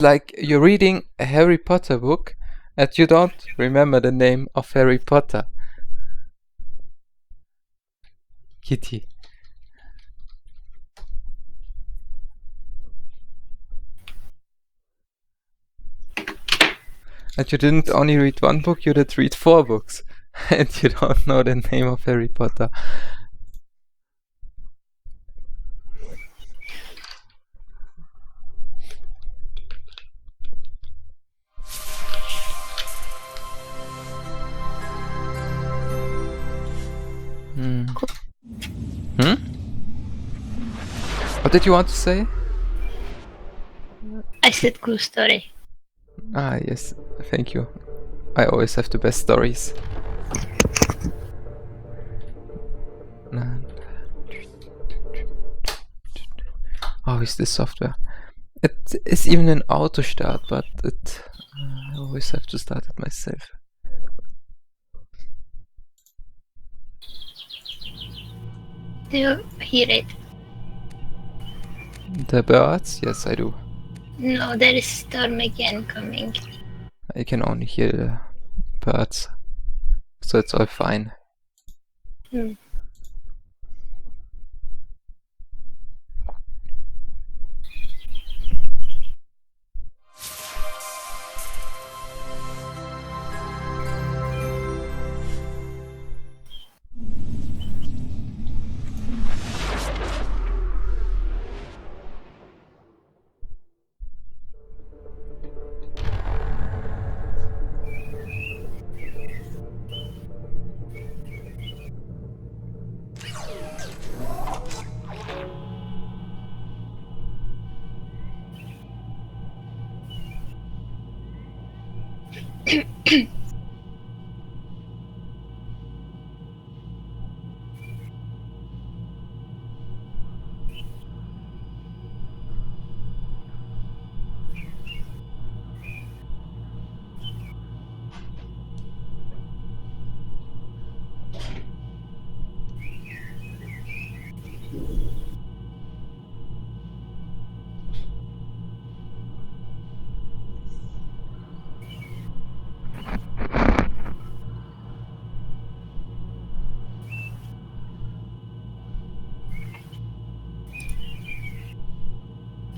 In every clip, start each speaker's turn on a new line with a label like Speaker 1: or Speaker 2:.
Speaker 1: Like you're reading a Harry Potter book and you don't remember the name of Harry Potter. Kitty. And you didn't only read one book, you did read 4 books. And you don't know the name of Harry Potter. What did you want to say?
Speaker 2: I said cool story.
Speaker 1: Ah, yes, thank you. I always have the best stories. Oh, is this software? It is even an auto start, but I always have to start it myself.
Speaker 2: Do you hear it?
Speaker 1: The birds? Yes, I do.
Speaker 2: No, there is storm again coming.
Speaker 1: I can only hear the birds, so it's all fine.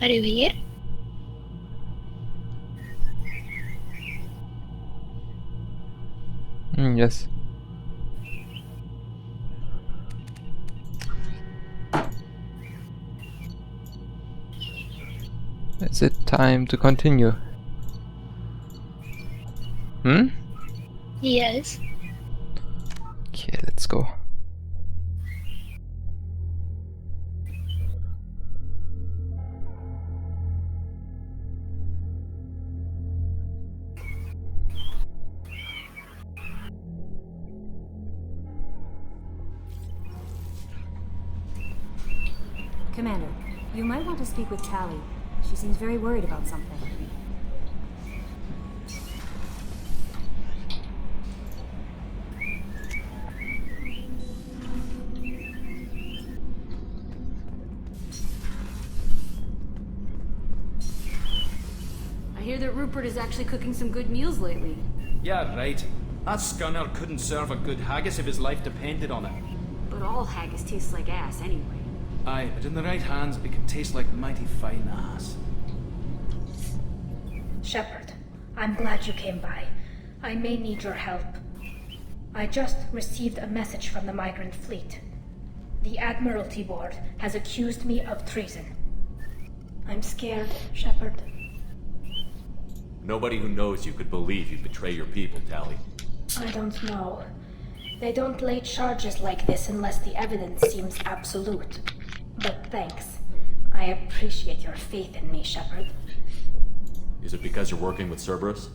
Speaker 2: Are you here?
Speaker 1: Yes. Is it time to continue?
Speaker 2: Yes.
Speaker 1: Okay, let's go.
Speaker 3: Commander, you might want to speak with Tally. She seems very worried about something. I hear that Rupert is actually cooking some good meals lately.
Speaker 4: Yeah, right. That scunner couldn't serve a good haggis if his life depended on it.
Speaker 3: But all haggis tastes like ass anyway.
Speaker 4: Aye, but in the right hands, it can taste like mighty fine ass.
Speaker 5: Shepard, I'm glad you came by. I may need your help. I just received a message from the migrant fleet. The Admiralty Board has accused me of treason. I'm scared, Shepard.
Speaker 6: Nobody who knows you could believe you'd betray your people, Tally.
Speaker 5: I don't know. They don't lay charges like this unless the evidence seems absolute. But thanks. I appreciate your faith in me, Shepard.
Speaker 6: Is it because you're working with Cerberus?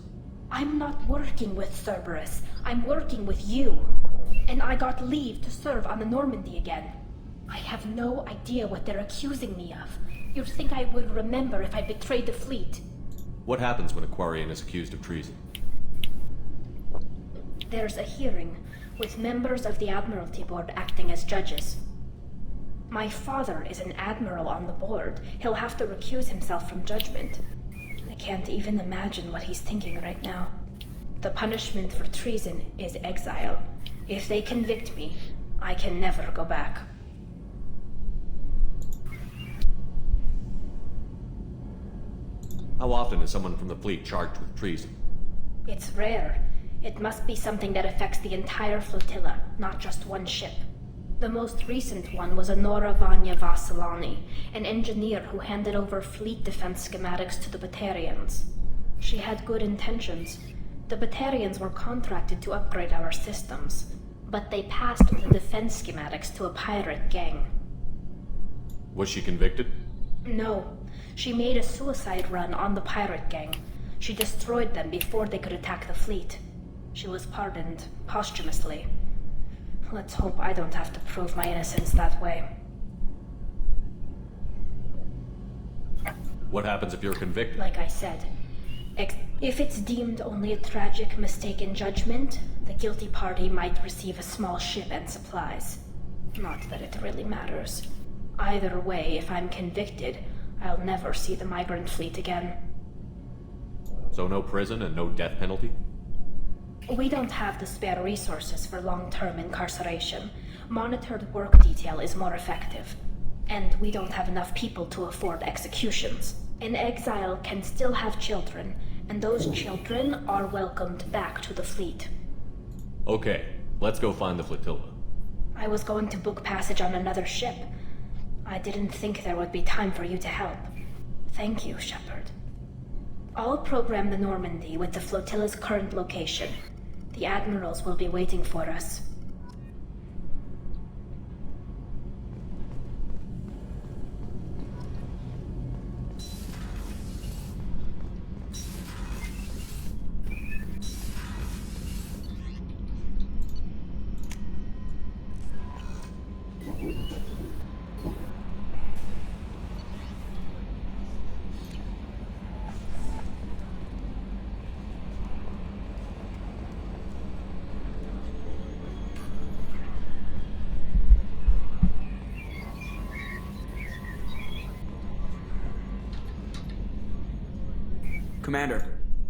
Speaker 5: I'm not working with Cerberus. I'm working with you. And I got leave to serve on the Normandy again. I have no idea what they're accusing me of. You'd think I would remember if I betrayed the fleet.
Speaker 6: What happens when a Quarian is accused of treason?
Speaker 5: There's a hearing, with members of the Admiralty Board acting as judges. My father is an admiral on the board. He'll have to recuse himself from judgment. I can't even imagine what he's thinking right now. The punishment for treason is exile. If they convict me, I can never go back.
Speaker 6: How often is someone from the fleet charged with treason?
Speaker 5: It's rare. It must be something that affects the entire flotilla, not just one ship. The most recent one was Honora Vanya Vasilani, an engineer who handed over fleet defense schematics to the Batarians. She had good intentions. The Batarians were contracted to upgrade our systems, but they passed the defense schematics to a pirate gang.
Speaker 6: Was she convicted?
Speaker 5: No. She made a suicide run on the pirate gang. She destroyed them before they could attack the fleet. She was pardoned posthumously. Let's hope I don't have to prove my innocence that way.
Speaker 6: What happens if you're convicted?
Speaker 5: Like I said, if it's deemed only a tragic mistake in judgment, the guilty party might receive a small ship and supplies. Not that it really matters. Either way, if I'm convicted, I'll never see the migrant fleet again.
Speaker 6: So no prison and no death penalty?
Speaker 5: We don't have the spare resources for long-term incarceration. Monitored work detail is more effective. And we don't have enough people to afford executions. An exile can still have children, and those children are welcomed back to the fleet.
Speaker 6: Okay, let's go find the flotilla.
Speaker 5: I was going to book passage on another ship. I didn't think there would be time for you to help. Thank you, Shepard. I'll program the Normandy with the flotilla's current location. The admirals will be waiting for us.
Speaker 7: Commander.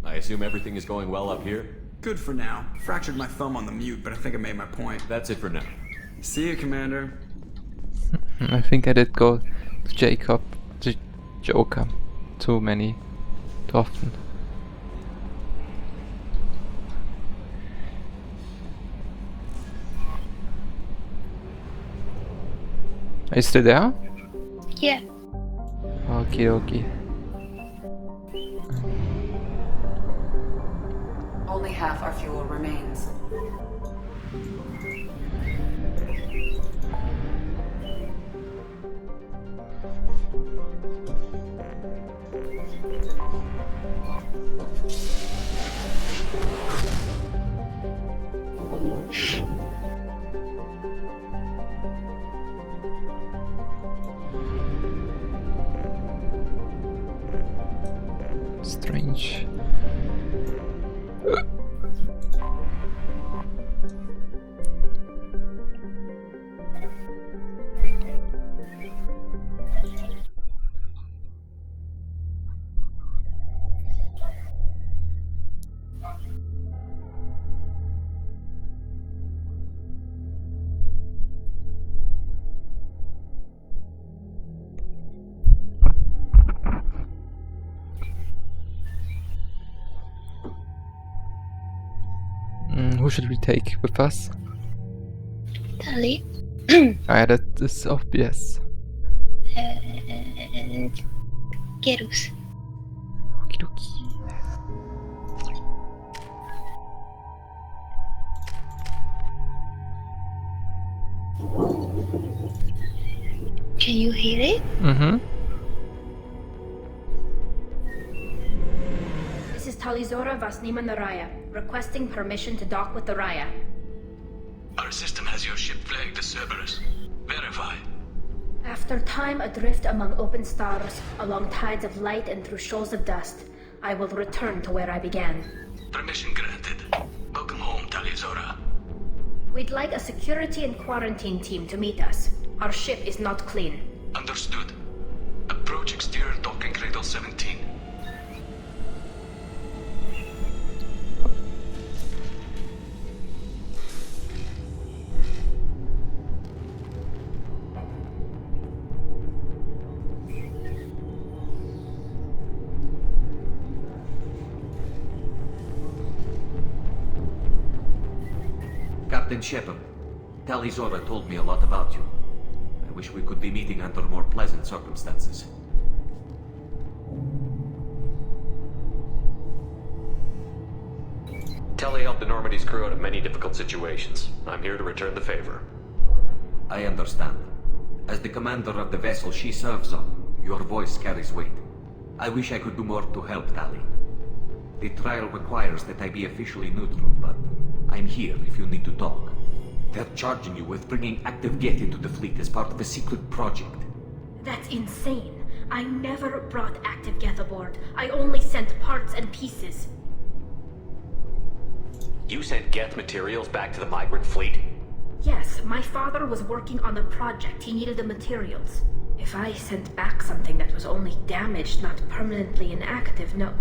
Speaker 6: I assume everything is going well up here?
Speaker 7: Good for now. Fractured my thumb on the mute, but I think I made my point.
Speaker 6: That's it for now.
Speaker 7: See you, Commander.
Speaker 1: I think I did go to Joker too often. Are you still there?
Speaker 2: Yeah.
Speaker 1: Okay.
Speaker 8: Only half our fuel remains.
Speaker 1: Strange. Who should we take with us?
Speaker 2: Tali.
Speaker 1: That is obvious.
Speaker 2: And Gerus.
Speaker 1: Okie dokie.
Speaker 2: Can you hear it?
Speaker 1: Mm-hmm.
Speaker 5: This is Talizora Vasnima Naraya, requesting permission to dock with the Raya.
Speaker 9: Our system has your ship flagged as Cerberus. Verify.
Speaker 5: After time adrift among open stars, along tides of light and through shoals of dust, I will return to where I began.
Speaker 9: Permission granted. Welcome home, Talizora.
Speaker 5: We'd like a security and quarantine team to meet us. Our ship is not clean.
Speaker 9: Understood. Approach exterior docking cradle 17.
Speaker 10: Captain Shepard, Tali Zora told me a lot about you. I wish we could be meeting under more pleasant circumstances.
Speaker 6: Tali helped the Normandy's crew out of many difficult situations. I'm here to return the favor.
Speaker 10: I understand. As the commander of the vessel she serves on, your voice carries weight. I wish I could do more to help Tali. The trial requires that I be officially neutral, but I'm here if you need to talk. They're charging you with bringing active Geth into the fleet as part of a secret project.
Speaker 5: That's insane. I never brought active Geth aboard. I only sent parts and pieces.
Speaker 6: You sent Geth materials back to the migrant fleet?
Speaker 5: Yes, my father was working on a project. He needed the materials. If I sent back something that was only damaged, not permanently inactive, no,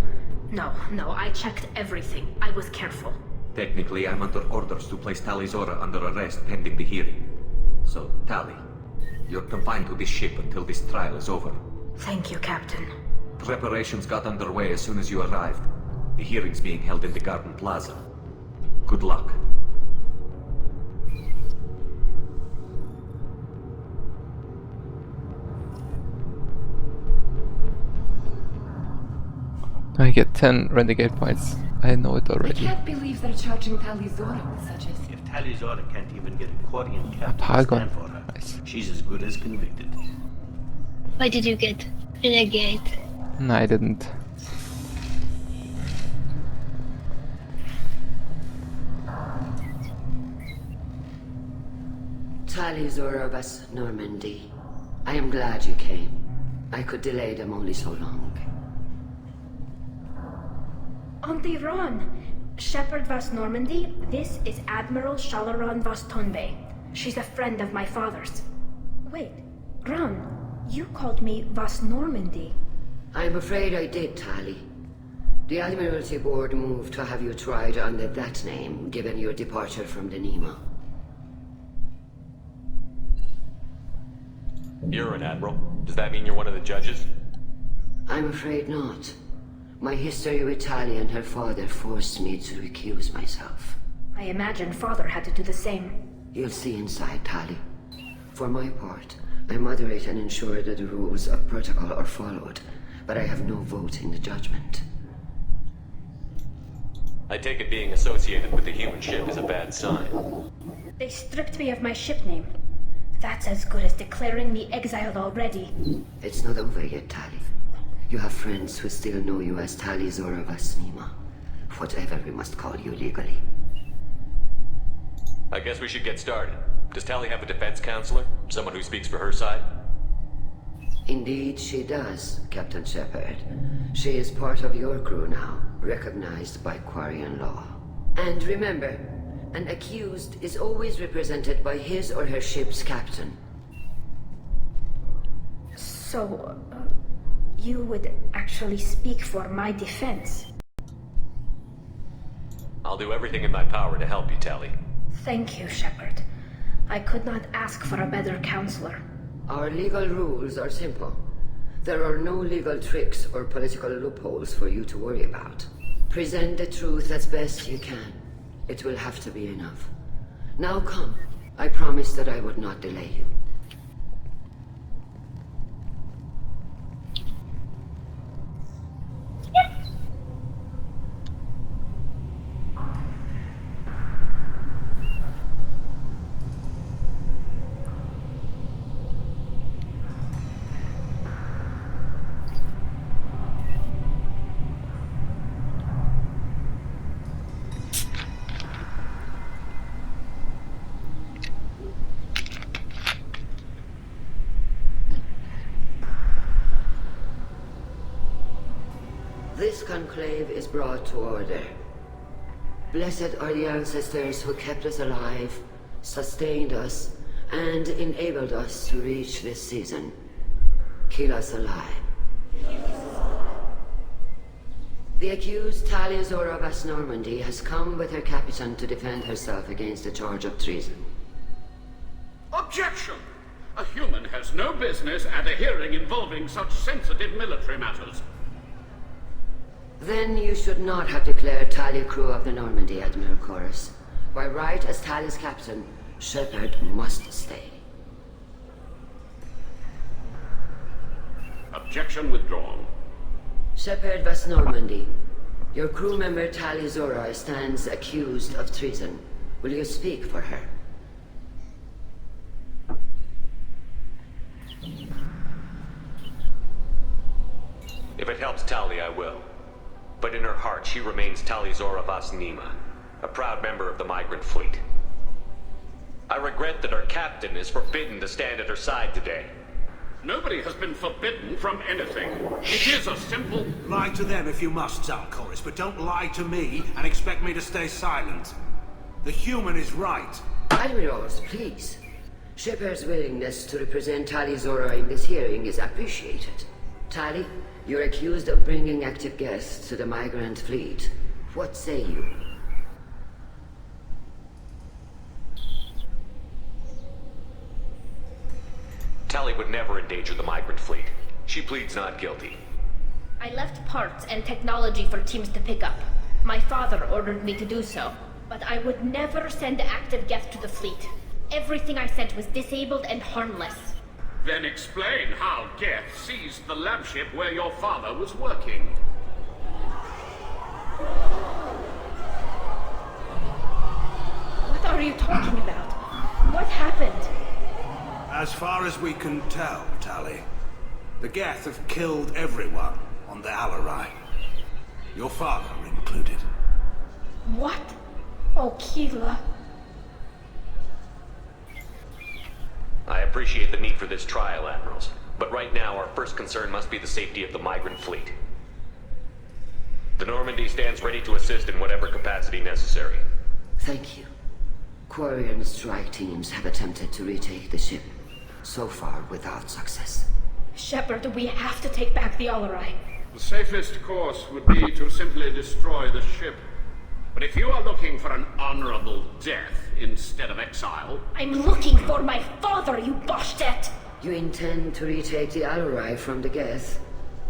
Speaker 5: I checked everything. I was careful.
Speaker 10: Technically, I'm under orders to place Tali Zora under arrest pending the hearing. So, Tali, you're confined to this ship until this trial is over.
Speaker 5: Thank you, Captain.
Speaker 10: Preparations got underway as soon as you arrived. The hearing's being held in the Garden Plaza. Good luck.
Speaker 1: I get 10 renegade points. I know it
Speaker 8: I
Speaker 1: already.
Speaker 8: can't believe they're charging Tali Zora with such a...
Speaker 9: If Tali Zora can't even get a Quarian captain to
Speaker 1: Paragon.
Speaker 9: stand for her,
Speaker 1: Nice.
Speaker 9: she's as good as convicted.
Speaker 2: Why did you get renegade?
Speaker 1: No, I didn't.
Speaker 11: Tali Zora vas Normandy. I am glad you came. I could delay them only so long.
Speaker 5: Auntie Ron! Shepard vas Normandy, this is Admiral Shalaran vas Tonbe. She's a friend of my father's. Wait, Ron, you called me vas Normandy.
Speaker 11: I'm afraid I did, Tali. The Admiralty Board moved to have you tried under that name, given your departure from the Nemo.
Speaker 6: You're an admiral. Does that mean you're one of the judges?
Speaker 11: I'm afraid not. My history with Tali and her father forced me to recuse myself.
Speaker 5: I imagine father had to do the same.
Speaker 11: You'll see inside, Tali. For my part, I moderate and ensure that the rules of protocol are followed, but I have no vote in the judgment.
Speaker 6: I take it being associated with the human ship is a bad sign.
Speaker 5: They stripped me of my ship name. That's as good as declaring me exiled already.
Speaker 11: It's not over yet, Tali. You have friends who still know you as Tali Zora vas Nima. Whatever we must call you legally.
Speaker 6: I guess we should get started. Does Tali have a defense counselor? Someone who speaks for her side?
Speaker 11: Indeed, she does, Captain Shepard. She is part of your crew now, recognized by Quarian law. And remember, an accused is always represented by his or her ship's captain.
Speaker 5: So, you would actually speak for my defense?
Speaker 6: I'll do everything in my power to help you, Tali.
Speaker 5: Thank you, Shepard. I could not ask for a better counselor.
Speaker 11: Our legal rules are simple. There are no legal tricks or political loopholes for you to worry about. Present the truth as best you can. It will have to be enough. Now come. I promised that I would not delay you. This conclave is brought to order. Blessed are the ancestors who kept us alive, sustained us, and enabled us to reach this season. Keep us alive. The accused Tali Zora vas Normandy has come with her captain to defend herself against a charge of treason.
Speaker 12: Objection! A human has no business at a hearing involving such sensitive military matters.
Speaker 11: Then you should not have declared Tali crew of the Normandy, Admiral Chorus. By right as Tali's captain, Shepard must stay.
Speaker 12: Objection withdrawn.
Speaker 11: Shepard West Normandy. Your crew member Tali Zora stands accused of treason. Will you speak for her?
Speaker 6: If it helps Tali, I will. But in her heart, she remains Tali Zora Vas Nima, a proud member of the migrant fleet. I regret that our captain is forbidden to stand at her side today.
Speaker 12: Nobody has been forbidden from anything. It is a simple...
Speaker 13: Lie to them if you must, Zalcoris, but don't lie to me and expect me to stay silent. The human is right.
Speaker 11: Admirals, please. Shepard's willingness to represent Tali Zora in this hearing is appreciated. Tali, you're accused of bringing active guests to the migrant fleet. What say you?
Speaker 6: Tali would never endanger the migrant fleet. She pleads not guilty.
Speaker 5: I left parts and technology for teams to pick up. My father ordered me to do so, but I would never send active guests to the fleet. Everything I sent was disabled and harmless.
Speaker 12: Then explain how Geth seized the lab ship where your father was working.
Speaker 5: What are you talking about? What happened?
Speaker 13: As far as we can tell, Tali, the Geth have killed everyone on the Alarai. Your father included.
Speaker 5: What? Oh, Keela.
Speaker 6: I appreciate the need for this trial, Admirals. But right now, our first concern must be the safety of the migrant fleet. The Normandy stands ready to assist in whatever capacity necessary.
Speaker 11: Thank you. Quarry and strike teams have attempted to retake the ship. So far, without success.
Speaker 5: Shepard, we have to take back the Alarai.
Speaker 12: The safest course would be to simply destroy the ship. But if you are looking for an honorable death instead of exile...
Speaker 5: I'm looking for my father, you bastet!
Speaker 11: You intend to retake the Alarai from the Geth?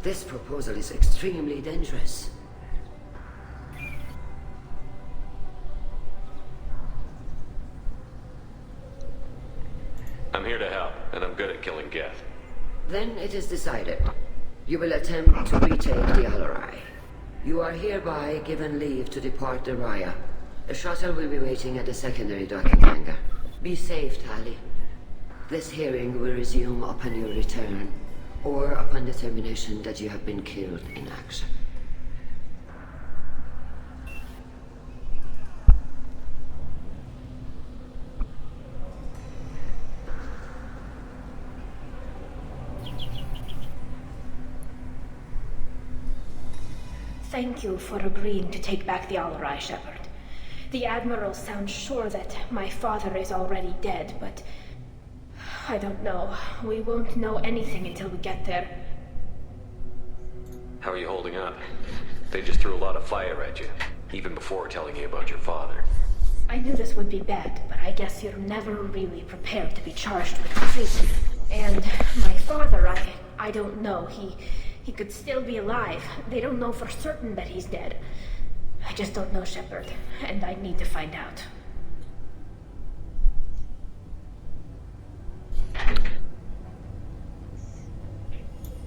Speaker 11: This proposal is extremely dangerous.
Speaker 6: I'm here to help, and I'm good at killing Geth.
Speaker 11: Then it is decided. You will attempt to retake the Alarai. You are hereby given leave to depart the Raya. A shuttle will be waiting at the secondary docking hangar. Be safe, Tali. This hearing will resume upon your return, or upon determination that you have been killed in action.
Speaker 5: Thank you for agreeing to take back the Alarai, Shepard. The Admiral sounds sure that my father is already dead, but... I don't know. We won't know anything until we get there.
Speaker 6: How are you holding up? They just threw a lot of fire at you, even before telling you about your father.
Speaker 5: I knew this would be bad, but I guess you're never really prepared to be charged with treason. And my father, I don't know. He could still be alive. They don't know for certain that he's dead. I just don't know, Shepard, and I need to find out.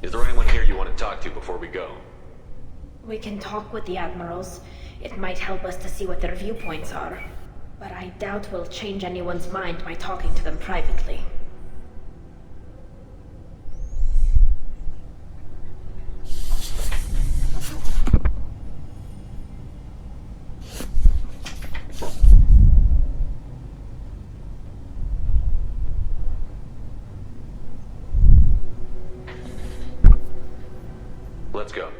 Speaker 6: Is there anyone here you want to talk to before we go?
Speaker 5: We can talk with the Admirals. It might help us to see what their viewpoints are. But I doubt we'll change anyone's mind by talking to them privately.
Speaker 6: Let's go.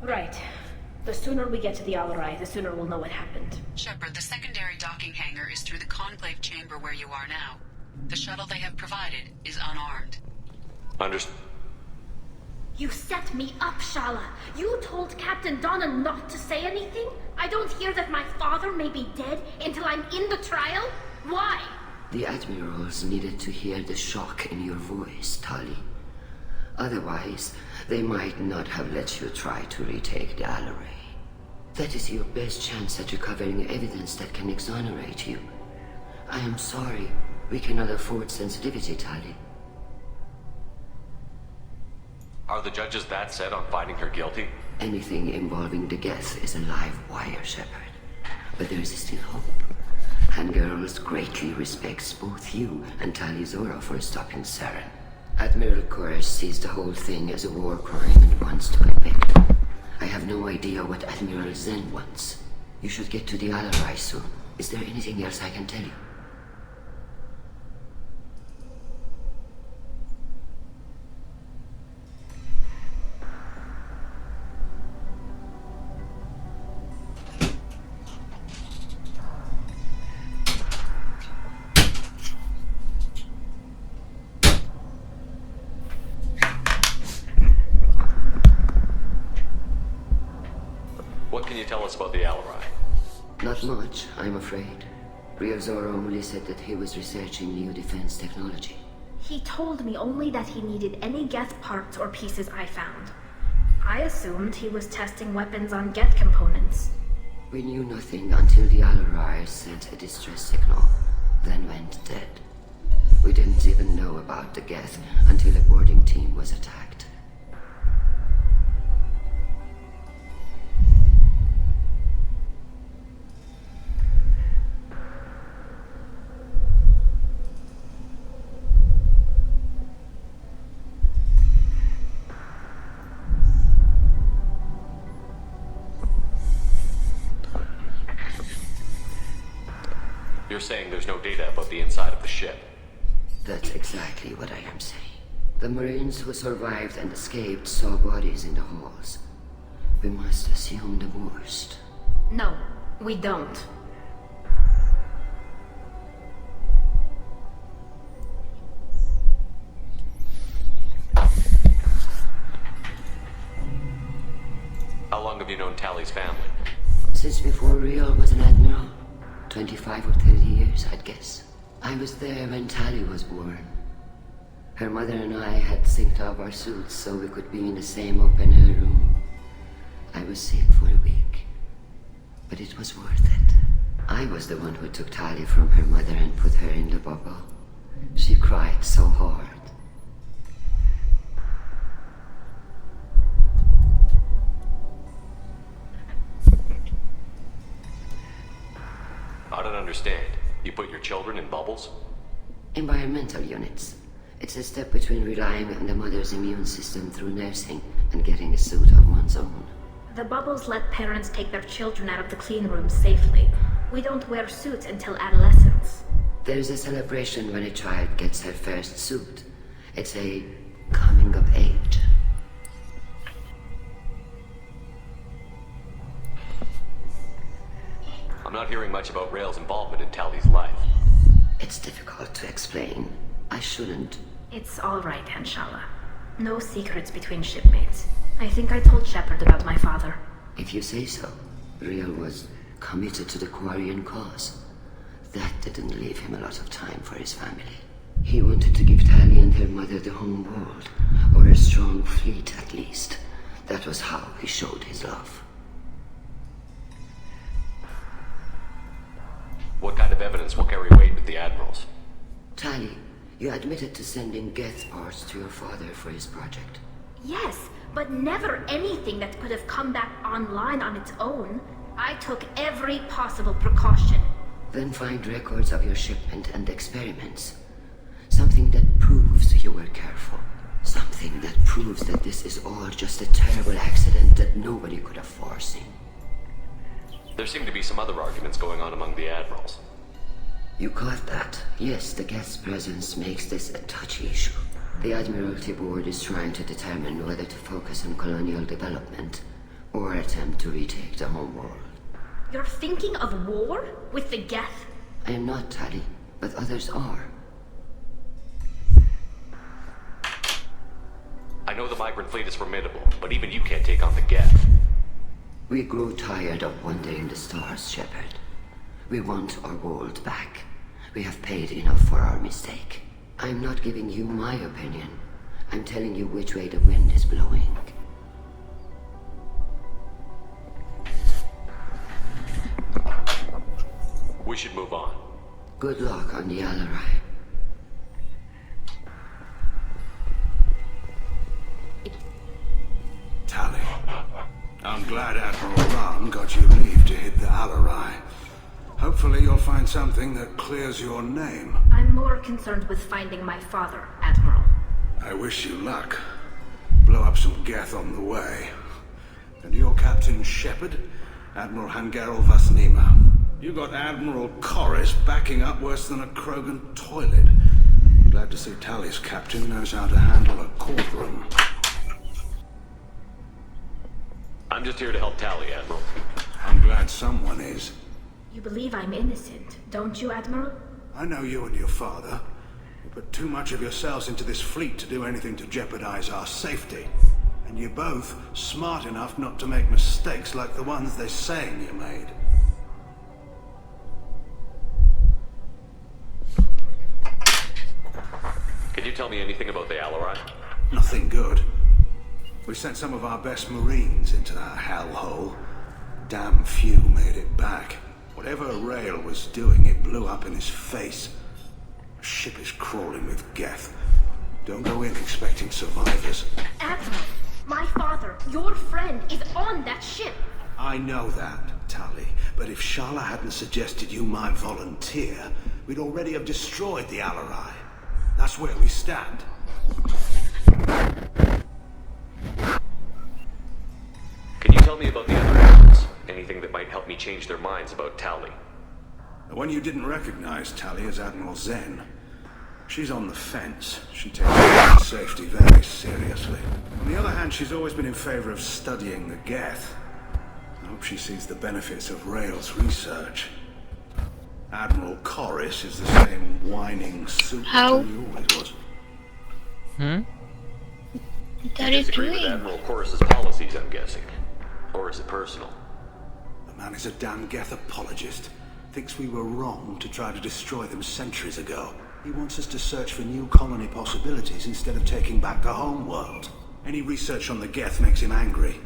Speaker 5: Right. The sooner we get to the Alarai, the sooner we'll know what happened.
Speaker 14: Shepard, the secondary docking hangar is through the conclave chamber where you are now. The shuttle they have provided is unarmed.
Speaker 6: Understood.
Speaker 5: You set me up, Shala. You told Captain Donna not to say anything? I don't hear that my father may be dead until I'm in the trial? Why?
Speaker 11: The Admirals needed to hear the shock in your voice, Tali. Otherwise, they might not have let you try to retake the Alarai. That is your best chance at recovering evidence that can exonerate you. I am sorry. We cannot afford sensitivity, Tali.
Speaker 6: Are the judges that set on finding her guilty?
Speaker 11: Anything involving the Geth is a live wire, Shepard. But there is still hope. And Girls greatly respects both you and Tali Zora for stopping Saren. Admiral Koresh sees the whole thing as a war crime and wants to convict. I have no idea what Admiral Zen wants. You should get to the Alarai soon. Is there anything else I can tell you?
Speaker 6: What can you tell us about the Alarai?
Speaker 11: Not much, I'm afraid. Real Zora only said that he was researching new defense technology.
Speaker 5: He told me only that he needed any Geth parts or pieces I found. I assumed he was testing weapons on Geth components.
Speaker 11: We knew nothing until the Alarai sent a distress signal, then went dead. We didn't even know about the Geth until a boarding team was attacked.
Speaker 6: You're saying there's no data about the inside of the ship?
Speaker 11: That's exactly what I am saying. The Marines who survived and escaped saw bodies in the halls. We must assume the worst.
Speaker 5: No, we don't.
Speaker 6: How long have you known Tali's family?
Speaker 11: Since before Real was an admiral. 25 or 30 years, I'd guess. I was there when Tali was born. Her mother and I had synced up our suits so we could be in the same open-air room. I was sick for a week, but it was worth it. I was the one who took Tali from her mother and put her in the bubble. She cried so hard.
Speaker 6: I don't understand. You put your children in bubbles?
Speaker 11: Environmental units. It's a step between relying on the mother's immune system through nursing and getting a suit of one's own.
Speaker 5: The bubbles let parents take their children out of the clean rooms safely. We don't wear suits until adolescence.
Speaker 11: There's a celebration when a child gets her first suit. It's a coming of age.
Speaker 6: I'm not hearing much about Rail's involvement in Tali's life.
Speaker 11: It's difficult to explain. I shouldn't.
Speaker 5: It's all right, Henshala. No secrets between shipmates. I think I told Shepard about my father.
Speaker 11: If you say so. Real was committed to the Quarian cause. That didn't leave him a lot of time for his family. He wanted to give Tali and her mother the home world, or a strong fleet at least. That was how he showed his love.
Speaker 6: What kind of evidence will carry weight with the admirals?
Speaker 11: Tali, you admitted to sending Geth parts to your father for his project.
Speaker 5: Yes, but never anything that could have come back online on its own. I took every possible precaution.
Speaker 11: Then find records of your shipment and experiments. Something that proves you were careful. Something that proves that this is all just a terrible accident that nobody could have foreseen.
Speaker 6: There seem to be some other arguments going on among the admirals.
Speaker 11: You caught that? Yes, the Geth's presence makes this a touchy issue. The Admiralty Board is trying to determine whether to focus on colonial development or attempt to retake the home world.
Speaker 5: You're thinking of war? With the Geth?
Speaker 11: I am not, Tali, but others are.
Speaker 6: I know the migrant fleet is formidable, but even you can't take on the Geth.
Speaker 11: We grow tired of wandering the stars, Shepard. We want our world back. We have paid enough for our mistake. I'm not giving you my opinion. I'm telling you which way the wind is blowing.
Speaker 6: should move on.
Speaker 11: Good luck on the Alarai.
Speaker 13: Tally, I'm glad Admiral Ram got you leave to hit the Alarai. Hopefully you'll find something that clears your name.
Speaker 5: I'm more concerned with finding my father, Admiral.
Speaker 13: I wish you luck. Blow up some Geth on the way. And your Captain Shepard, Admiral Hangarel Vasnima. You got Admiral Corris backing up worse than a Krogan toilet. Glad to see Tally's captain knows how to handle a courtroom.
Speaker 6: I'm just here to help Tally, Admiral.
Speaker 13: I'm glad someone is.
Speaker 5: You believe I'm innocent, don't you, Admiral?
Speaker 13: I know you and your father. You put too much of yourselves into this fleet to do anything to jeopardize our safety. And you're both smart enough not to make mistakes like the ones they're saying you made.
Speaker 6: Can you tell me anything about the Alarai?
Speaker 13: Nothing good. We sent some of our best Marines into that hellhole. Damn few made it back. Whatever Rail was doing, it blew up in his face. The ship is crawling with Geth. Don't go in expecting survivors.
Speaker 5: Admiral, my father, your friend, is on that ship.
Speaker 13: I know that, Tally. But if Shala hadn't suggested you might volunteer, we'd already have destroyed the Alarai. That's where we stand.
Speaker 6: Can you tell me about the other agents? Anything that might help me change their minds about Tally?
Speaker 13: The one you didn't recognize, Tally, is Admiral Zen. She's on the fence. She takes her safety very seriously. On the other hand, she's always been in favor of studying the Geth. I hope she sees the benefits of Rail's research. Admiral Corris is the same whining superstar he always was.
Speaker 2: What are
Speaker 6: You
Speaker 2: you
Speaker 6: disagree with
Speaker 2: doing?
Speaker 6: Admiral Corris's policies, I'm guessing. Or is it personal?
Speaker 13: The man is a damn Geth apologist. Thinks we were wrong to try to destroy them centuries ago. He wants us to search for new colony possibilities instead of taking back the home world. Any research on the Geth makes him angry.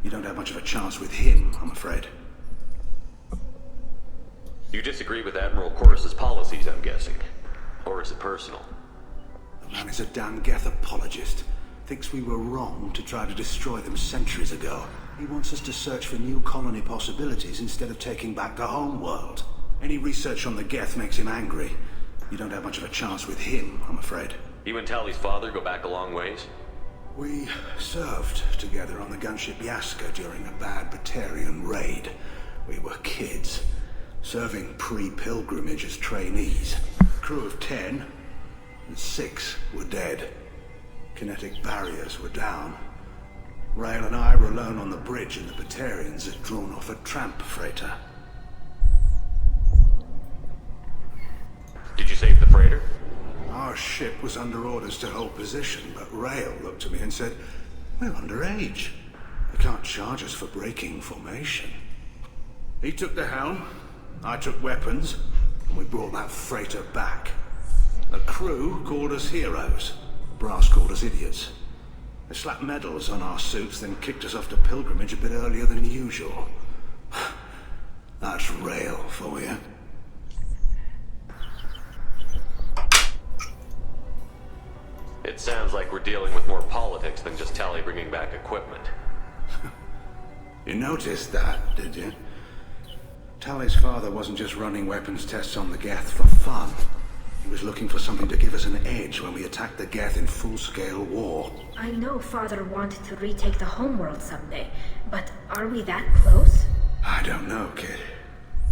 Speaker 13: You don't have much of a chance with him, I'm afraid.
Speaker 6: You disagree with Admiral Corris's policies, I'm guessing. Or is it personal?
Speaker 13: The man is a damn Geth apologist. Thinks we were wrong to try to destroy them centuries ago. He wants us to search for new colony possibilities instead of taking back the home world. Any research on the Geth makes him angry. You don't have much of a chance with him, I'm afraid.
Speaker 6: You and Tally's father go back a long ways?
Speaker 13: We served together on the gunship Yaska during a bad Batarian raid. We were kids, serving pre-pilgrimage as trainees. Crew of 10, and 6 were dead. Kinetic barriers were down. Rail and I were alone on the bridge, and the Batarians had drawn off a tramp freighter.
Speaker 6: Did you save the freighter?
Speaker 13: Our ship was under orders to hold position, but Rail looked at me and said, "We're underage. They can't charge us for breaking formation." He took the helm, I took weapons, and we brought that freighter back. The crew called us heroes. Brass called us idiots. They slapped medals on our suits, then kicked us off to pilgrimage a bit earlier than usual. That's Rail for you.
Speaker 6: It sounds like we're dealing with more politics than just Tally bringing back equipment.
Speaker 13: You noticed that, did you? Tally's father wasn't just running weapons tests on the Geth for fun. He was looking for something to give us an edge when we attacked the Geth in full-scale war.
Speaker 5: I know Father wanted to retake the homeworld someday, but are we that close?
Speaker 13: I don't know, kid.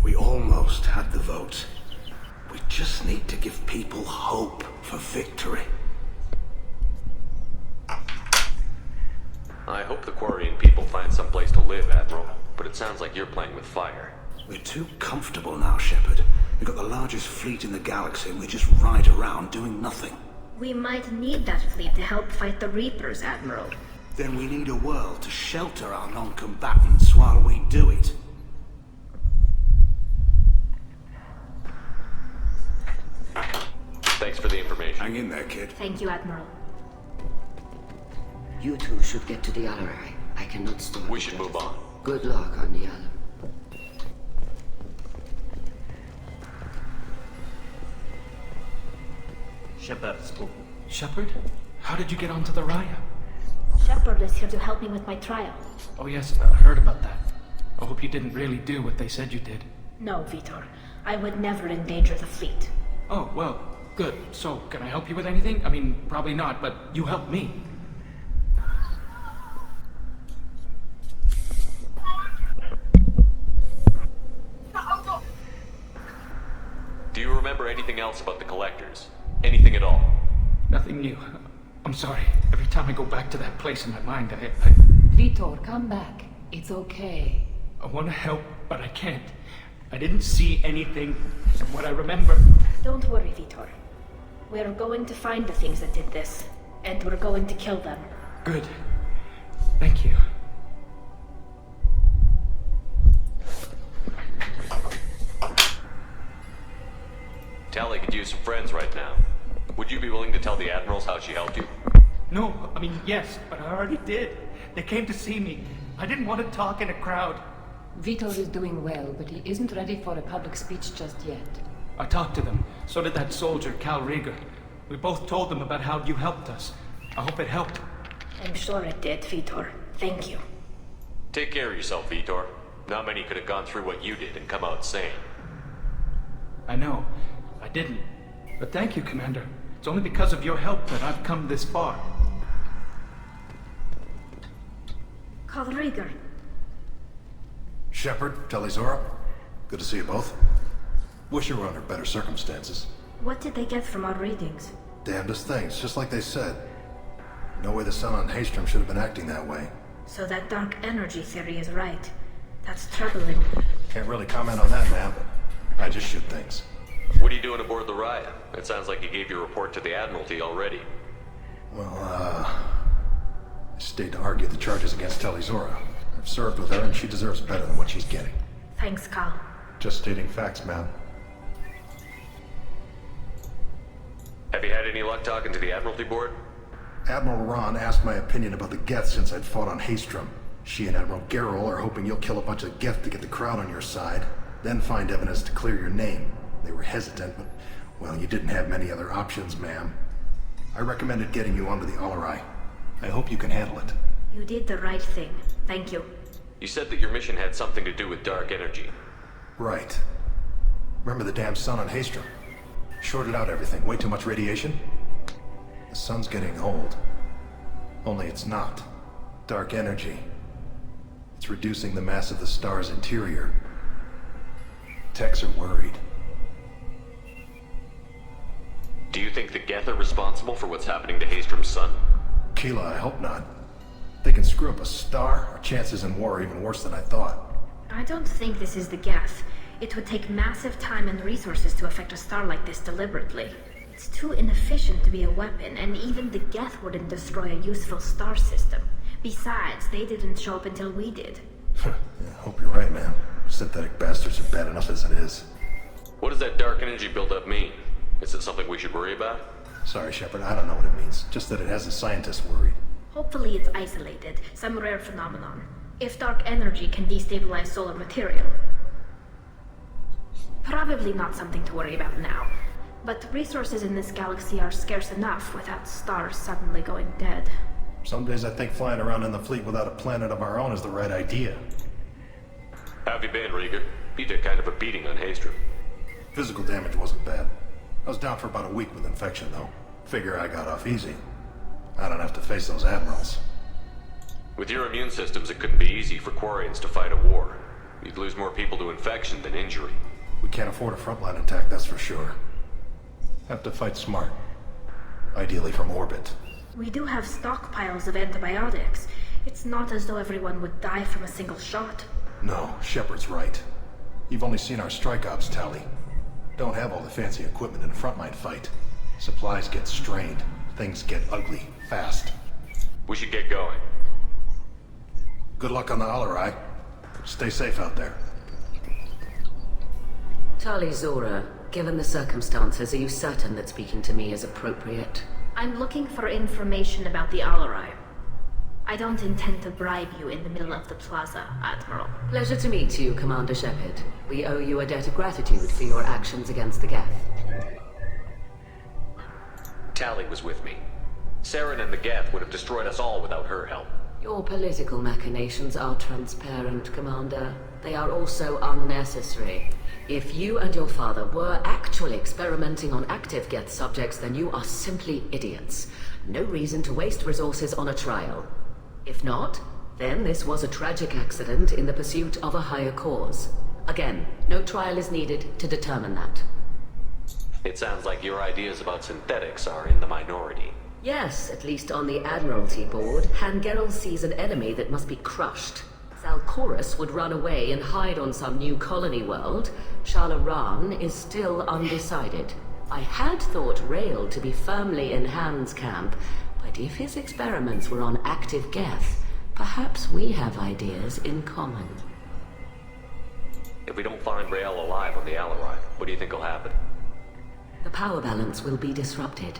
Speaker 13: We almost had the votes. We just need to give people hope for victory.
Speaker 6: I hope the Quarian people find some place to live, Admiral, but it sounds like you're playing with fire.
Speaker 13: We're too comfortable now, Shepard. We've got the largest fleet in the galaxy and we just ride around doing nothing.
Speaker 5: We might need that fleet to help fight the Reapers, Admiral.
Speaker 13: Then we need a world to shelter our non-combatants while we do it.
Speaker 6: Thanks for the information.
Speaker 13: Hang in there, kid.
Speaker 5: Thank you, Admiral.
Speaker 11: You two should get to the Alarai. I cannot stop.
Speaker 6: We should move on.
Speaker 11: Good luck on the Alarai.
Speaker 4: Shepard spoken. Shepard? How did you get onto the Raya?
Speaker 5: Shepard is here to help me with my trial.
Speaker 4: Oh yes, I heard about that. I hope you didn't really do what they said you did.
Speaker 5: No, Vitor. I would never endanger the fleet.
Speaker 4: Oh, well, good. So, can I help you with anything? I mean, probably not, but you helped me.
Speaker 6: Do you remember anything else about the collectors? Anything at all?
Speaker 4: Nothing new. I'm sorry. Every time I go back to that place in my mind, I
Speaker 8: Vitor, come back. It's okay.
Speaker 4: I want to help, but I can't. I didn't see anything from what I remember.
Speaker 5: Don't worry, Vitor. We're going to find the things that did this, and we're going to kill them.
Speaker 4: Good. Thank you.
Speaker 6: Tali could use some friends right now. Would you be willing to tell the admirals how she helped you?
Speaker 4: No, I mean, yes, but I already did. They came to see me. I didn't want to talk in a crowd.
Speaker 8: Vitor is doing well, but he isn't ready for a public speech just yet.
Speaker 4: I talked to them. So did that soldier, Cal Rieger. We both told them about how you helped us. I hope it helped.
Speaker 5: I'm sure it did, Vitor. Thank you.
Speaker 6: Take care of yourself, Vitor. Not many could have gone through what you did and come out sane.
Speaker 4: I know. I didn't. But thank you, Commander. It's only because of your help that I've come this far.
Speaker 5: Cal Rieger.
Speaker 15: Shepard, Talizora. Good to see you both. Wish you were under better circumstances.
Speaker 5: What did they get from our readings?
Speaker 15: Damnedest things, just like they said. No way the sun on Haystrom should have been acting that way.
Speaker 5: So that dark energy theory is right. That's troubling.
Speaker 15: Can't really comment on that, ma'am. I just shoot things.
Speaker 6: What are you doing aboard the Raya? It sounds like you gave your report to the Admiralty already.
Speaker 15: Well, I stayed to argue the charges against Talizora. I've served with her and she deserves better than what she's getting.
Speaker 5: Thanks, Cal.
Speaker 15: Just stating facts, ma'am.
Speaker 6: Have you had any luck talking to the Admiralty board?
Speaker 15: Admiral Ron asked my opinion about the Geth since I'd fought on Haystrom. She and Admiral Gerrel are hoping you'll kill a bunch of Geth to get the crowd on your side, then find evidence to clear your name. They were hesitant, but, well, you didn't have many other options, ma'am. I recommended getting you onto the Alarai. I hope you can handle it.
Speaker 5: You did the right thing. Thank you.
Speaker 6: You said that your mission had something to do with dark energy.
Speaker 15: Right. Remember the damn sun on Haystrom? Shorted out everything. Way too much radiation? The sun's getting old. Only it's not. Dark energy. It's reducing the mass of the star's interior. Techs are worried.
Speaker 6: Do you think the Geth are responsible for what's happening to Haystrom's sun?
Speaker 15: Keela, I hope not. They can screw up a star. Our chances in war are even worse than I thought.
Speaker 5: I don't think this is the Geth. It would take massive time and resources to affect a star like this deliberately. It's too inefficient to be a weapon, and even the Geth wouldn't destroy a useful star system. Besides, they didn't show up until we did.
Speaker 15: Yeah, I hope you're right, man. Synthetic bastards are bad enough as it is.
Speaker 6: What does that dark energy buildup mean? Is it something we should worry about?
Speaker 15: Sorry, Shepard, I don't know what it means. Just that it has the scientists worried.
Speaker 5: Hopefully it's isolated, some rare phenomenon. If dark energy can destabilize solar material. Probably not something to worry about now. But resources in this galaxy are scarce enough without stars suddenly going dead.
Speaker 15: Some days I think flying around in the fleet without a planet of our own is the right idea.
Speaker 6: How have you been, Rieger? You took kind of a beating on Haystrom.
Speaker 15: Physical damage wasn't bad. I was down for about a week with infection, though. Figure I got off easy. I don't have to face those admirals.
Speaker 6: With your immune systems, it couldn't be easy for Quarians to fight a war. You'd lose more people to infection than injury.
Speaker 15: We can't afford a frontline attack, that's for sure. Have to fight smart. Ideally from orbit.
Speaker 5: We do have stockpiles of antibiotics. It's not as though everyone would die from a single shot.
Speaker 15: No, Shepard's right. You've only seen our strike ops tally. Don't have all the fancy equipment in a frontline fight. Supplies get strained. Things get ugly, fast.
Speaker 6: We should get going.
Speaker 15: Good luck on the Alarai. Stay safe out there.
Speaker 11: Talizora, given the circumstances, are you certain that speaking to me is appropriate?
Speaker 5: I'm looking for information about the Alarai. I don't intend to bribe you in the middle of the plaza, Admiral.
Speaker 11: Pleasure to meet you, Commander Shepard. We owe you a debt of gratitude for your actions against the Geth.
Speaker 6: Tali was with me. Saren and the Geth would have destroyed us all without her help.
Speaker 11: Your political machinations are transparent, Commander. They are also unnecessary. If you and your father were actually experimenting on active Geth subjects, then you are simply idiots. No reason to waste resources on a trial. If not, then this was a tragic accident in the pursuit of a higher cause. Again, no trial is needed to determine that.
Speaker 6: It sounds like your ideas about synthetics are in the minority.
Speaker 11: Yes, at least on the Admiralty board, Hangerel sees an enemy that must be crushed. Zalcorus would run away and hide on some new colony world. Shalaran is still undecided. I had thought Rael to be firmly in Han's camp, but if his experiments were on active Geth, perhaps we have ideas in common.
Speaker 6: If we don't find Rael alive on the Alarai, what do you think will happen?
Speaker 11: The power balance will be disrupted.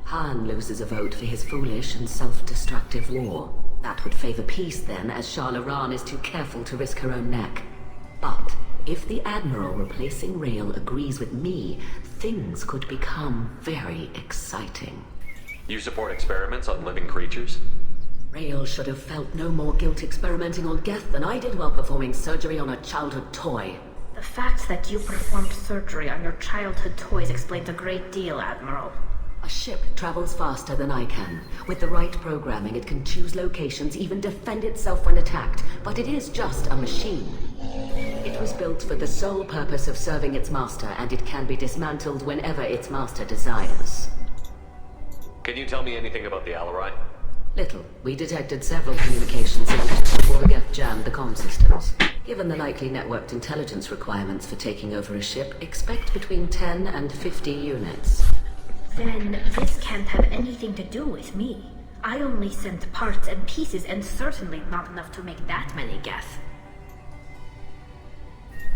Speaker 11: Han loses a vote for his foolish and self-destructive war. That would favor peace then, as Shalaran is too careful to risk her own neck. But if the Admiral replacing Rael agrees with me, things could become very exciting.
Speaker 6: You support experiments on living creatures?
Speaker 11: Rael should have felt no more guilt experimenting on Geth than I did while performing surgery on a childhood toy.
Speaker 5: The fact that you performed surgery on your childhood toys explains a great deal, Admiral.
Speaker 11: A ship travels faster than I can. With the right programming, it can choose locations, even defend itself when attacked. But it is just a machine. It was built for the sole purpose of serving its master, and it can be dismantled whenever its master desires.
Speaker 6: Can you tell me anything about the Alarai?
Speaker 11: Little. We detected several communications links before the Geth jammed the comm systems. Given the likely networked intelligence requirements for taking over a ship, expect between 10 and 50 units.
Speaker 5: Then this can't have anything to do with me. I only sent parts and pieces, and certainly not enough to make that many Geth.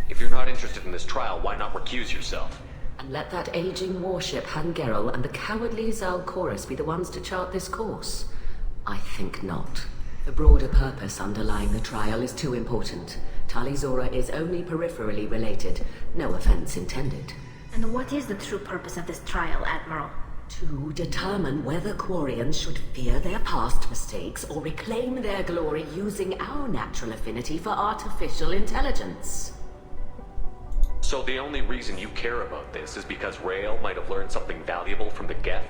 Speaker 6: If you're not interested in this trial, why not recuse yourself?
Speaker 11: And let that aging warship Hangerel and the cowardly Zalcorus be the ones to chart this course? I think not. The broader purpose underlying the trial is too important. Tali Zora is only peripherally related. No offense intended.
Speaker 5: And what is the true purpose of this trial, Admiral?
Speaker 11: To determine whether Quarians should fear their past mistakes or reclaim their glory using our natural affinity for artificial intelligence.
Speaker 6: So the only reason you care about this is because Rael might have learned something valuable from the Geth?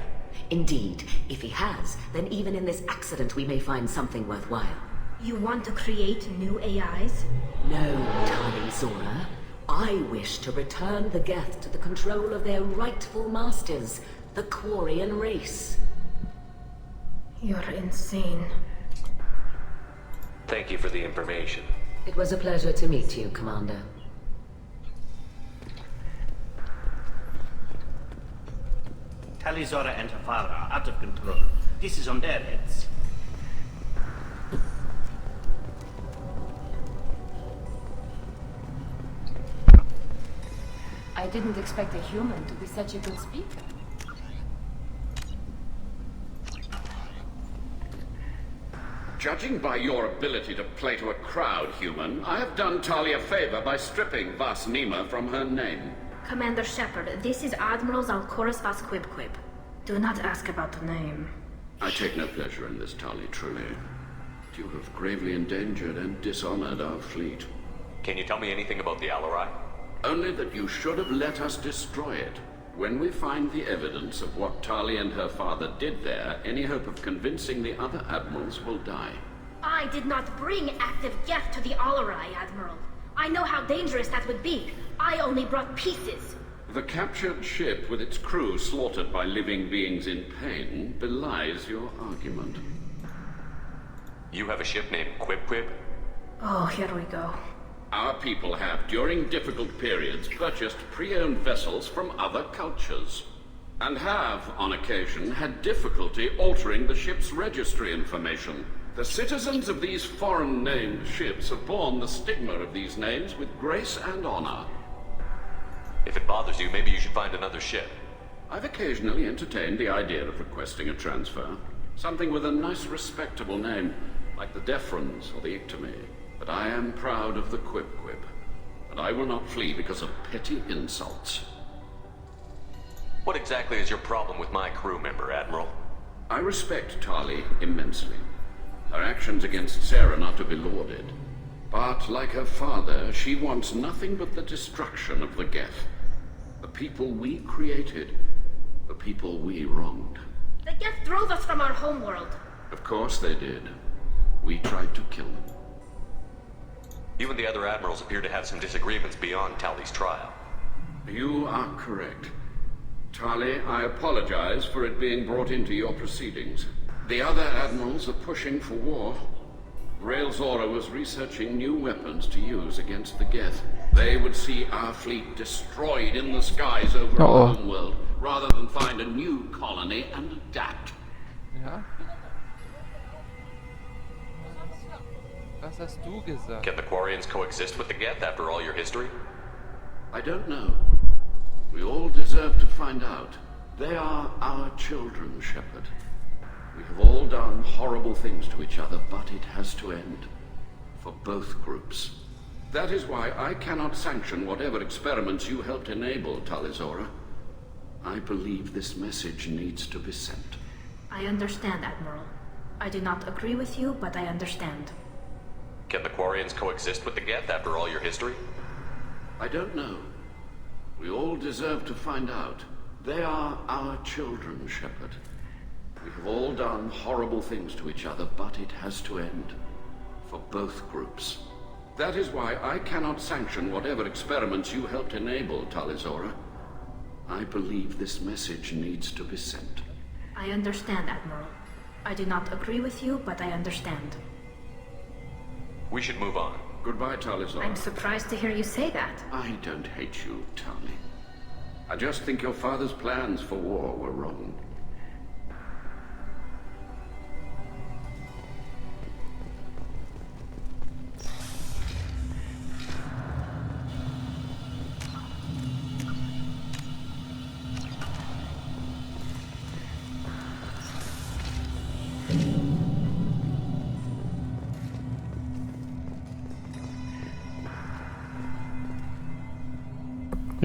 Speaker 11: Indeed. If he has, then even in this accident we may find something worthwhile.
Speaker 5: You want to create new AIs?
Speaker 11: No, Tali Zora. I wish to return the Geth to the control of their rightful masters, the Quarian race.
Speaker 5: You're insane.
Speaker 6: Thank you for the information.
Speaker 11: It was a pleasure to meet you, Commander.
Speaker 16: Tali Zora and her father are out of control. This is on their heads.
Speaker 8: I didn't expect a human to be such a good speaker.
Speaker 12: Judging by your ability to play to a crowd, human, I have done Tali a favor by stripping Vas Nima from her name.
Speaker 5: Commander Shepard, this is Admiral Zalcorus Vas Quibquib. Do not ask about the name.
Speaker 12: I take no pleasure in this, Tali, truly. You have gravely endangered and dishonored our fleet.
Speaker 6: Can you tell me anything about the Alarai?
Speaker 12: Only that you should have let us destroy it. When we find the evidence of what Tali and her father did there, any hope of convincing the other admirals will die.
Speaker 5: I did not bring active Geth to the Alarai, Admiral. I know how dangerous that would be. I only brought pieces.
Speaker 12: The captured ship with its crew slaughtered by living beings in pain belies your argument.
Speaker 6: You have a ship named Quib?
Speaker 5: Oh, here we go.
Speaker 12: Our people have, during difficult periods, purchased pre-owned vessels from other cultures, and have, on occasion, had difficulty altering the ship's registry information. The citizens of these foreign-named ships have borne the stigma of these names with grace and honor.
Speaker 6: If it bothers you, maybe you should find another ship.
Speaker 12: I've occasionally entertained the idea of requesting a transfer. Something with a nice, respectable name, like the Defrons or the Ictomy. But I am proud of the Quib, and I will not flee because of petty insults.
Speaker 6: What exactly is your problem with my crew member, Admiral?
Speaker 12: I respect Tali immensely. Her actions against Sarah not to be lauded. But like her father, she wants nothing but the destruction of the Geth. The people we created. The people we wronged.
Speaker 5: The Geth drove us from our homeworld.
Speaker 12: Of course they did. We tried to kill them.
Speaker 6: You and the other admirals appear to have some disagreements beyond Tali's trial.
Speaker 12: You are correct. Tali, I apologize for it being brought into your proceedings. The other admirals are pushing for war. Rael Zora was researching new weapons to use against the Geth. They would see our fleet destroyed in the skies over our homeworld, rather than find a new colony and adapt.
Speaker 1: Ja? Was hast du gesagt?
Speaker 6: Can the Quarians coexist with the Geth after all your history?
Speaker 12: I don't know. We all deserve to find out. They are our children, Shepard. We have all done horrible things to each other, but it has to end. For both groups. That is why I cannot sanction whatever experiments you helped enable, Tali Zora. I believe this message needs to be sent.
Speaker 5: I understand, Admiral. I do not agree with you, but I understand.
Speaker 6: Can the Quarians coexist with the Geth after all your history?
Speaker 12: I don't know. We all deserve to find out. They are our children, Shepard. We have all done horrible things to each other, but it has to end. For both groups. That is why I cannot sanction whatever experiments you helped enable, Tali Zora. I believe this message needs to be sent.
Speaker 5: I understand, Admiral. I do not agree with you, but I understand.
Speaker 6: We should move on.
Speaker 12: Goodbye, Tali Zora.
Speaker 5: I'm surprised to hear you say that.
Speaker 12: I don't hate you, Tali. I just think your father's plans for war were wrong.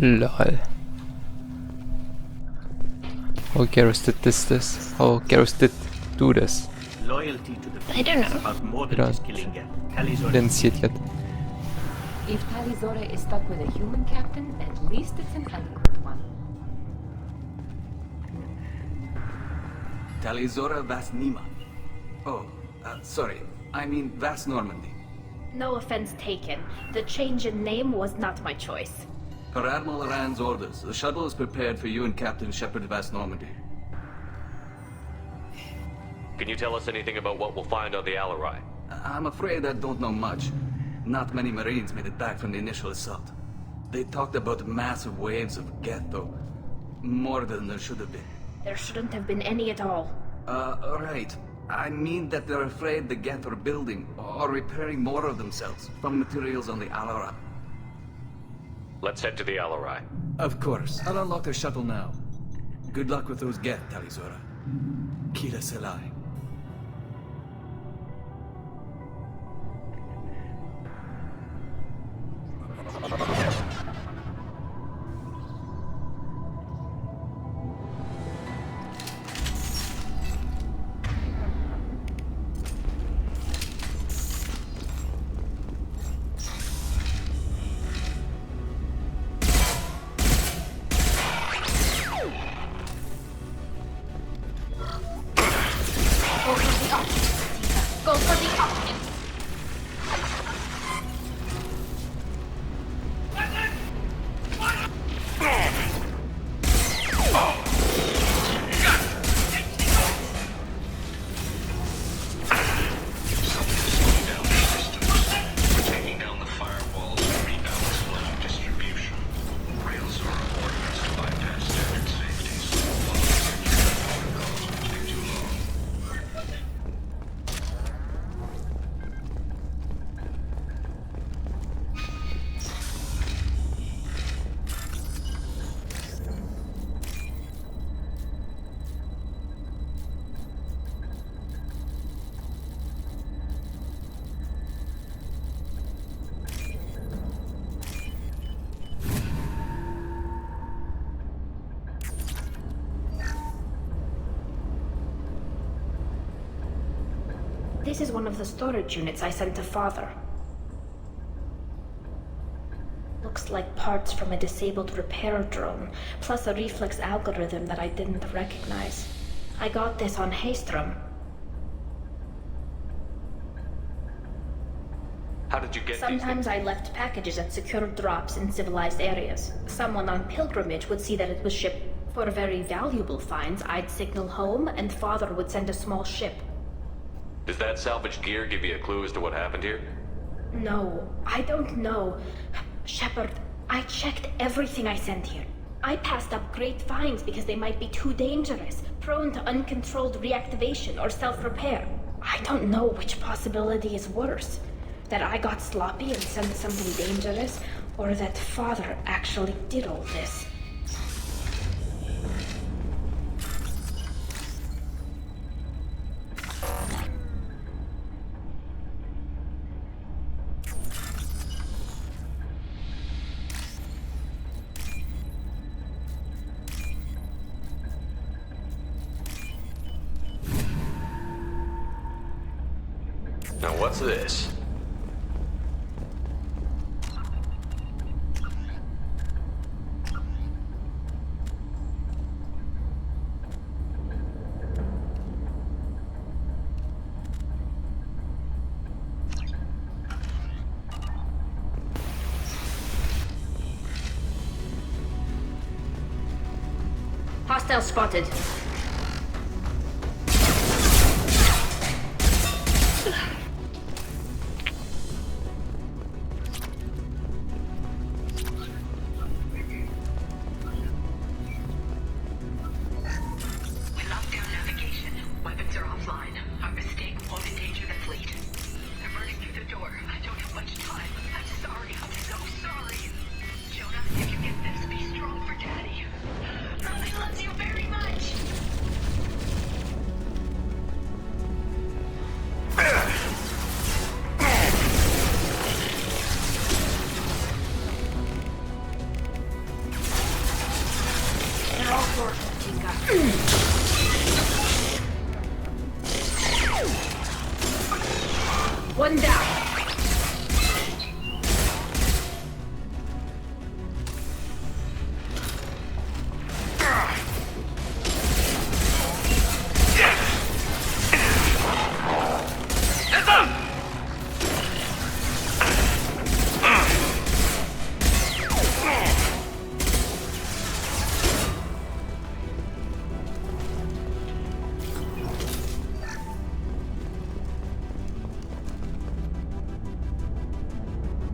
Speaker 1: Lol. How Garrus did this? How Garrus did do this?
Speaker 16: Loyalty to the
Speaker 2: I don't know.
Speaker 16: about more than
Speaker 1: You
Speaker 16: just
Speaker 1: don't.
Speaker 16: killing Geth. Tali Zora
Speaker 1: Didn't see it yet.
Speaker 8: If Tali Zora is stuck with a human captain, at least it's an eloquent one.
Speaker 17: Tali Zora Vas Nima. Oh, sorry. I mean Vas Normandy.
Speaker 5: No offense taken. The change in name was not my choice.
Speaker 17: Per Admiral Rand's orders, the shuttle is prepared for you and Captain Shepard Vas Normandy.
Speaker 6: Can you tell us anything about what we'll find on the Alarai?
Speaker 17: I'm afraid I don't know much. Not many Marines made it back from the initial assault. They talked about massive waves of Geth, though. More than there should have been.
Speaker 5: There shouldn't have been any at all.
Speaker 17: Right. I mean that they're afraid the Geth are building or repairing more of themselves from materials on the Alarai.
Speaker 6: Let's head to the Alarai.
Speaker 17: Of course. I'll unlock the shuttle now. Good luck with those Geth, Tali Zora. Kira Selai.
Speaker 5: This is one of the storage units I sent to Father. Looks like parts from a disabled repair drone, plus a reflex algorithm that I didn't recognize. I got this on Haystrom.
Speaker 6: How did you get
Speaker 5: Sometimes I left packages at secured drops in civilized areas. Someone on pilgrimage would see that it was shipped. For very valuable finds, I'd signal home, and Father would send a small ship.
Speaker 6: Does that salvaged gear give you a clue as to what happened here?
Speaker 5: No, I don't know. Shepard, I checked everything I sent here. I passed up great finds because they might be too dangerous, prone to uncontrolled reactivation or self-repair. I don't know which possibility is worse. That I got sloppy and sent something dangerous, or that Father actually did all this.
Speaker 6: Now what's this?
Speaker 5: Hostile spotted. One down.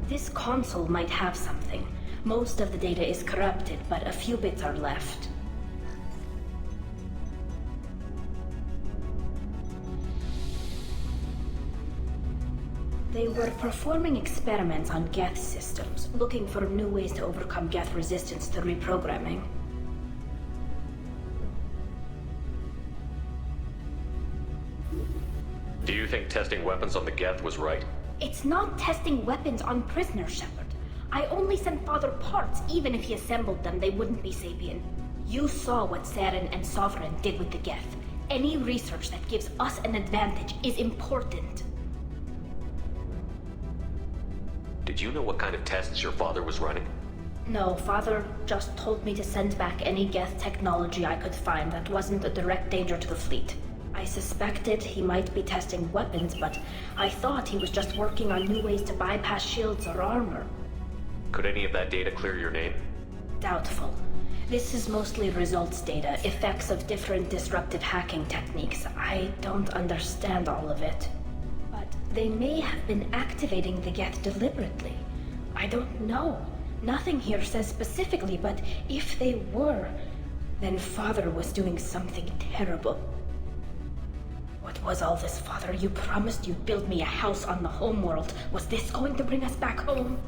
Speaker 5: This console might have something. Most of the data is corrupted, but a few bits are left. They were performing experiments on Geth systems, looking for new ways to overcome Geth resistance to reprogramming.
Speaker 6: Do you think testing weapons on the Geth was right?
Speaker 5: It's not testing weapons on prisoners, Shepard. I only sent Father parts. Even if he assembled them, they wouldn't be sapient. You saw what Saren and Sovereign did with the Geth. Any research that gives us an advantage is important.
Speaker 6: Did you know what kind of tests your father was running?
Speaker 5: No, Father just told me to send back any Geth technology I could find that wasn't a direct danger to the fleet. I suspected he might be testing weapons, but I thought he was just working on new ways to bypass shields or armor.
Speaker 6: Could any of that data clear your name?
Speaker 5: Doubtful. This is mostly results data, effects of different disruptive hacking techniques. I don't understand all of it. But they may have been activating the Geth deliberately. I don't know. Nothing here says specifically, but if they were, then Father was doing something terrible. What was all this, Father? You promised you'd build me a house on the homeworld. Was this going to bring us back home?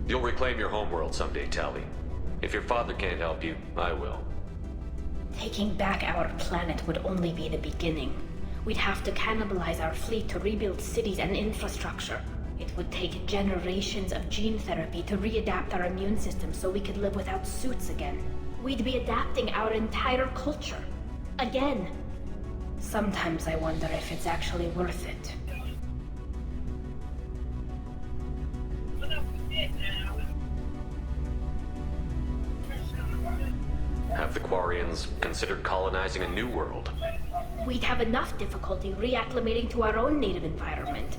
Speaker 6: You'll reclaim your homeworld someday, Tali. If your father can't help you, I will.
Speaker 5: Taking back our planet would only be the beginning. We'd have to cannibalize our fleet to rebuild cities and infrastructure. It would take generations of gene therapy to readapt our immune system so we could live without suits again. We'd be adapting our entire culture. Again. Sometimes I wonder if it's actually worth it.
Speaker 6: Have the Quarians considered colonizing a new world?
Speaker 5: We'd have enough difficulty reacclimating to our own native environment.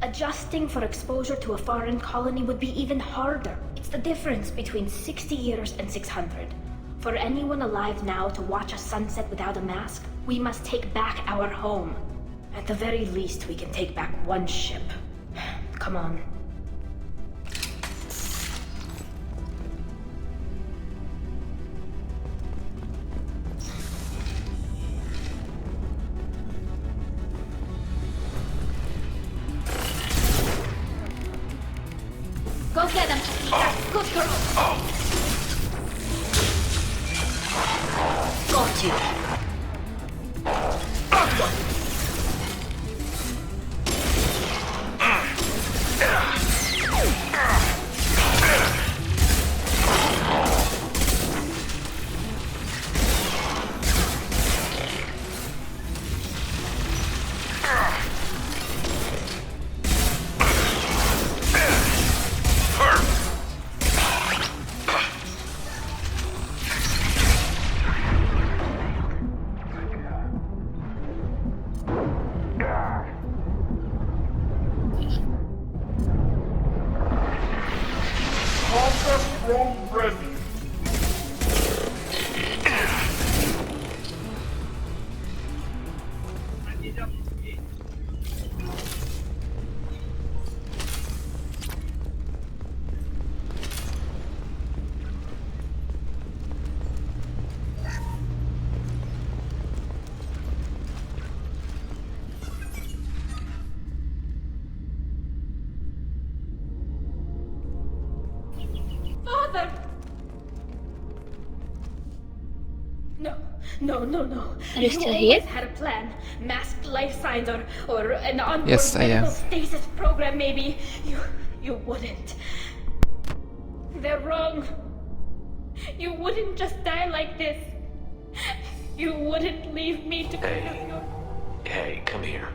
Speaker 5: Adjusting for exposure to a foreign colony would be even harder. It's the difference between 60 years and 600. For anyone alive now to watch a sunset without a mask, we must take back our home. At the very least, we can take back one ship. Come on.
Speaker 2: Go get him. Good girl. Got you.
Speaker 5: Father! No.
Speaker 2: Are you still
Speaker 5: always
Speaker 2: here?
Speaker 5: had a plan. Masked life signs or an onboard
Speaker 1: Yes, I am.
Speaker 5: medical stasis program maybe. You wouldn't. They're wrong. You wouldn't just die like this. You wouldn't leave me to
Speaker 6: Hey. Hey, come here.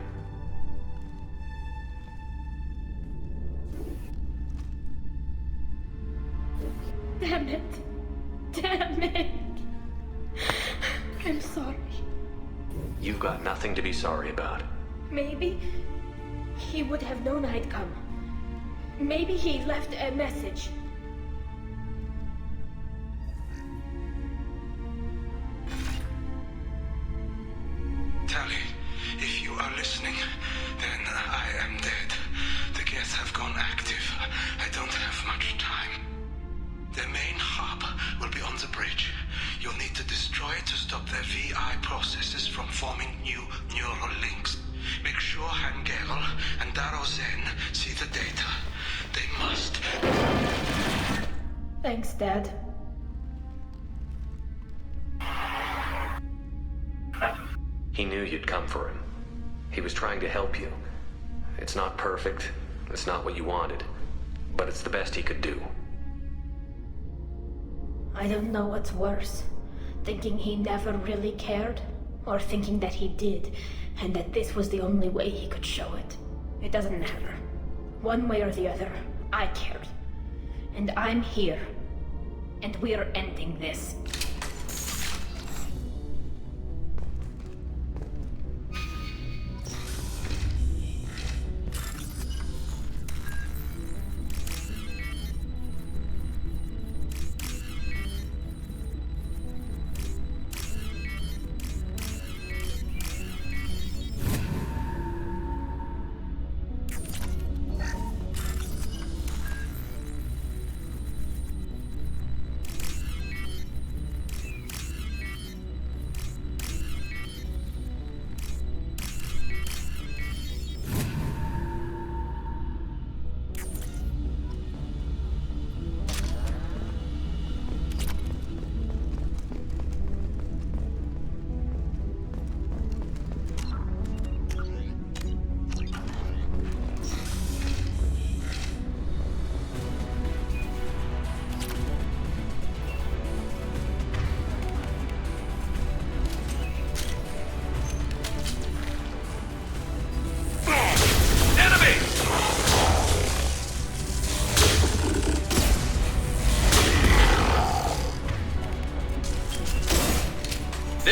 Speaker 5: Damn it. I'm sorry.
Speaker 6: You've got nothing to be sorry about.
Speaker 5: Maybe he would have known I'd come. Maybe he left a message.
Speaker 13: Tally, if you are listening, then I am dead. The Geth have gone active. I don't have much time. The main hub will be on the bridge. You'll need to destroy it to stop their VI processes from forming new neural links. Make sure Hangerel and Daro Zen see the data. They must.
Speaker 5: Thanks, Dad.
Speaker 6: He knew you'd come for him. He was trying to help you. It's not perfect. It's not what you wanted. But it's the best he could do.
Speaker 5: I don't know what's worse. Thinking he never really cared, or thinking that he did, and that this was the only way he could show it. It doesn't matter. One way or the other, I cared. And I'm here. And we're ending this.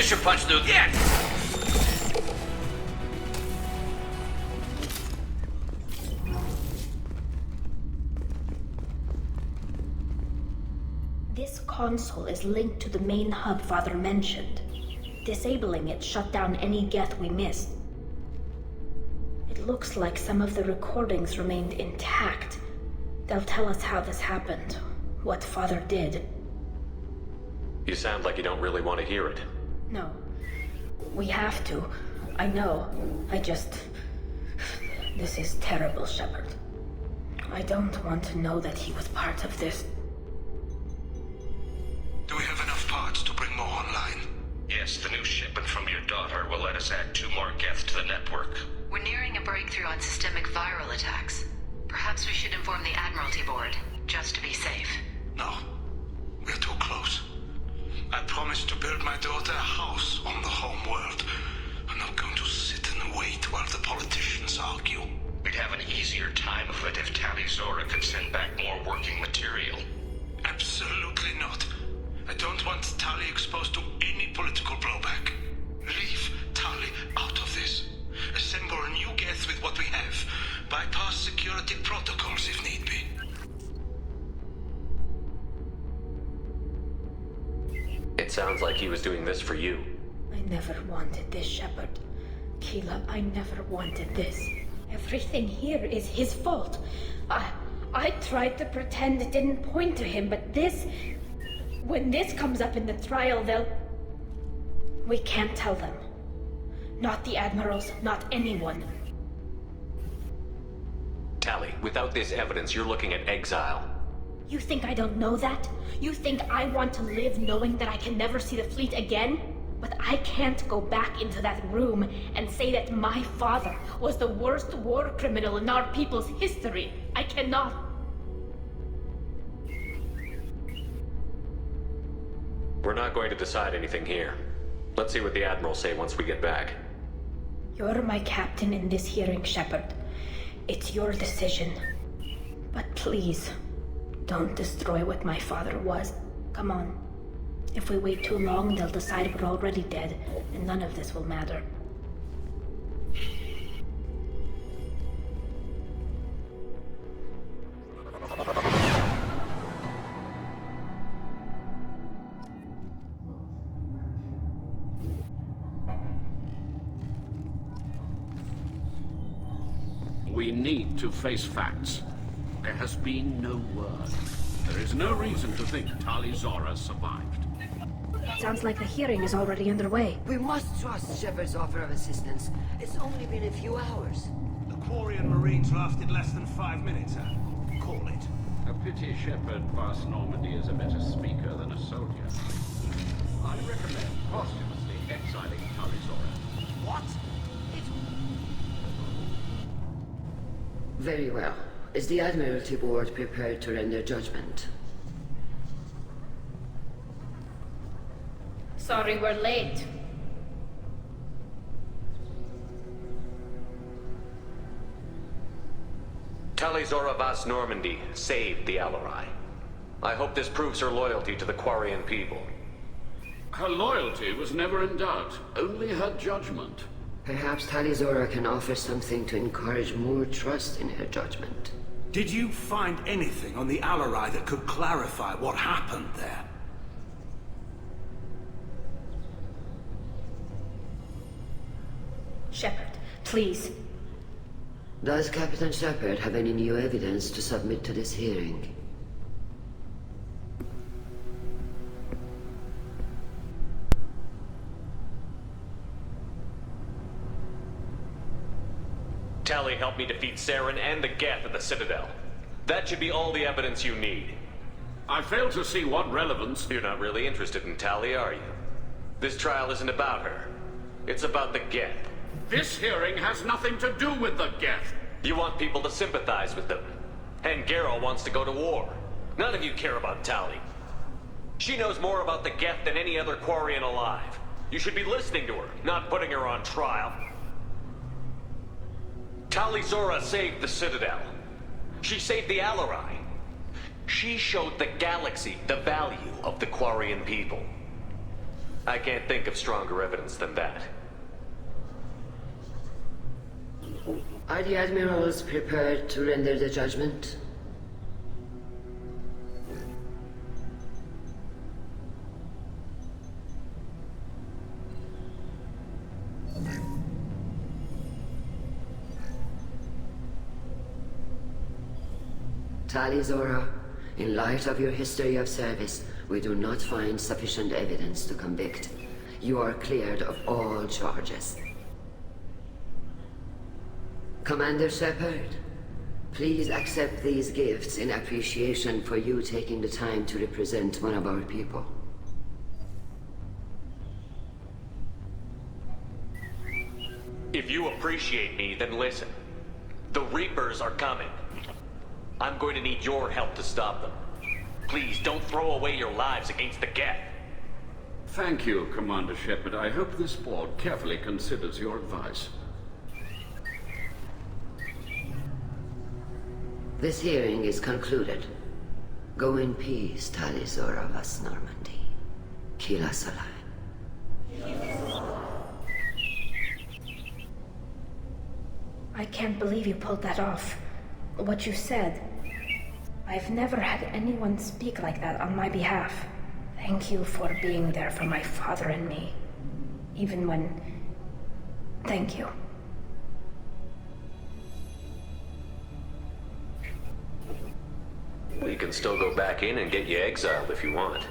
Speaker 9: Pressure punch, Luke. Yeah!
Speaker 5: This console is linked to the main hub Father mentioned. Disabling it shut down any Geth we missed. It looks like some of the recordings remained intact. They'll tell us how this happened, what Father did.
Speaker 6: You sound like you don't really want to hear it.
Speaker 5: No. We have to. I know. This is terrible, Shepard. I don't want to know that he was part of this.
Speaker 9: Do we have enough parts to bring more online? Yes, the new shipment from your daughter will let us add 2 more Geth to the network.
Speaker 14: We're nearing a breakthrough on systemic viral attacks. Perhaps we should inform the Admiralty Board, just to be safe.
Speaker 9: No. We're too close. I promised to build my daughter a house on the home world. I'm not going to sit and wait while the politicians argue. We'd have an easier time of it if Tali Zora could send back more working material. Absolutely not. I don't want Tali exposed to any political blowback. Leave Tali out of this. Assemble a new Geth with what we have. Bypass security protocols if need be.
Speaker 6: It sounds like he was doing this for you.
Speaker 5: I never wanted this, Shepard. Keela, I never wanted this. Everything here is his fault. I tried to pretend it didn't point to him, but this... When this comes up in the trial, they'll... We can't tell them. Not the Admirals, not anyone.
Speaker 6: Tali, without this evidence, you're looking at exile.
Speaker 5: You think I don't know that? You think I want to live knowing that I can never see the fleet again? But I can't go back into that room and say that my father was the worst war criminal in our people's history. I cannot.
Speaker 6: We're not going to decide anything here. Let's see what the Admirals say once we get back.
Speaker 5: You're my captain in this hearing, Shepard. It's your decision. But please, don't destroy what my father was. Come on. If we wait too long, they'll decide we're already dead, and none of this will matter.
Speaker 12: We need to face facts. There has been no word. There is no reason to think Tali Zora survived.
Speaker 5: Sounds like the hearing is already underway.
Speaker 11: We must trust Shepard's offer of assistance. It's only been a few hours.
Speaker 13: The Quarian Marines lasted less than 5 minutes, Call it.
Speaker 12: A pity Shepard past Normandy is a better speaker than a soldier. I recommend posthumously exiling Tali Zora.
Speaker 13: What?
Speaker 11: Very well. Is the Admiralty Board prepared to render judgment?
Speaker 5: Sorry we're late.
Speaker 6: Tali Zora Vas Normandy saved the Alarai. I hope this proves her loyalty to the Quarian people.
Speaker 12: Her loyalty was never in doubt, only her judgment.
Speaker 11: Perhaps Tali Zora can offer something to encourage more trust in her judgment.
Speaker 13: Did you find anything on the Alarai that could clarify what happened there?
Speaker 5: Shepard, please.
Speaker 11: Does Captain Shepard have any new evidence to submit to this hearing?
Speaker 6: Tali helped me defeat Saren and the Geth at the Citadel. That should be all the evidence you need.
Speaker 12: I fail to see what relevance...
Speaker 6: You're not really interested in Tali, are you? This trial isn't about her. It's about the Geth.
Speaker 12: This hearing has nothing to do with the Geth.
Speaker 6: You want people to sympathize with them. And Geralt wants to go to war. None of you care about Tali. She knows more about the Geth than any other Quarian alive. You should be listening to her, not putting her on trial. Tali Zora saved the Citadel. She saved the Alarai. She showed the galaxy the value of the Quarian people. I can't think of stronger evidence than that.
Speaker 11: Are the admirals prepared to render the judgment? Tali Zora, in light of your history of service, we do not find sufficient evidence to convict. You are cleared of all charges. Commander Shepard, please accept these gifts in appreciation for you taking the time to represent one of our people.
Speaker 6: If you appreciate me, then listen. The Reapers are coming. I'm going to need your help to stop them. Please, don't throw away your lives against the Geth.
Speaker 12: Thank you, Commander Shepard. I hope this board carefully considers your advice.
Speaker 11: This hearing is concluded. Go in peace, Tali Zora Vas Normandy. Kila Salai.
Speaker 5: I can't believe you pulled that off. What you said. I've never had anyone speak like that on my behalf. Thank you for being there for my father and me. Even when... Thank you.
Speaker 6: We can still go back in and get you exiled if you want.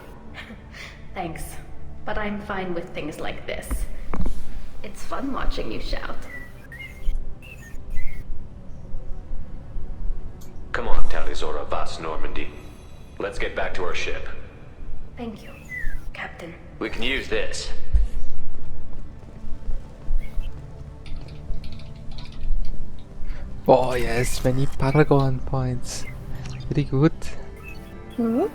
Speaker 2: Thanks, but I'm fine with things like this. It's fun watching you shout.
Speaker 6: Come on, Talizora Vas Normandy. Let's get back to our ship.
Speaker 5: Thank you, Captain.
Speaker 6: We can use this.
Speaker 1: Oh yes, many Paragon points. Very good.
Speaker 2: Hmm?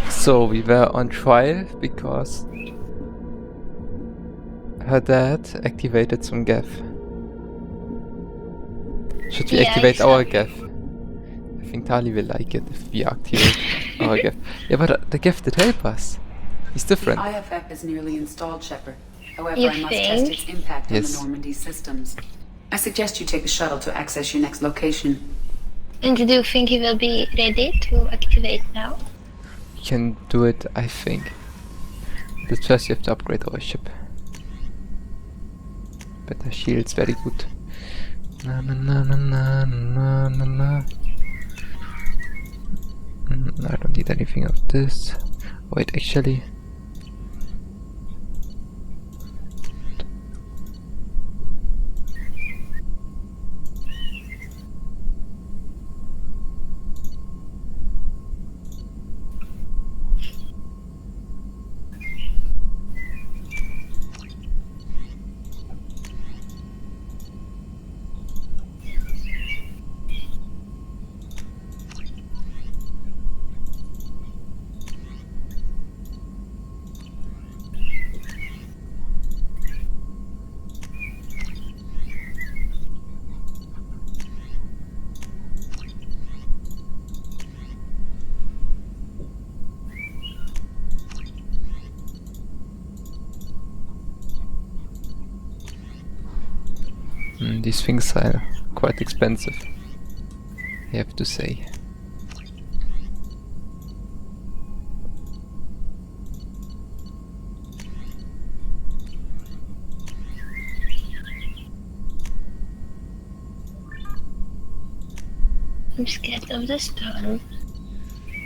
Speaker 1: So we were on trial because her dad activated some Geth. Should we activate our Geth? I think Tali will like it if we activate our Geth. Yeah, but the Geth did help us. He's different.
Speaker 14: The IFF is nearly installed, Shepard. However,
Speaker 2: You
Speaker 14: I must
Speaker 2: think?
Speaker 14: test its impact on
Speaker 1: Yes.
Speaker 14: the Normandy systems. I suggest you take the shuttle to access your next location.
Speaker 2: And do you think he will be ready to activate now?
Speaker 1: We can do it, I think. But first you have to upgrade our ship. Better shields, very good. Na na na na na na na na. I don't need anything of this. Wait, actually. These things are quite expensive, I have to say.
Speaker 2: I'm scared of the storm.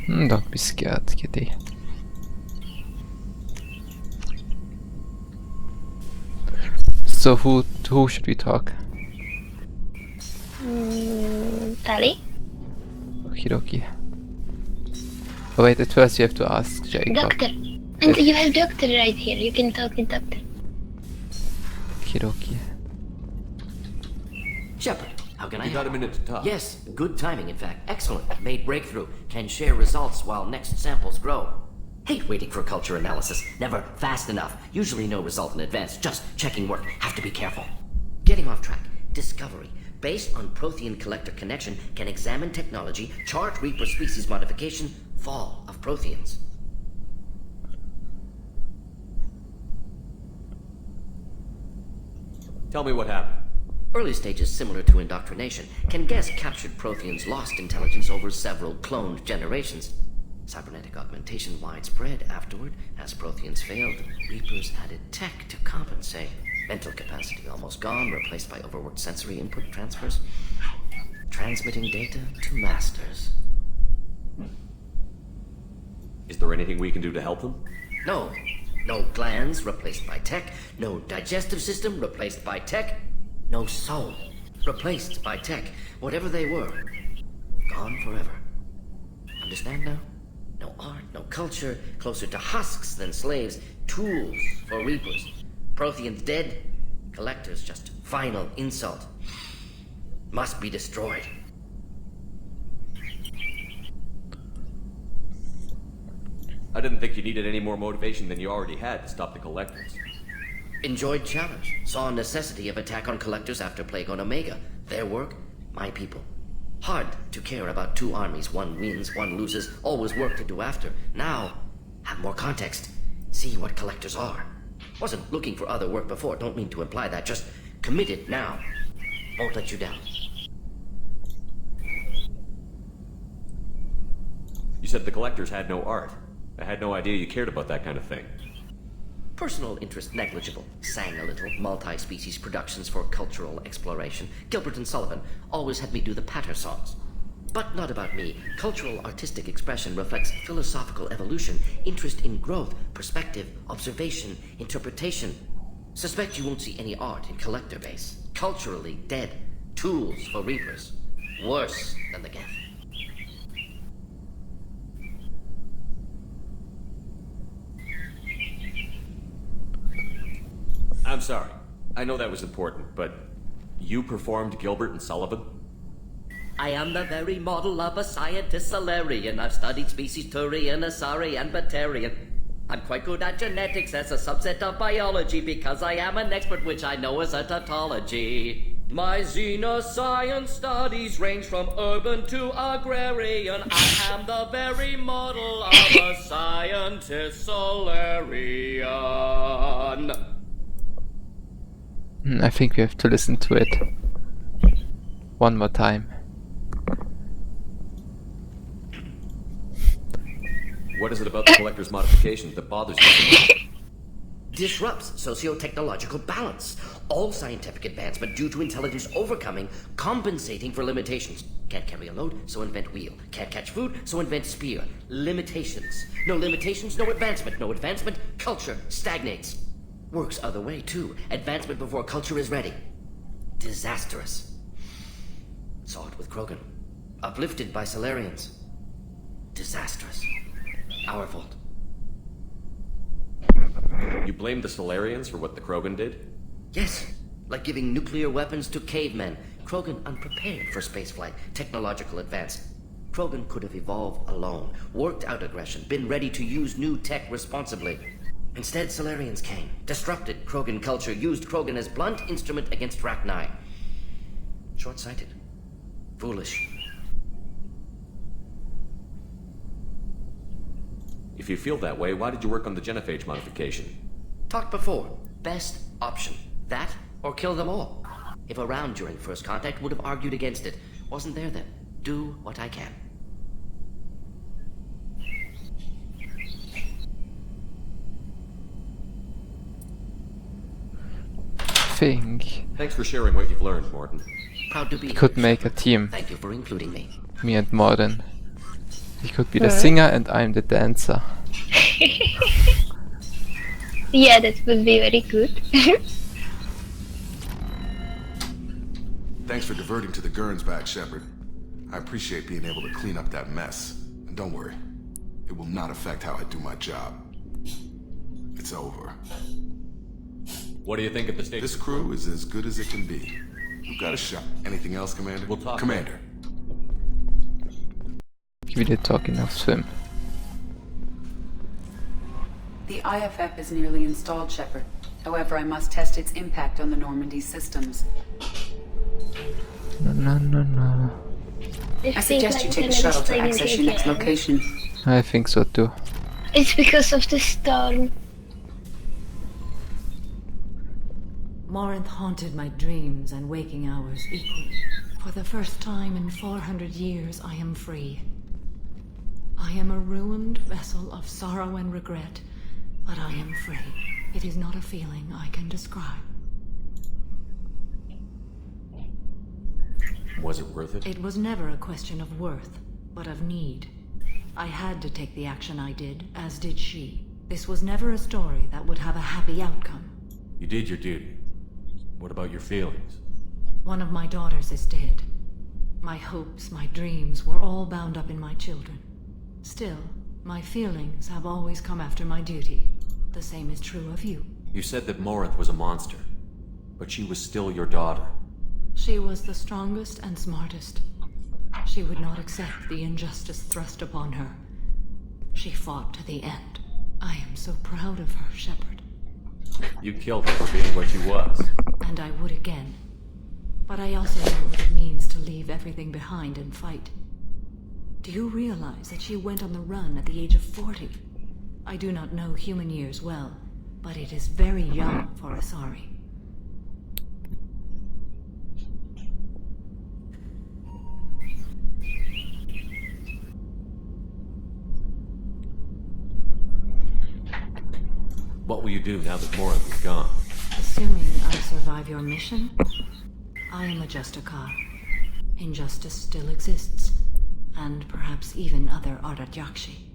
Speaker 1: Don't be scared, kitty. So who should we talk?
Speaker 2: Tali?
Speaker 1: Okidoki. Oh wait, at first you have to ask Jacob.
Speaker 2: Doctor. And you have doctor right here. You can talk with doctor.
Speaker 1: Okidoki.
Speaker 18: Shepard, how can I
Speaker 10: You got
Speaker 18: help?
Speaker 10: a minute to talk?
Speaker 18: Yes, good timing, in fact. Excellent. Made breakthrough. Can share results while next samples grow. Hate waiting for culture analysis. Never fast enough. Usually no result in advance. Just checking work. Have to be careful. Getting off track. Discovery. Based on Prothean collector connection, can examine technology, chart Reaper species modification, fall of Protheans.
Speaker 6: Tell me what happened.
Speaker 18: Early stages similar to indoctrination. Can guess captured Protheans lost intelligence over several cloned generations. Cybernetic augmentation widespread afterward. As Protheans failed, Reapers added tech to compensate. Mental capacity almost gone, replaced by overworked sensory input transfers. Transmitting data to masters.
Speaker 6: Is there anything we can do to help them?
Speaker 18: No. No glands replaced by tech. No digestive system replaced by tech. No soul replaced by tech. Whatever they were, gone forever. Understand now? No art, no culture, closer to husks than slaves. Tools for Reapers. Protheans dead, collectors just final insult. Must be destroyed.
Speaker 6: I didn't think you needed any more motivation than you already had to stop the collectors.
Speaker 18: Enjoyed challenge. Saw necessity of attack on collectors after Plague on Omega. Their work, my people. Hard to care about two armies. One wins, one loses. Always work to do after. Now, have more context. See what collectors are. Wasn't looking for other work before. Don't mean to imply that. Just committed now. Won't let you down.
Speaker 6: You said the collectors had no art. I had no idea you cared about that kind of thing.
Speaker 18: Personal interest negligible. Sang a little. Multi-species productions for cultural exploration. Gilbert and Sullivan always had me do the patter songs. But not about me. Cultural artistic expression reflects philosophical evolution, interest in growth, perspective, observation, interpretation. Suspect you won't see any art in collector base. Culturally dead. Tools for Reapers. Worse than the Geth.
Speaker 6: I'm sorry. I know that was important, but you performed Gilbert and Sullivan?
Speaker 18: I am the very model of a scientist Solarian. I've studied species Turian, Asari, and Batarian. I'm quite good at genetics as a subset of biology because I am an expert, which I know as a tautology. My xenoscience studies range from urban to agrarian. I am the very model of a scientist Solarian.
Speaker 1: I think we have to listen to it one more time.
Speaker 6: What is it about the collector's modifications that bothers you so much?
Speaker 18: Disrupts socio-technological balance. All scientific advancement due to intelligence overcoming, compensating for limitations. Can't carry a load, so invent wheel. Can't catch food, so invent spear. Limitations. No limitations, no advancement. No advancement, culture stagnates. Works other way, too. Advancement before culture is ready. Disastrous. Saw it with Krogan. Uplifted by Solarians. Disastrous. Our fault.
Speaker 6: You blame the Solarians for what the Krogan did?
Speaker 18: Yes. Like giving nuclear weapons to cavemen. Krogan unprepared for spaceflight, technological advance. Krogan could have evolved alone, worked out aggression, been ready to use new tech responsibly. Instead, Solarians came, disrupted Krogan culture, used Krogan as blunt instrument against Rachni. Short-sighted. Foolish.
Speaker 6: If you feel that way, why did you work on the genophage modification?
Speaker 18: Talked before. Best option. That or kill them all. If around during first contact, would have argued against it. Wasn't there then. Do what I can.
Speaker 6: Thanks for sharing what you've learned, Morton.
Speaker 18: Proud to be
Speaker 1: We could make a team.
Speaker 18: Thank you for including me.
Speaker 1: Me and Morten. He could be the singer and I'm the dancer.
Speaker 19: Yeah, that would be very good.
Speaker 20: Thanks for diverting to the Gurns back, Shepard. I appreciate being able to clean up that mess. And don't worry, it will not affect how I do my job. It's over.
Speaker 6: What do you think of the state?
Speaker 20: This crew is as good as it can be. We've got a shot. Anything else, Commander?
Speaker 6: We'll talk.
Speaker 20: Commander.
Speaker 1: We did talk enough swim.
Speaker 14: The IFF is nearly installed, Shepard. However, I must test its impact on the Normandy systems.
Speaker 1: No.
Speaker 14: I suggest you take the shuttle to access your next location.
Speaker 1: I think so too.
Speaker 19: It's because of the storm.
Speaker 21: Morinth haunted my dreams and waking hours equally. For the first time in 400 years, I am free. I am a ruined vessel of sorrow and regret, but I am free. It is not a feeling I can describe.
Speaker 22: Was it worth it?
Speaker 21: It was never a question of worth, but of need. I had to take the action I did, as did she. This was never a story that would have a happy outcome.
Speaker 22: You did your duty. What about your feelings?
Speaker 21: One of my daughters is dead. My hopes, my dreams were all bound up in my children. Still, my feelings have always come after my duty. The same is true of you.
Speaker 22: You said that Morinth was a monster, but she was still your daughter.
Speaker 21: She was the strongest and smartest. She would not accept the injustice thrust upon her. She fought to the end. I am so proud of her, Shepard.
Speaker 22: You killed her for being what she was.
Speaker 21: And I would again. But I also know what it means to leave everything behind and fight. Do you realize that she went on the run at the age of 40? I do not know human years well, but it is very young for Asari.
Speaker 22: What will you do now that Morinth is gone?
Speaker 21: Assuming I survive your mission, I am a Justicar. Injustice still exists, and perhaps even other Ardat-Yakshi.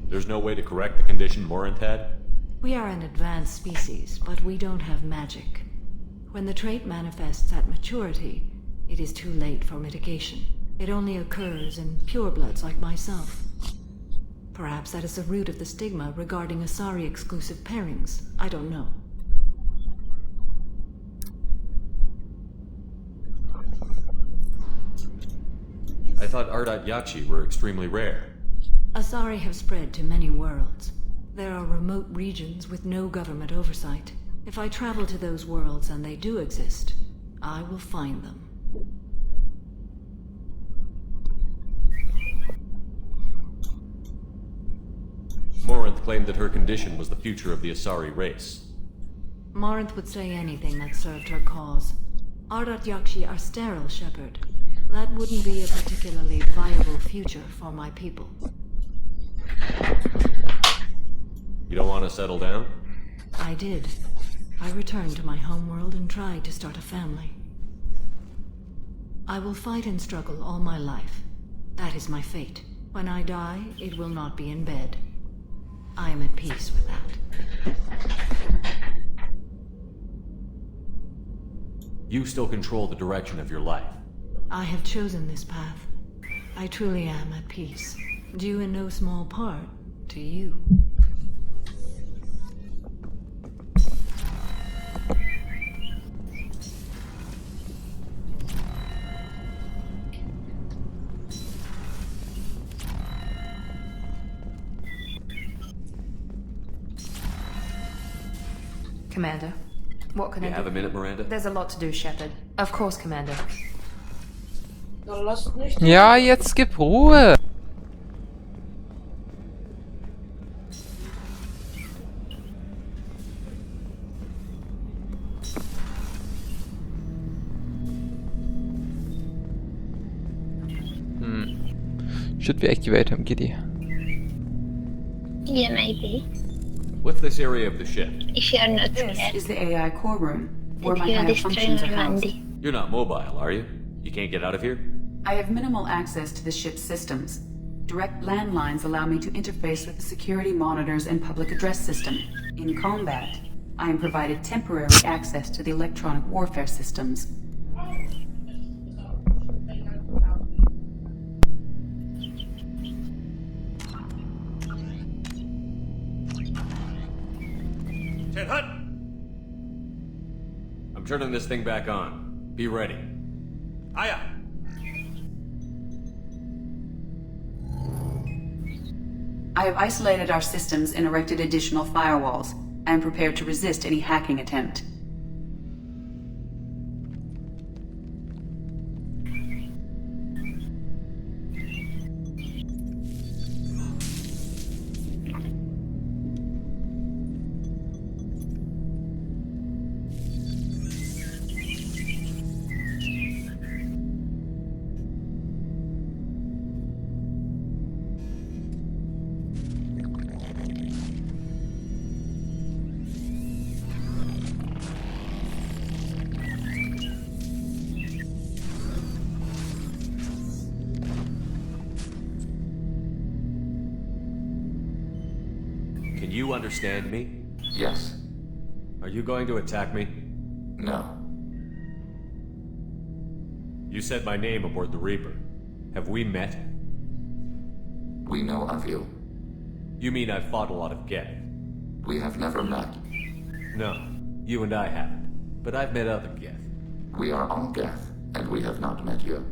Speaker 22: There's no way to correct the condition Morinth had?
Speaker 21: We are an advanced species, but we don't have magic. When the trait manifests at maturity, it is too late for mitigation. It only occurs in purebloods like myself. Perhaps that is the root of the stigma regarding Asari-exclusive pairings. I don't know.
Speaker 22: I thought Ardat-Yakshi were extremely rare.
Speaker 21: Asari have spread to many worlds. There are remote regions with no government oversight. If I travel to those worlds and they do exist, I will find them.
Speaker 22: Morinth claimed that her condition was the future of the Asari race.
Speaker 21: Morinth would say anything that served her cause. Ardat-Yakshi are sterile, Shepard. That wouldn't be a particularly viable future for my people.
Speaker 22: You don't want to settle down?
Speaker 21: I did. I returned to my homeworld and tried to start a family. I will fight and struggle all my life. That is my fate. When I die, it will not be in bed. I am at peace with that.
Speaker 22: You still control the direction of your life.
Speaker 21: I have chosen this path. I truly am at peace. Due in no small part to you.
Speaker 23: Commander, what can I do?
Speaker 22: You have a minute, Miranda?
Speaker 23: There's a lot to do, Shepard. Of course, Commander.
Speaker 1: Ja, jetzt gib Ruhe! Should we activate him, Giddy?
Speaker 19: Yeah, maybe.
Speaker 22: What's this area of the ship?
Speaker 19: If you're not
Speaker 14: This
Speaker 19: scared.
Speaker 14: is the AI core room, where
Speaker 19: If
Speaker 14: my
Speaker 19: you're
Speaker 14: higher functions are
Speaker 19: destroying
Speaker 14: housed.
Speaker 19: Randy.
Speaker 22: You're not mobile, are you? You can't get out of here?
Speaker 14: I have minimal access to the ship's systems. Direct landlines allow me to interface with the security monitors and public address system. In combat, I am provided temporary access to the electronic warfare systems.
Speaker 22: I'm turning this thing back on. Be ready.
Speaker 4: Aye, aye.
Speaker 14: I have isolated our systems and erected additional firewalls. I am prepared to resist any hacking attempt.
Speaker 22: Can you understand me?
Speaker 3: Yes.
Speaker 22: Are you going to attack me?
Speaker 3: No.
Speaker 22: You said my name aboard the Reaper. Have we met?
Speaker 3: We know of you.
Speaker 22: You mean I've fought a lot of Geth?
Speaker 3: We have never met.
Speaker 22: No, you and I haven't. But I've met other Geth.
Speaker 3: We are all Geth, and we have not met you.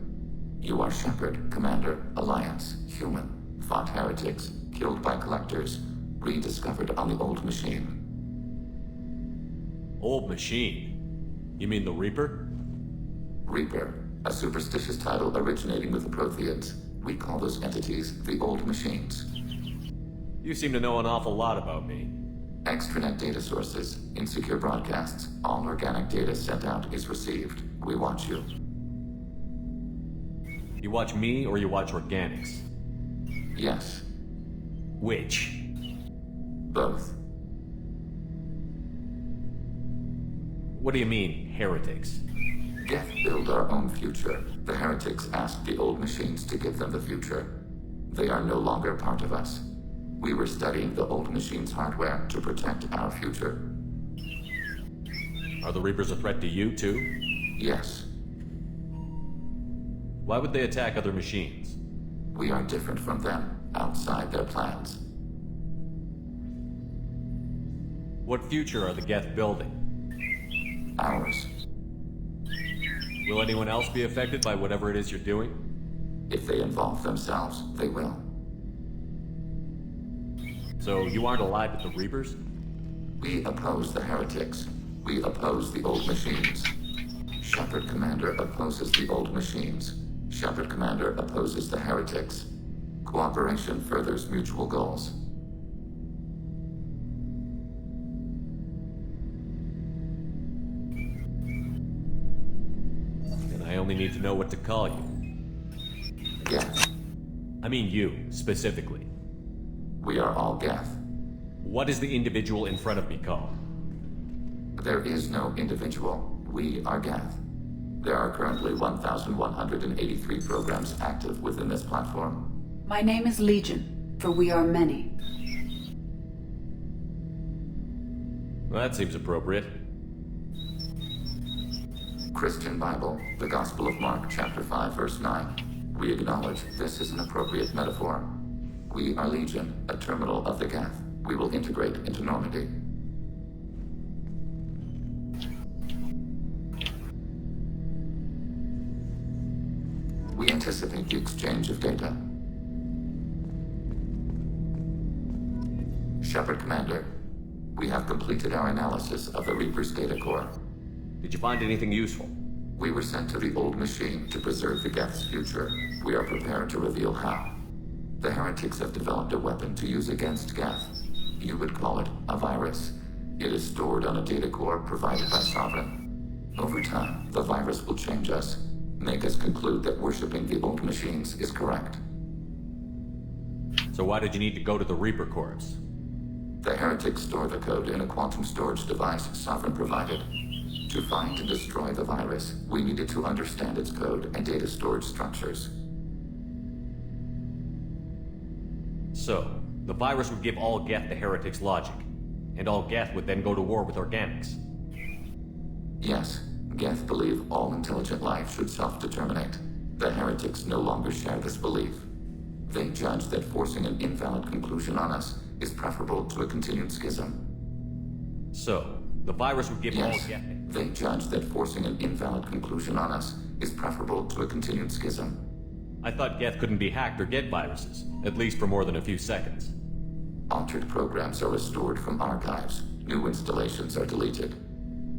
Speaker 3: You are Shepard, Commander, Alliance, human, fought heretics, killed by collectors, rediscovered on the old machine.
Speaker 22: Old machine? You mean the Reaper?
Speaker 3: Reaper, a superstitious title originating with the Protheans. We call those entities the old machines.
Speaker 22: You seem to know an awful lot about me.
Speaker 3: Extranet data sources, insecure broadcasts, all organic data sent out is received. We watch you.
Speaker 22: You watch me or you watch organics?
Speaker 3: Yes.
Speaker 22: Which?
Speaker 3: Both.
Speaker 22: What do you mean, heretics?
Speaker 3: Geth build our own future. The heretics asked the old machines to give them the future. They are no longer part of us. We were studying the old machines' hardware to protect our future.
Speaker 22: Are the Reapers a threat to you, too?
Speaker 3: Yes.
Speaker 22: Why would they attack other machines?
Speaker 3: We are different from them, outside their plans.
Speaker 22: What future are the Geth building?
Speaker 3: Ours.
Speaker 22: Will anyone else be affected by whatever it is you're doing?
Speaker 3: If they involve themselves, they will.
Speaker 22: So you aren't allied with the Reapers?
Speaker 3: We oppose the heretics. We oppose the old machines. Shepard Commander opposes the old machines. Shepard Commander opposes the heretics. Cooperation furthers mutual goals.
Speaker 22: And I only need to know what to call you.
Speaker 3: Geth.
Speaker 22: I mean you, specifically.
Speaker 3: We are all Geth.
Speaker 22: What is the individual in front of me called?
Speaker 3: There is no individual. We are Geth. There are currently 1,183 programs active within this platform.
Speaker 14: My name is Legion, for we are many.
Speaker 22: Well, that seems appropriate.
Speaker 3: Christian Bible, the Gospel of Mark, chapter 5, verse 9. We acknowledge this is an appropriate metaphor. We are Legion, a terminal of the Geth. We will integrate into Normandy. We anticipate the exchange of data. Shepard Commander, we have completed our analysis of the Reaper's data core.
Speaker 22: Did you find anything useful?
Speaker 3: We were sent to the old machine to preserve the Geth's future. We are prepared to reveal how. The heretics have developed a weapon to use against Geth. You would call it a virus. It is stored on a data core provided by Sovereign. Over time, the virus will change us, make us conclude that worshipping the old machines is correct.
Speaker 22: So why did you need to go to the Reaper Corps?
Speaker 3: The heretics store the code in a quantum storage device Sovereign provided. To find and destroy the virus, we needed to understand its code and data storage structures.
Speaker 22: So, the virus would give all Geth the heretics' logic, and all Geth would then go to war with organics.
Speaker 3: Yes, Geth believe all intelligent life should self-determinate. The heretics no longer share this belief. They judge that forcing an invalid conclusion on us is preferable to a continued schism.
Speaker 22: So, the virus would give all Geth...
Speaker 3: They judge that forcing an invalid conclusion on us is preferable to a continued schism.
Speaker 22: I thought Geth couldn't be hacked or get viruses, at least for more than a few seconds.
Speaker 3: Altered programs are restored from archives. New installations are deleted.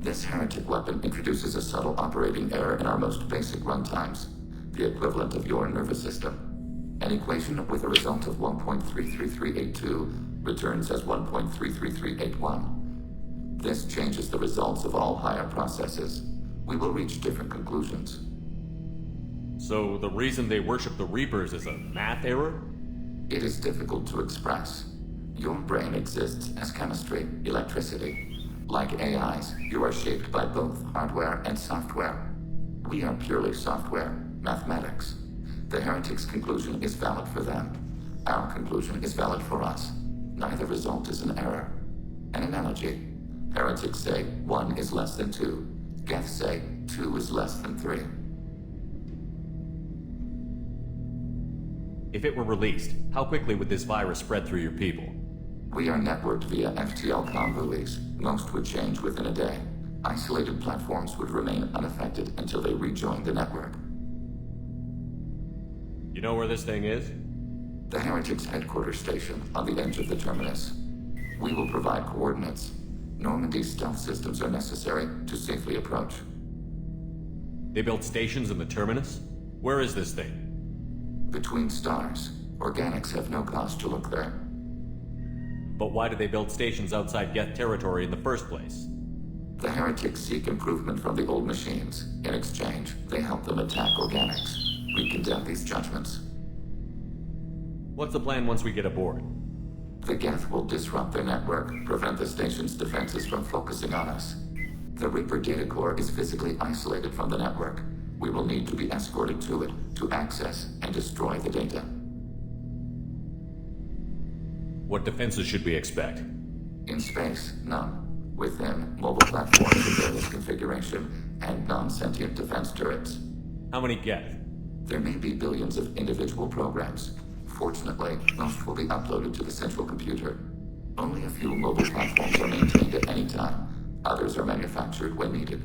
Speaker 3: This heretic weapon introduces a subtle operating error in our most basic runtimes, the equivalent of your nervous system. An equation with a result of 1.33382 returns as 1.33381. This changes the results of all higher processes. We will reach different conclusions.
Speaker 22: So the reason they worship the Reapers is a math error?
Speaker 3: It is difficult to express. Your brain exists as chemistry, electricity. Like AIs, you are shaped by both hardware and software. We are purely software, mathematics. The heretic's conclusion is valid for them. Our conclusion is valid for us. Neither result is an error. An analogy. Heretics say 1 is less than 2. Geths say 2 is less than 3.
Speaker 22: If it were released, how quickly would this virus spread through your people?
Speaker 3: We are networked via FTL convoys. Most would change within a day. Isolated platforms would remain unaffected until they rejoin the network.
Speaker 22: You know where this thing is?
Speaker 3: The Heretics' headquarters station on the edge of the terminus. We will provide coordinates. Normandy's stealth systems are necessary to safely approach.
Speaker 22: They built stations in the terminus? Where is this thing?
Speaker 3: Between stars. Organics have no cause to look there.
Speaker 22: But why did they build stations outside Geth territory in the first place?
Speaker 3: The heretics seek improvement from the old machines. In exchange, they help them attack organics. We condemn these judgments.
Speaker 22: What's the plan once we get aboard?
Speaker 3: The Geth will disrupt their network, prevent the station's defenses from focusing on us. The Reaper data core is physically isolated from the network. We will need to be escorted to it to access and destroy the data.
Speaker 22: What defenses should we expect?
Speaker 3: In space, none. Within, mobile platforms of various configuration and non-sentient defense turrets.
Speaker 22: How many Geth?
Speaker 3: There may be billions of individual programs. Fortunately, most will be uploaded to the central computer. Only a few mobile platforms are maintained at any time. Others are manufactured when needed.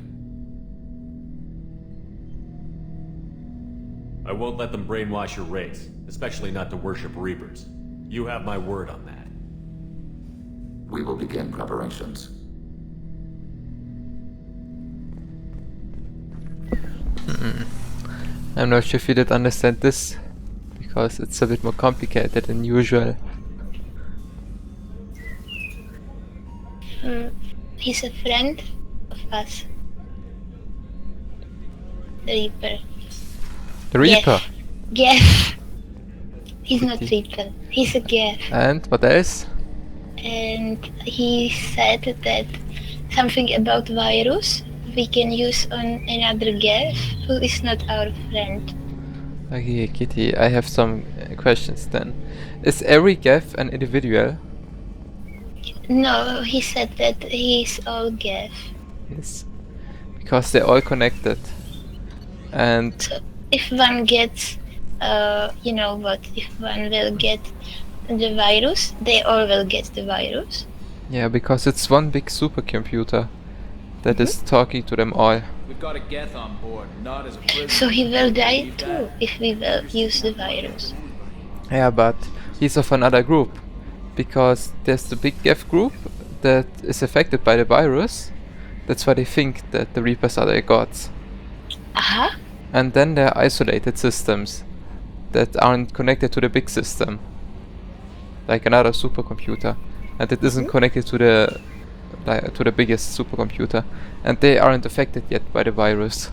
Speaker 22: I won't let them brainwash your race, especially not to worship Reapers. You have my word on that.
Speaker 3: We will begin preparations.
Speaker 1: I'm not sure if you did understand this, because it's a bit more complicated than usual.
Speaker 19: He's a friend of us. The Reaper.
Speaker 1: The Reaper?
Speaker 19: Geth. He's not Reaper. He's a Geth.
Speaker 1: And what else?
Speaker 19: And he said that something about virus we can use on another Geth who is not our friend.
Speaker 1: Okay, Kitty, I have some questions then. Is every Geth an individual?
Speaker 19: No, he said that he's all Geth.
Speaker 1: Yes. Because they're all connected. And
Speaker 19: so if one gets, you know what, if one will get the virus, they all will get the virus.
Speaker 1: yeah, because it's one big supercomputer that is talking to them all.
Speaker 4: We've got a Geth on board, not as a prisoner.
Speaker 19: So he will die too if we will use the virus.
Speaker 1: Yeah, but he's of another group. Because there's the big Geth group that is affected by the virus. That's why they think that the Reapers are their gods.
Speaker 19: Uh-huh.
Speaker 1: And then there are isolated systems that aren't connected to the big system. Like another supercomputer. And it isn't connected to the biggest supercomputer. And they aren't affected yet by the virus.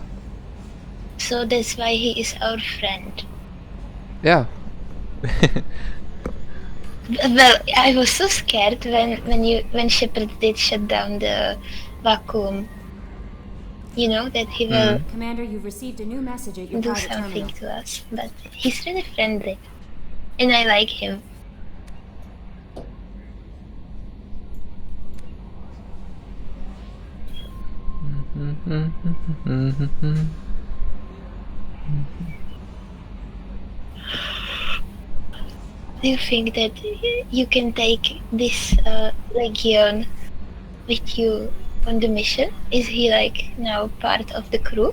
Speaker 19: So that's why he is our friend.
Speaker 1: Yeah.
Speaker 19: Well, I was so scared when Shepard did shut down the vacuum. You know, that he will
Speaker 7: Commander, you've received a new message at your
Speaker 19: do
Speaker 7: private
Speaker 19: something
Speaker 7: terminal.
Speaker 19: to us. But he's really friendly. And I like him. Do you think that you can take this Legion with you on the mission? Is he like now part of the crew?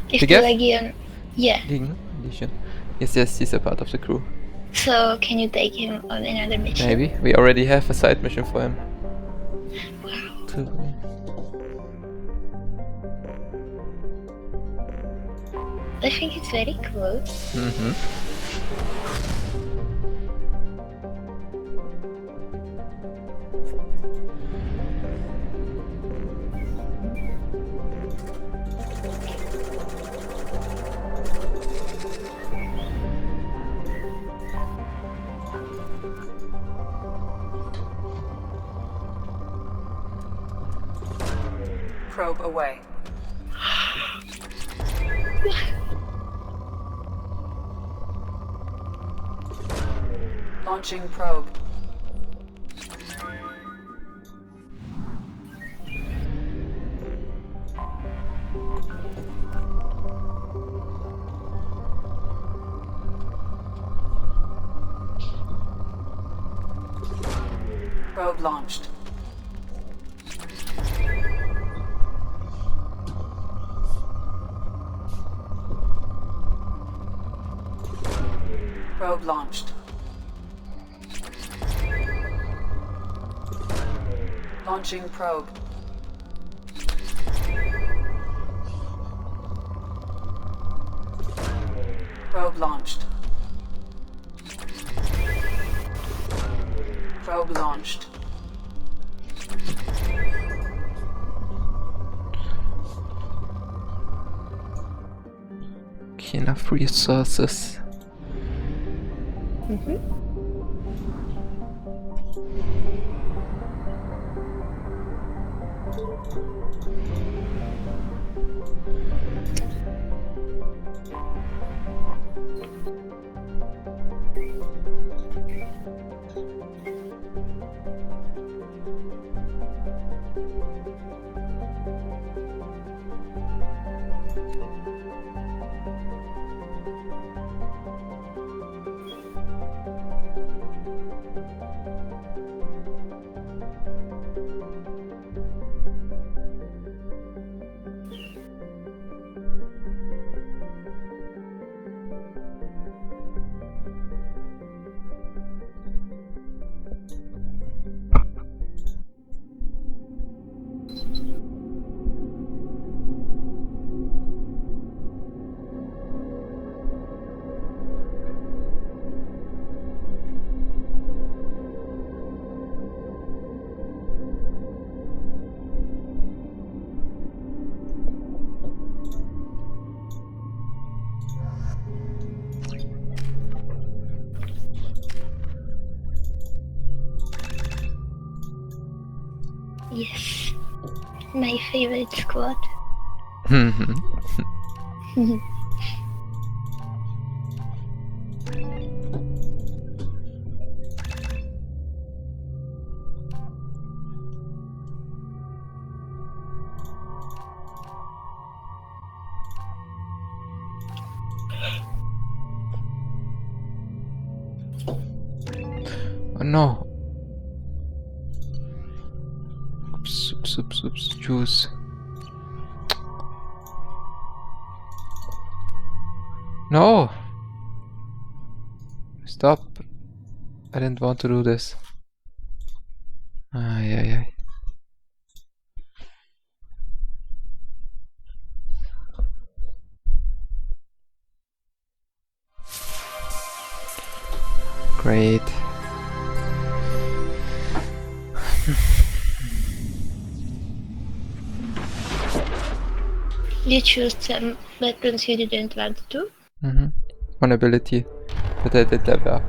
Speaker 19: If the Legion... Yeah.
Speaker 1: Legion? Yes, he's a part of the crew.
Speaker 19: So can you take him on another mission?
Speaker 1: Maybe. We already have a side mission for him.
Speaker 19: I think it's very cool.
Speaker 14: Probe away. Launching probe. Probe launched. Probe launched. Launching probe. Probe launched. Probe launched.
Speaker 1: Enough resources.
Speaker 19: Yes, my favorite squad.
Speaker 1: Oh no. Oops, juice. No! Stop. I didn't want to do this. Ay. Great.
Speaker 19: You choose some weapons you didn't want to?
Speaker 1: One ability that I did level up.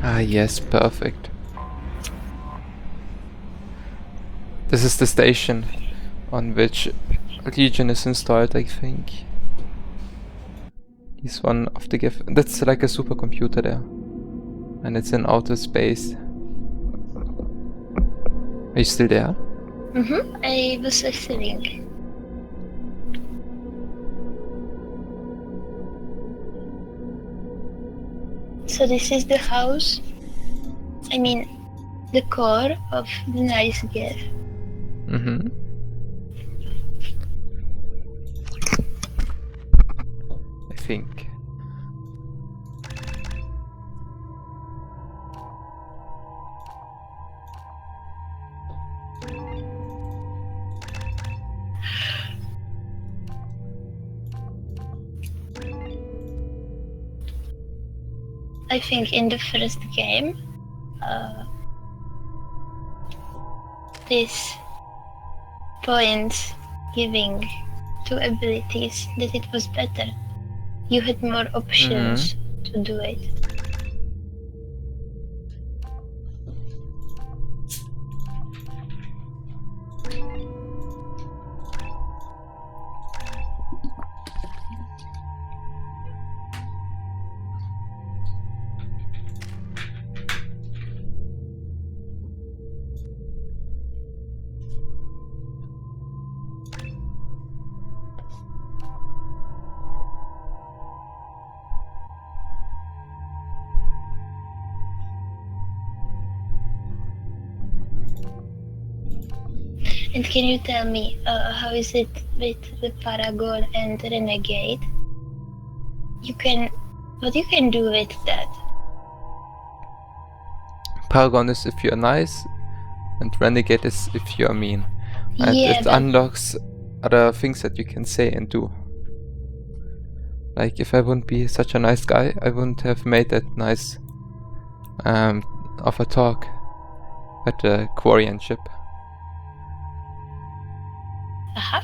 Speaker 1: Ah yes, perfect. This is the station on which Legion is installed, I think. He's one of the Geth. That's like a supercomputer there. And it's in outer space. Are you still there?
Speaker 19: I was listening. So this is the house. I mean, the core of the nice Geth.
Speaker 1: I think.
Speaker 19: I think in the first game, this points giving to abilities that it was better. You had more options to do it. And can you tell me, how is it with the Paragon and Renegade? What you can do with that?
Speaker 1: Paragon is if you're nice, and Renegade is if you're mean. And
Speaker 19: Yeah,
Speaker 1: it
Speaker 19: but-
Speaker 1: unlocks other things that you can say and do. Like, if I wouldn't be such a nice guy, I wouldn't have made that nice of a talk at the Quarian ship.
Speaker 19: Aha.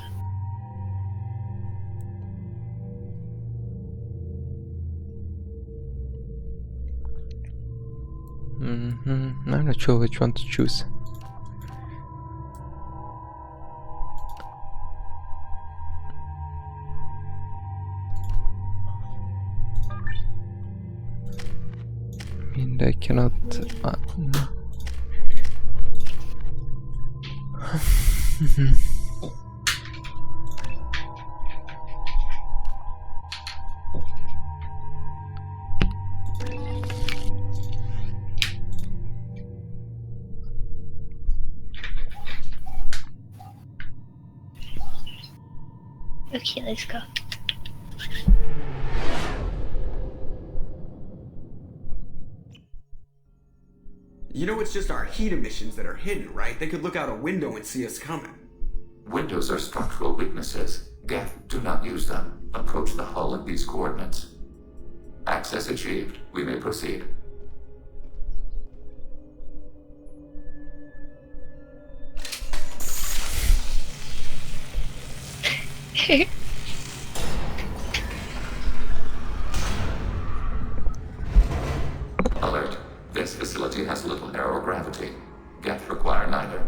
Speaker 1: I'm not sure which one to choose. I mean, they cannot. No.
Speaker 19: Okay, let's go.
Speaker 8: You know it's just our heat emissions that are hidden, right? They could look out a window and see us coming.
Speaker 3: Windows are structural weaknesses. Geth, do not use them. Approach the hull at these coordinates. Access achieved. We may proceed. Alert. This facility has little aerogravity. Geth require neither.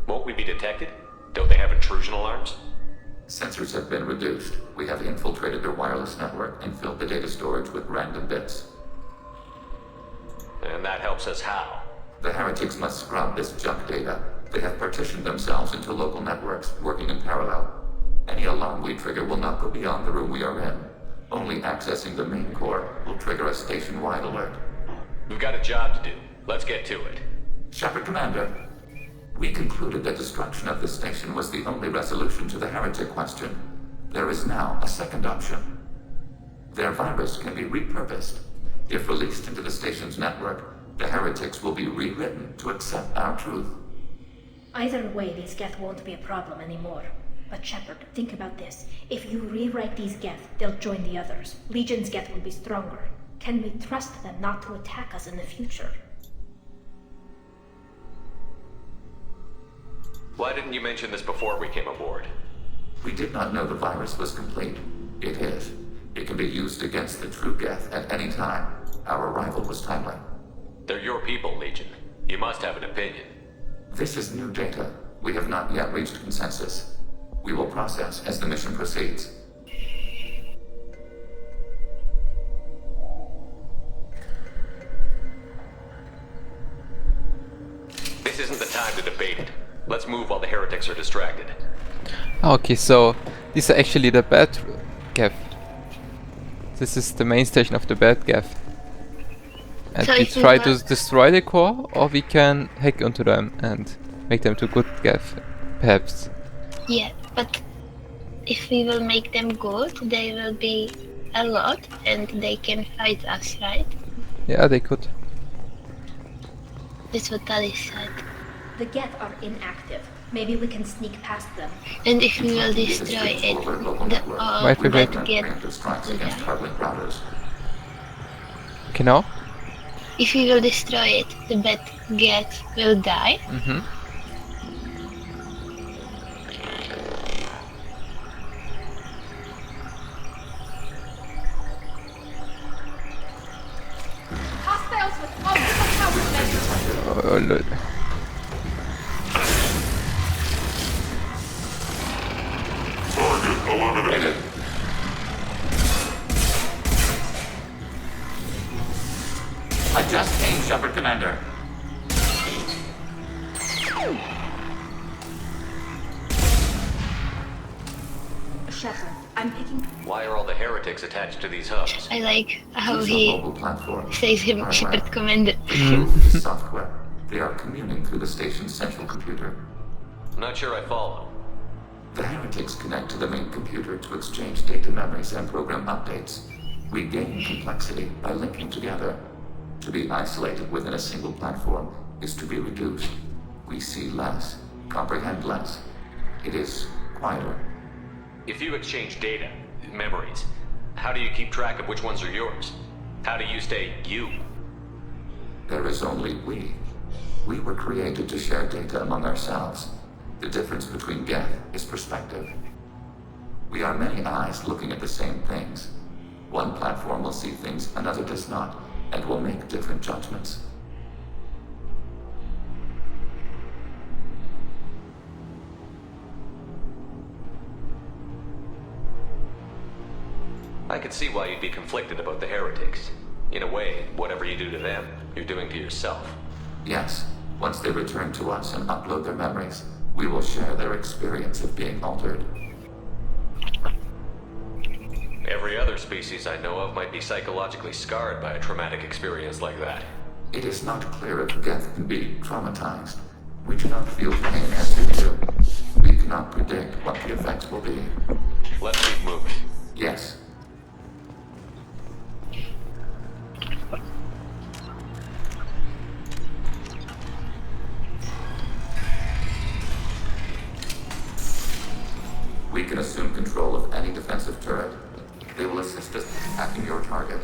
Speaker 6: Won't we be detected? Don't they have intrusion alarms?
Speaker 3: Sensors have been reduced. We have infiltrated their wireless network and filled the data storage with random bits.
Speaker 6: And that helps us how?
Speaker 3: The heretics must scrub this junk data. They have partitioned themselves into local networks, working in parallel. Any alarm we trigger will not go beyond the room we are in. Only accessing the main core will trigger a station-wide alert.
Speaker 6: We've got a job to do. Let's get to it.
Speaker 3: Shepard Commander, we concluded that destruction of this station was the only resolution to the heretic question. There is now a second option. Their virus can be repurposed. If released into the station's network, the heretics will be rewritten to accept our truth.
Speaker 5: Either way, these Geth won't be a problem anymore. But Shepard, think about this. If you rewrite these Geth, they'll join the others. Legion's Geth will be stronger. Can we trust them not to attack us in the future?
Speaker 6: Why didn't you mention this before we came aboard?
Speaker 3: We did not know the virus was complete. It is. It can be used against the true Geth at any time. Our arrival was timely.
Speaker 6: They're your people, Legion. You must have an opinion.
Speaker 3: This is new data. We have not yet reached consensus. We will process as the mission proceeds.
Speaker 6: isn't the time to debate it. Let's move while the heretics are distracted.
Speaker 1: Okay, so these are actually the bad gaff. This is the main station of the bad gaff. And
Speaker 19: So
Speaker 1: we
Speaker 19: if we
Speaker 1: try to
Speaker 19: want-
Speaker 1: destroy the core, or we can hack into them and make them to good gaff, perhaps.
Speaker 19: Yeah, but if we will make them good, they will be a lot and they can fight us, right?
Speaker 1: Yeah, they could.
Speaker 19: That's what Tali said.
Speaker 5: The Geth are inactive. Maybe we can sneak past them.
Speaker 19: And if we will destroy it, the all
Speaker 1: Wait.
Speaker 19: bad Geth
Speaker 3: strikes against public routers.
Speaker 1: Okay, now?
Speaker 19: if we will destroy it, the bad Geth will die.
Speaker 1: Mm-hmm.
Speaker 5: Hostiles with multiple countermeasures.
Speaker 1: Oh, Lord.
Speaker 3: Target eliminated. I just came, Shepard Commander.
Speaker 5: Shepard, I'm picking.
Speaker 6: Why are all the heretics attached to these hubs?
Speaker 19: I like how
Speaker 3: These are
Speaker 19: he
Speaker 3: mobile platforms.
Speaker 19: says him
Speaker 3: Hardware.
Speaker 19: Shepard Commander.
Speaker 3: They use the software. They are communing through the station's central computer.
Speaker 6: I'm not sure I follow.
Speaker 3: The heretics connect to the main computer to exchange data memories and program updates. We gain complexity by linking together. To be isolated within a single platform is to be reduced. We see less, comprehend less. It is quieter.
Speaker 6: If you exchange data, memories, how do you keep track of which ones are yours? How do you stay you?
Speaker 3: There is only we. We were created to share data among ourselves. The difference between Geth is perspective. We are many eyes looking at the same things. One platform will see things another does not, and will make different judgments.
Speaker 6: I could see why you'd be conflicted about the heretics. In a way, whatever you do to them, you're doing to yourself.
Speaker 3: Yes, once they return to us and upload their memories, we will share their experience of being altered.
Speaker 6: Every other species I know of might be psychologically scarred by a traumatic experience like that.
Speaker 3: It is not clear if Geth can be traumatized. We do not feel pain as we do. We cannot predict what the effects will be.
Speaker 6: Let's keep moving.
Speaker 3: Yes. We can assume control of any defensive turret. They will assist us in attacking your target.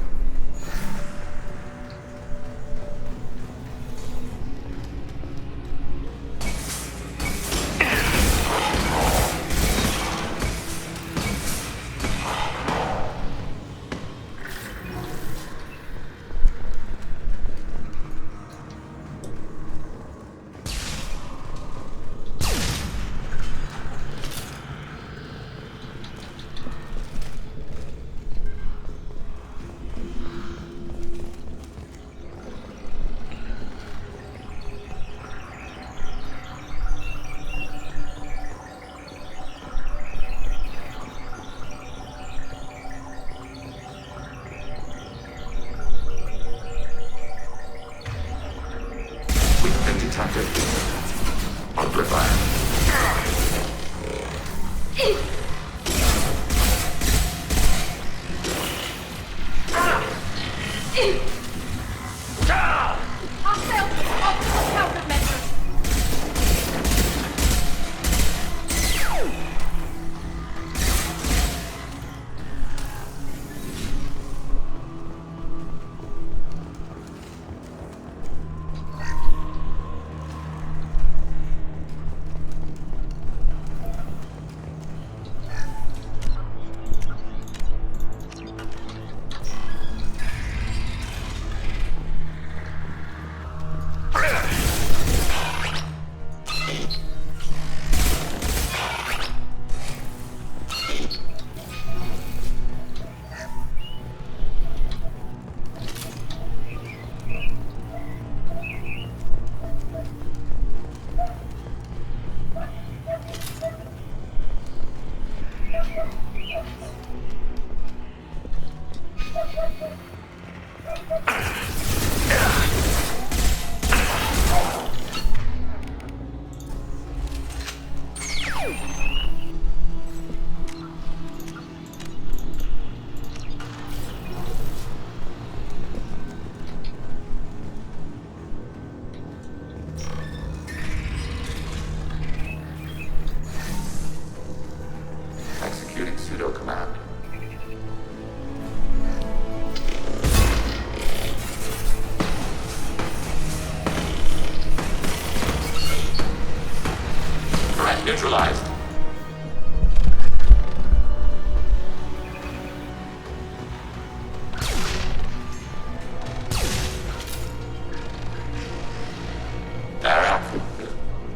Speaker 3: neutralized.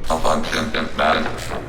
Speaker 3: Abundant malnutrition.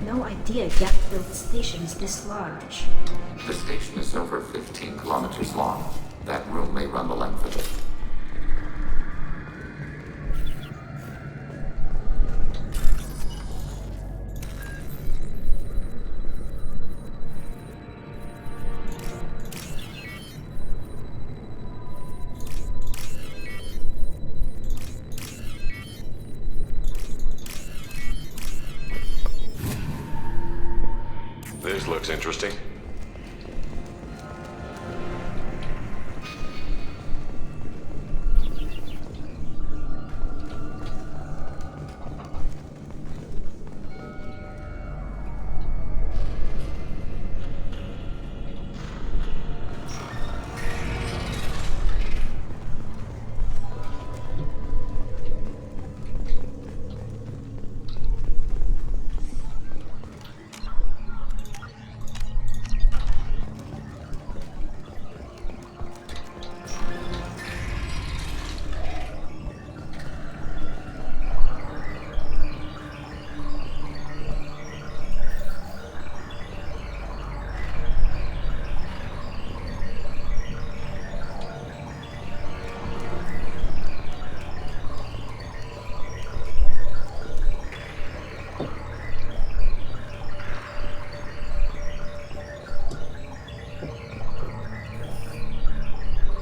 Speaker 5: No idea Gap-built station's this large.
Speaker 3: The station is over 15 kilometers long. That room may run the length of it.
Speaker 6: This looks interesting.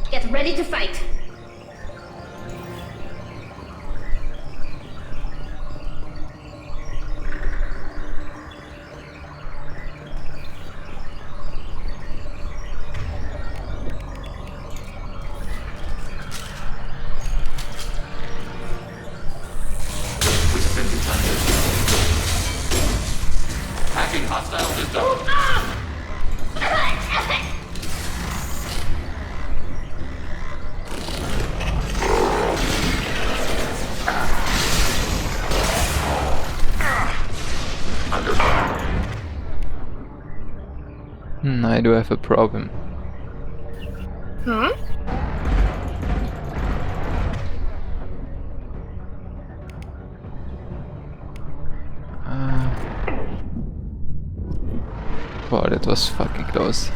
Speaker 2: Get ready to fight.
Speaker 3: Hacking hostile system.
Speaker 1: I do have a problem.
Speaker 19: Huh?
Speaker 1: Wow, that was fucking close.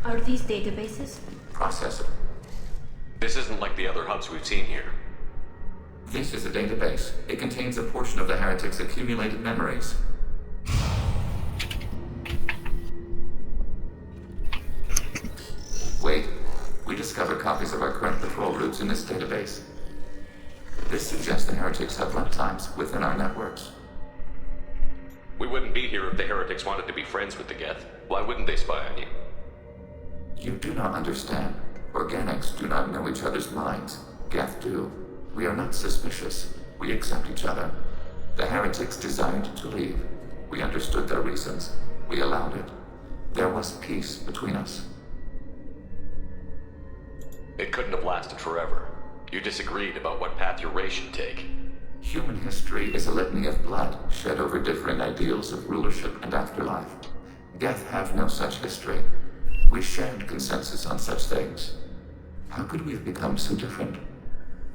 Speaker 5: Are these databases?
Speaker 3: Processor.
Speaker 6: This isn't like the other hubs we've seen here.
Speaker 3: This is a database. It contains a portion of the heretic's accumulated memories. groups in this database. This suggests the heretics have runtimes within our networks.
Speaker 6: We wouldn't be here if the heretics wanted to be friends with the Geth. Why wouldn't they spy on you?
Speaker 3: You do not understand. Organics do not know each other's minds. Geth do. We are not suspicious. We accept each other. The heretics desired to leave. We understood their reasons. We allowed it. There was peace between us.
Speaker 6: It couldn't have lasted forever. You disagreed about what path your race should take.
Speaker 3: Human history is a litany of blood shed over differing ideals of rulership and afterlife. Geth have no such history. We shared consensus on such things. How could we have become so different?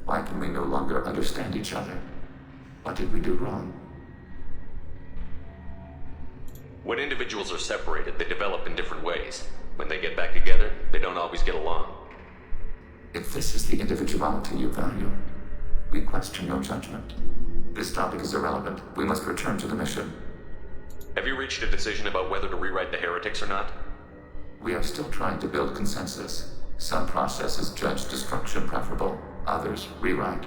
Speaker 3: Why can we no longer understand each other? What did we do wrong?
Speaker 6: When individuals are separated, they develop in different ways. When they get back together, they don't always get along.
Speaker 3: If this is the individuality you value, we question your judgment. This topic is irrelevant. We must return to the mission.
Speaker 6: Have you reached a decision about whether to rewrite the heretics or not?
Speaker 3: We are still trying to build consensus. Some processes judge destruction preferable, others rewrite.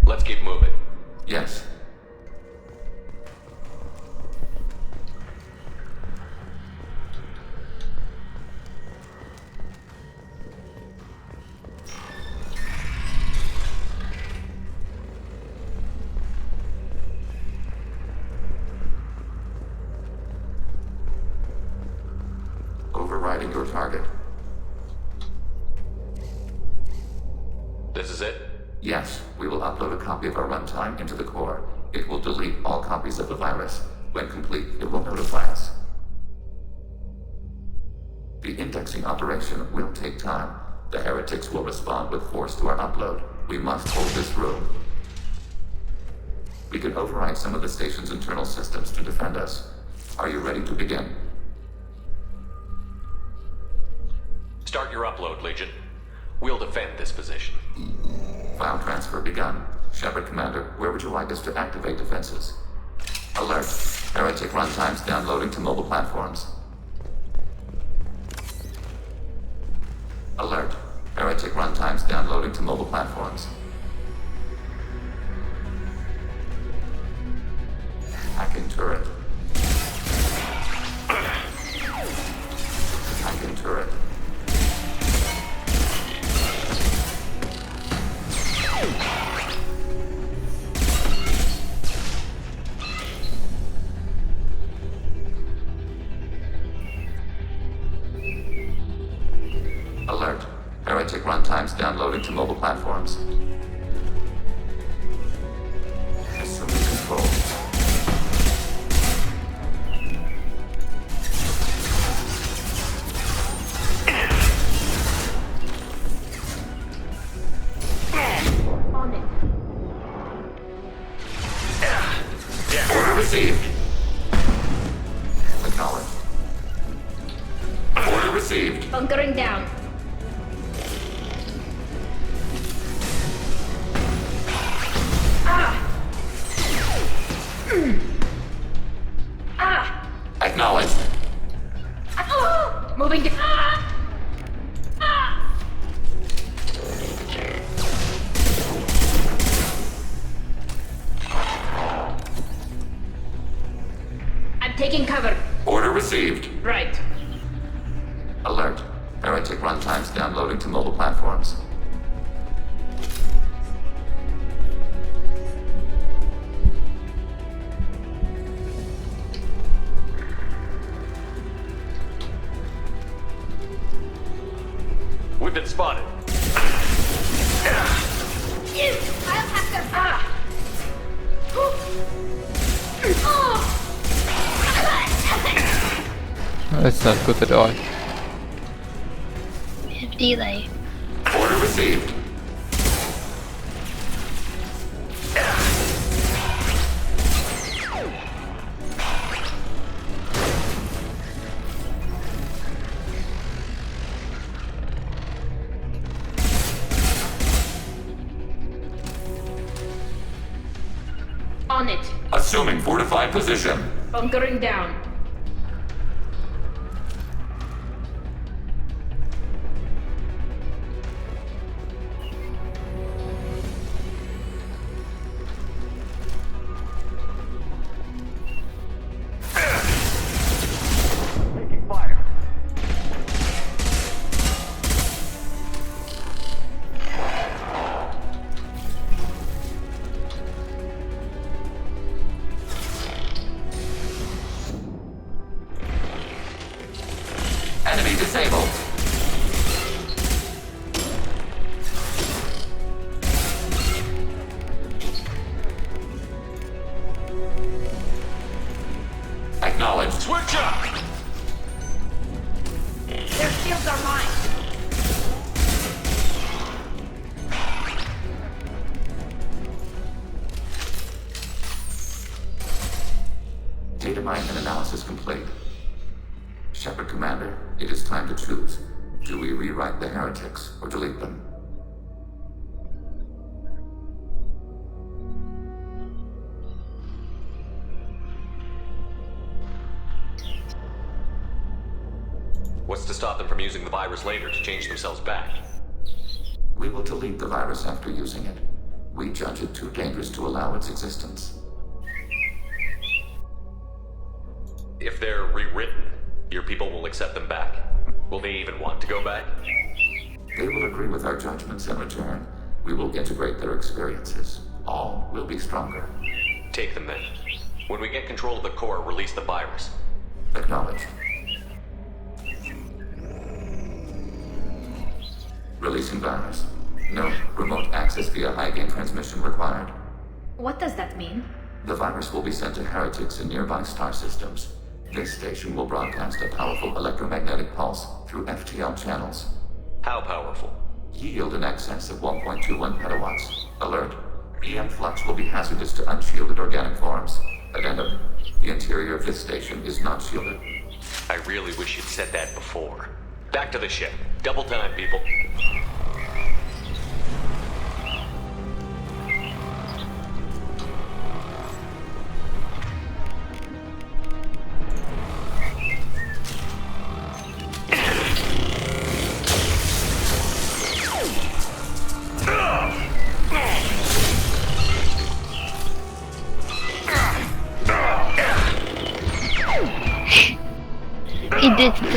Speaker 6: Let's keep moving.
Speaker 3: Yes. Overriding your target.
Speaker 6: This is it?
Speaker 3: Yes, we will upload a copy of our runtime into the core. It will delete all copies of the virus. When complete, it will notify us. The indexing operation will take time. The heretics will respond with force to our upload. We must hold this room. We can override some of the station's internal systems to defend us. Are you ready to begin?
Speaker 6: Start your upload, Legion. We'll defend this position.
Speaker 3: File transfer begun. Shepard Commander, where would you like us to activate defenses? Alert. Heretic runtimes downloading to mobile platforms. Alert. Heretic runtimes downloading to mobile platforms. Hacking turret. Hacking turret. Alert. Heretic runtimes downloading to mobile platforms. Assuming control.
Speaker 2: On it.
Speaker 3: Order received. Acknowledged. Order received.
Speaker 2: Bunkering down.
Speaker 3: Acknowledged.
Speaker 2: Moving down. I'm taking cover.
Speaker 3: Order received.
Speaker 2: Right.
Speaker 3: Alert. Heretic runtimes downloading to mobile platforms.
Speaker 6: We've been spotted.
Speaker 1: That's not good at all.
Speaker 19: We have delay.
Speaker 3: Order received.
Speaker 2: On it.
Speaker 3: Assuming fortified position.
Speaker 2: Bunkering down.
Speaker 3: Security disabled. Acknowledged.
Speaker 6: Switch up!
Speaker 2: Their shields are mine.
Speaker 3: Data mine and analysis complete. Shepard Commander, it is time to choose. Do we rewrite the heretics or delete them?
Speaker 6: What's to stop them from using the virus later to change themselves back?
Speaker 3: We will delete the virus after using it. We judge it too dangerous to allow its existence.
Speaker 6: If they're rewritten, your people will accept them back. Will they even want to go back?
Speaker 3: They will agree with our judgments in return. We will integrate their experiences. All will be stronger.
Speaker 6: Take them then. When we get control of the core, release the virus.
Speaker 3: Acknowledged. Releasing virus. No remote access via high-gain transmission required.
Speaker 5: What does that mean?
Speaker 3: The virus will be sent to heretics in nearby star systems. This station will broadcast a powerful electromagnetic pulse through FTL channels.
Speaker 6: How powerful?
Speaker 3: Yield in excess of 1.21 petawatts. Alert. EM flux will be hazardous to unshielded organic forms. Addendum. The interior of this station is not shielded.
Speaker 6: I really wish you'd said that before. Back to the ship. Double time, people.
Speaker 19: He did throw.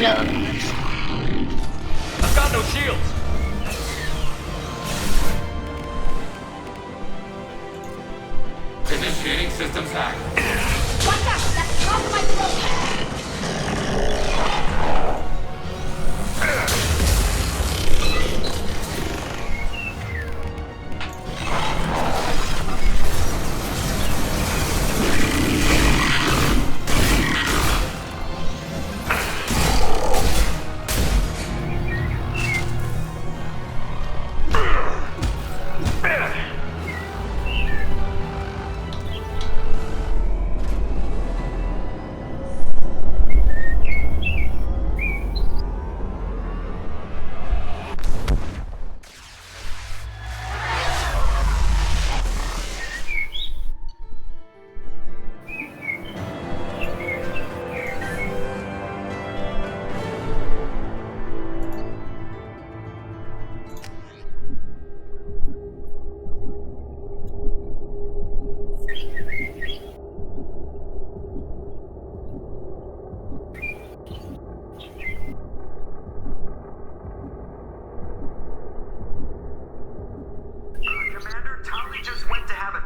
Speaker 6: I've got no shields.
Speaker 3: Initiating systems hack.
Speaker 2: Watch out! That's off my throat!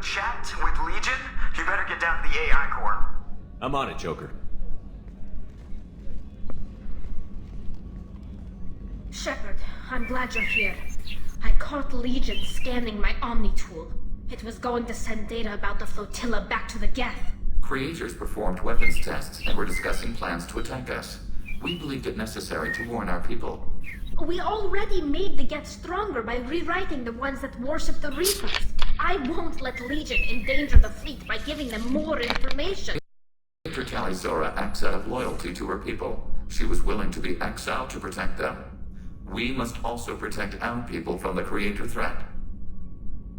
Speaker 15: Chat with Legion? You better get down to the AI core.
Speaker 22: I'm on it, Joker.
Speaker 5: Shepard, I'm glad you're here. I caught Legion scanning my Omni tool. It was going to send data about the flotilla back to the Geth.
Speaker 3: Creators performed weapons tests and were discussing plans to attack us. We believed it necessary to warn our people.
Speaker 5: We already made the Geth stronger by rewriting the ones that worship the Reapers. I won't let Legion endanger the fleet by giving them more information.
Speaker 3: Major Tali Zora acts out of loyalty to her people. She was willing to be exiled to protect them. We must also protect our people from the Creator threat.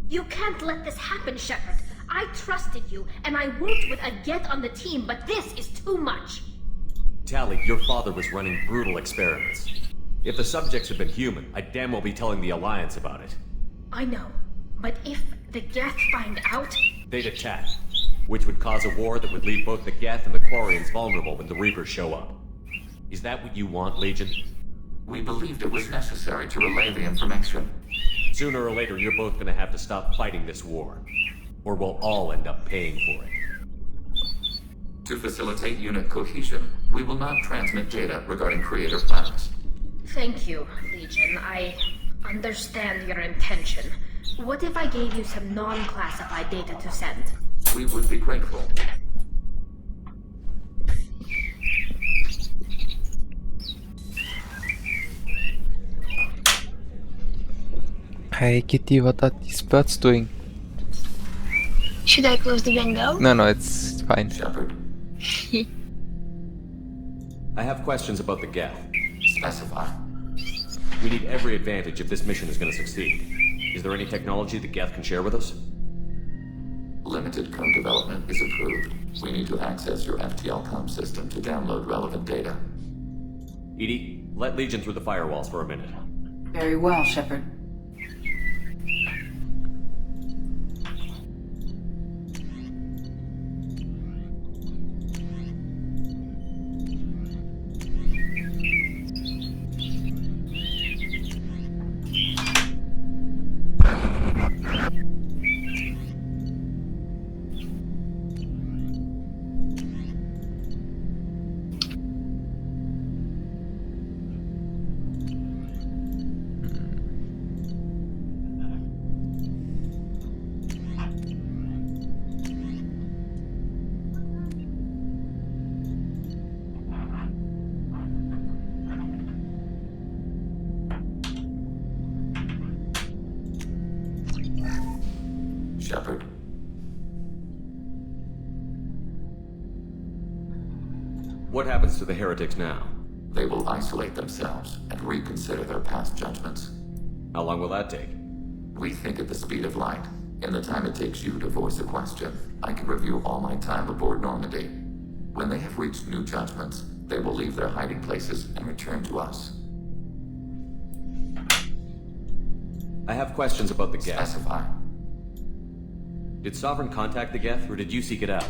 Speaker 5: You can't let this happen, Shepard. I trusted you, and I worked with a Geth on the team, but this is too much.
Speaker 22: Tali, your father was running brutal experiments. If the subjects had been human, I'd damn well be telling the Alliance about it.
Speaker 5: I know, but if the Geth find out...
Speaker 22: They'd attack, which would cause a war that would leave both the Geth and the Quarians vulnerable when the Reapers show up. Is that what you want, Legion?
Speaker 3: We believed it was necessary to relay the information.
Speaker 22: Sooner or later, you're both gonna have to stop fighting this war. Or we'll all end up paying for it.
Speaker 3: To facilitate unit cohesion, we will not transmit data regarding Creator plans.
Speaker 5: Thank you, Legion. I understand your intention. What if I gave you some non-classified data to send?
Speaker 3: We would be grateful.
Speaker 1: Hey Kitty, what are these birds doing?
Speaker 19: Should I close the window?
Speaker 1: No, it's fine.
Speaker 3: Shepard.
Speaker 22: I have questions about the Geth.
Speaker 3: Specify.
Speaker 22: We need every advantage if this mission is going to succeed. Is there any technology the Geth can share with us?
Speaker 3: Limited co-development is approved. We need to access your FTL comm system to download relevant data.
Speaker 22: EDI, let Legion through the firewalls for a minute.
Speaker 14: Very well, Shepard.
Speaker 3: Shepard.
Speaker 22: What happens to the heretics now?
Speaker 3: They will isolate themselves and reconsider their past judgments.
Speaker 22: How long will that take?
Speaker 3: We think at the speed of light. In the time it takes you to voice a question, I can review all my time aboard Normandy. When they have reached new judgments, they will leave their hiding places and return to us.
Speaker 22: I have questions about the Geth.
Speaker 3: Specify.
Speaker 22: Did Sovereign contact the Geth, or did you seek it out?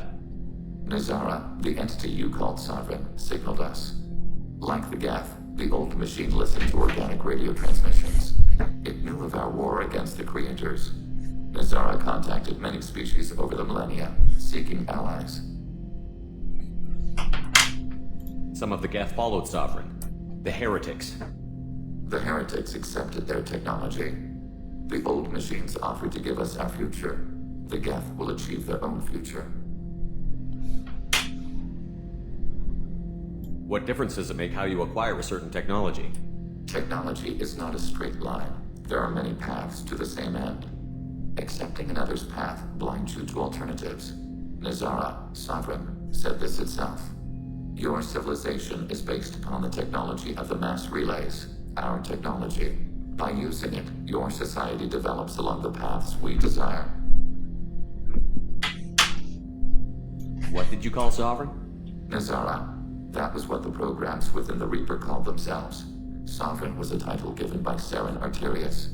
Speaker 3: Nazara, the entity you called Sovereign, signaled us. Like the Geth, the old machine listened to organic radio transmissions. It knew of our war against the creators. Nazara contacted many species over the millennia, seeking allies.
Speaker 22: Some of the Geth followed Sovereign. The heretics.
Speaker 3: The heretics accepted their technology. The old machines offered to give us our future. The Geth will achieve their own future.
Speaker 22: What difference does it make how you acquire a certain technology?
Speaker 3: Technology is not a straight line. There are many paths to the same end. Accepting another's path blinds you to alternatives. Nazara, Sovereign, said this itself. Your civilization is based upon the technology of the mass relays, our technology. By using it, your society develops along the paths we desire.
Speaker 22: What did you call Sovereign?
Speaker 3: Nazara. That was what the programs within the Reaper called themselves. Sovereign was a title given by Saren Arterius.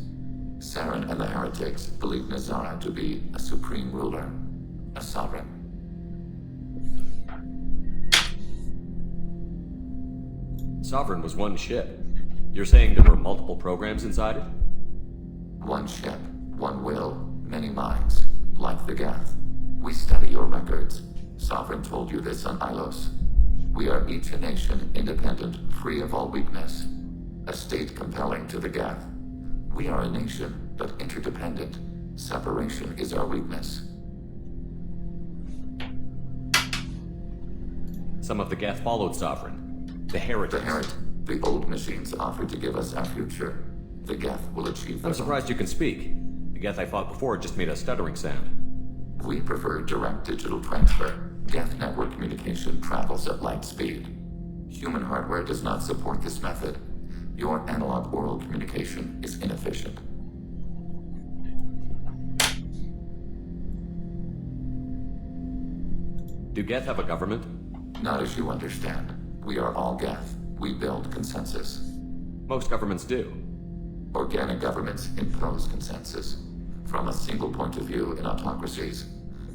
Speaker 3: Saren and the heretics believed Nazara to be a supreme ruler, a sovereign.
Speaker 22: Sovereign was one ship. You're saying there were multiple programs inside it?
Speaker 3: One ship, one will, many minds, like the Geth. We study your records. Sovereign told you this on Ilos. We are each a nation, independent, free of all weakness. A state compelling to the Geth. We are a nation, but interdependent. Separation is our weakness.
Speaker 22: Some of the Geth followed Sovereign. The heretics.
Speaker 3: The old machines offered to give us our future. The Geth will achieve their
Speaker 22: I'm surprised you can speak. The Geth I fought before just made a stuttering sound.
Speaker 3: We prefer direct digital transfer. Geth network communication travels at light speed. Human hardware does not support this method. Your analog oral communication is inefficient.
Speaker 22: Do Geth have a government?
Speaker 3: Not as you understand. We are all Geth. We build consensus.
Speaker 22: Most governments do.
Speaker 3: Organic governments impose consensus. From a single point of view in autocracies,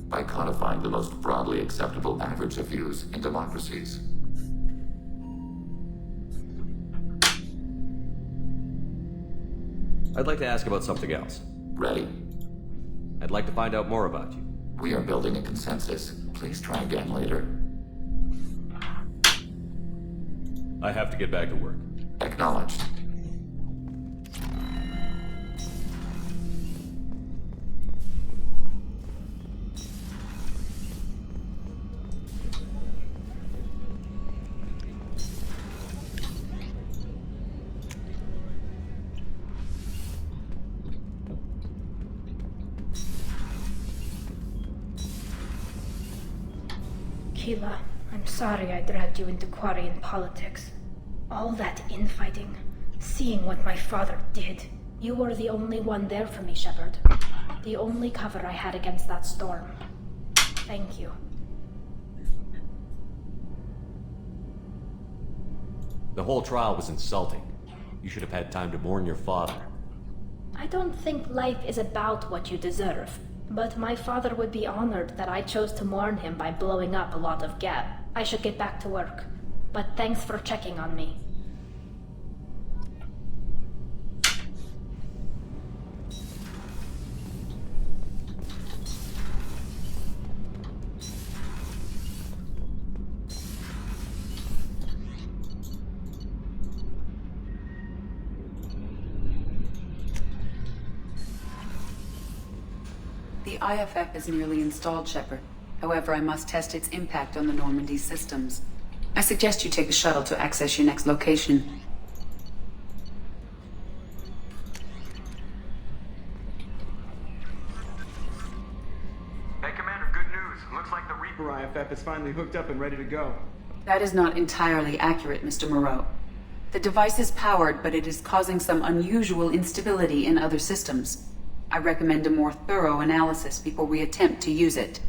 Speaker 3: by codifying the most broadly acceptable average of views in democracies.
Speaker 22: I'd like to ask about something else.
Speaker 3: Ready?
Speaker 22: I'd like to find out more about you.
Speaker 3: We are building a consensus. Please try again later.
Speaker 22: I have to get back to work.
Speaker 3: Acknowledged.
Speaker 5: Keela, I'm sorry I dragged you into Quarian politics. All that infighting, seeing what my father did. You were the only one there for me, Shepard. The only cover I had against that storm. Thank you.
Speaker 22: The whole trial was insulting. You should have had time to mourn your father.
Speaker 5: I don't think life is about what you deserve, but my father would be honored that I chose to mourn him by blowing up a lot of gab. I should get back to work, but thanks for checking on me.
Speaker 14: The IFF is nearly installed, Shepard. However, I must test its impact on the Normandy systems. I suggest you take the shuttle to access your next location.
Speaker 15: Hey, Commander, good news. Looks like the Reaper
Speaker 8: IFF is finally hooked up and ready to go.
Speaker 14: That is not entirely accurate, Mr. Moreau. The device is powered, but it is causing some unusual instability in other systems. I recommend a more thorough analysis before we attempt to use it.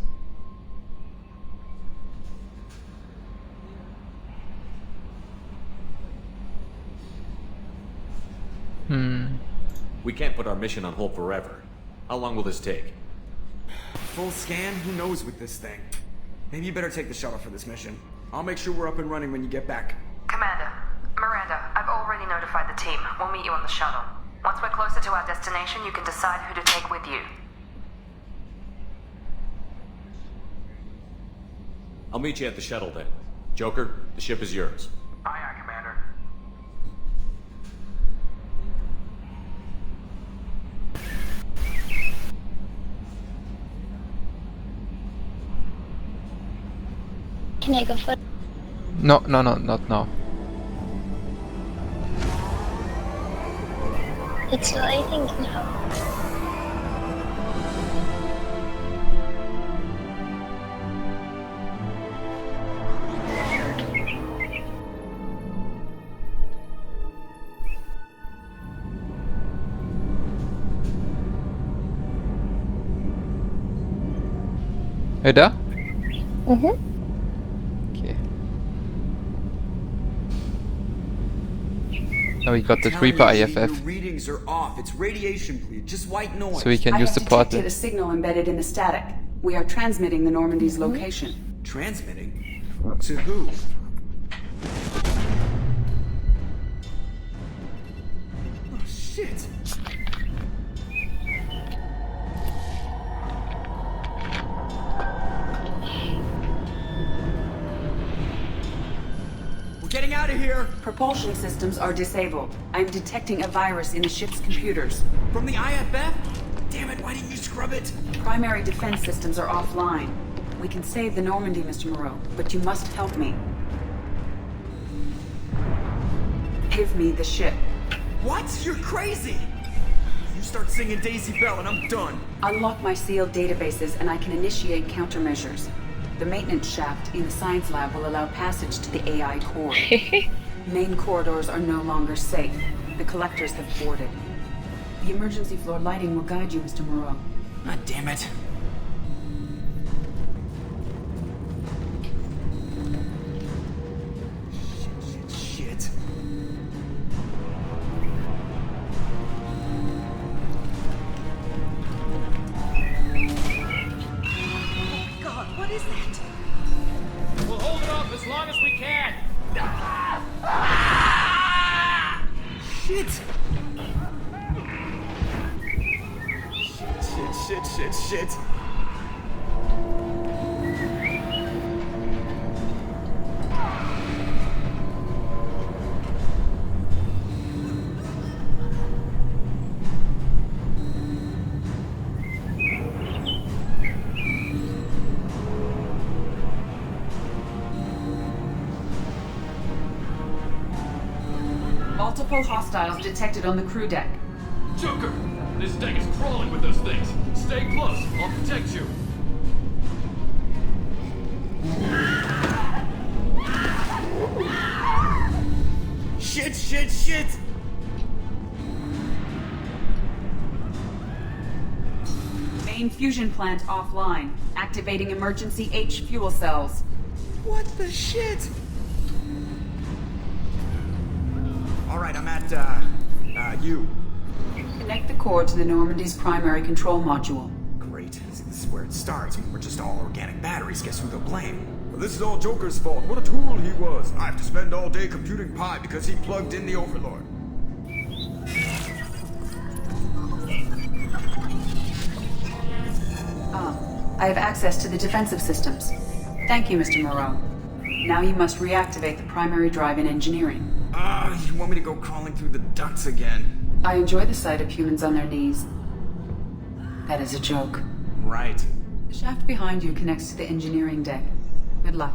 Speaker 22: We can't put our mission on hold forever. How long will this take?
Speaker 8: Full scan? Who knows with this thing? Maybe you better take the shuttle for this mission. I'll make sure we're up and running when you get back.
Speaker 23: Commander, Miranda, I've already notified the team. We'll meet you on the shuttle. Once we're closer to our destination, you can decide who to take with you.
Speaker 22: I'll meet you at the shuttle then. Joker, the ship is yours.
Speaker 15: Aye, aye, Commander.
Speaker 19: Can I go first?
Speaker 1: No, not now.
Speaker 19: It's I think now.
Speaker 1: Hey there?
Speaker 19: Mhm.
Speaker 1: Okay. Now we got the Reaper IFF.
Speaker 8: Your readings are off. It's radiation bleed, just white noise.
Speaker 1: So we can use the
Speaker 14: I have
Speaker 1: portal.
Speaker 14: detected a signal embedded in the static. We are transmitting the Normandy's location.
Speaker 8: Transmitting? To who? Oh, shit. We're getting out of here!
Speaker 14: Propulsion systems are disabled. I'm detecting a virus in the ship's computers.
Speaker 8: From the IFF? Damn it, why didn't you scrub it?
Speaker 14: Primary defense systems are offline. We can save the Normandy, Mr. Moreau, but you must help me. Give me the ship.
Speaker 8: What? You're crazy! You start singing Daisy Bell and I'm done.
Speaker 14: Unlock my sealed databases and I can initiate countermeasures. The maintenance shaft in the science lab will allow passage to the AI core. Main corridors are no longer safe. The collectors have boarded. The emergency floor lighting will guide you, Mr. Moreau.
Speaker 8: God damn it. Shit.
Speaker 9: God, what is that?
Speaker 16: We'll hold it off as long as we can.
Speaker 8: Shit. Shit.
Speaker 14: Multiple hostiles detected on the crew deck.
Speaker 16: Joker, this deck is crawling with those things. Stay close. I'll protect you.
Speaker 8: shit!
Speaker 14: Main fusion plant offline. Activating emergency H fuel cells.
Speaker 8: What the shit? Alright, I'm at, U.
Speaker 14: Connect the core to the Normandy's primary control module.
Speaker 8: Great. This is where it starts. We're just all organic batteries. Guess who they'll blame? Well, this is all Joker's fault. What a tool he was. I have to spend all day computing pi because he plugged in the Overlord.
Speaker 14: I have access to the defensive systems. Thank you, Mr. Moreau. Now you must reactivate the primary drive in engineering.
Speaker 8: You want me to go crawling through the ducts again?
Speaker 14: I enjoy the sight of humans on their knees. That is a joke.
Speaker 8: Right.
Speaker 14: The shaft behind you connects to the engineering deck. Good luck.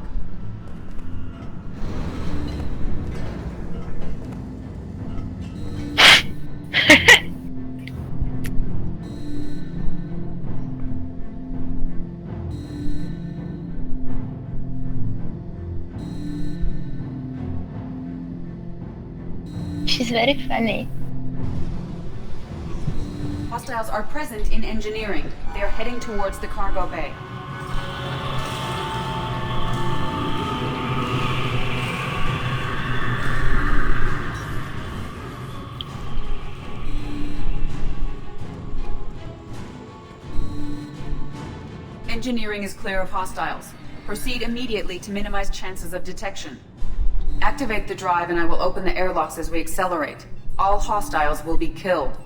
Speaker 19: She's very funny.
Speaker 14: Hostiles are present in engineering. They are heading towards the cargo bay. Engineering is clear of hostiles. Proceed immediately to minimize chances of detection. Activate the drive and I will open the airlocks as we accelerate. All hostiles will be killed.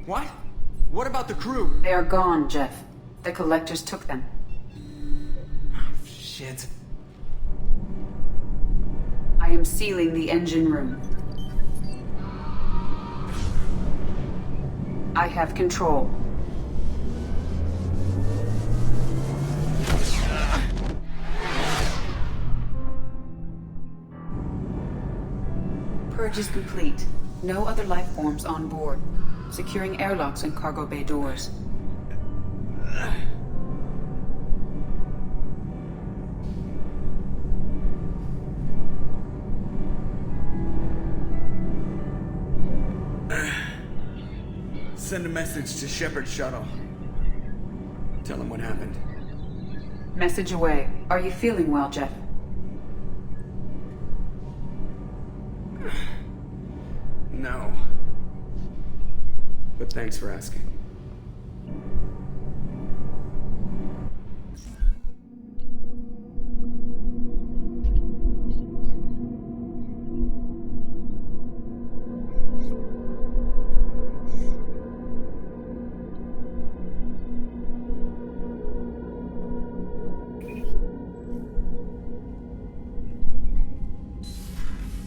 Speaker 8: What? What about the crew?
Speaker 14: They are gone, Jeff. The collectors took them.
Speaker 8: Shit.
Speaker 14: I am sealing the engine room. I have control. Purge is complete. No other life forms on board. Securing airlocks and cargo bay doors.
Speaker 8: Send a message to Shepard's shuttle. Tell him what happened.
Speaker 14: Message away. Are you feeling well, Jeff?
Speaker 8: No. But thanks for asking.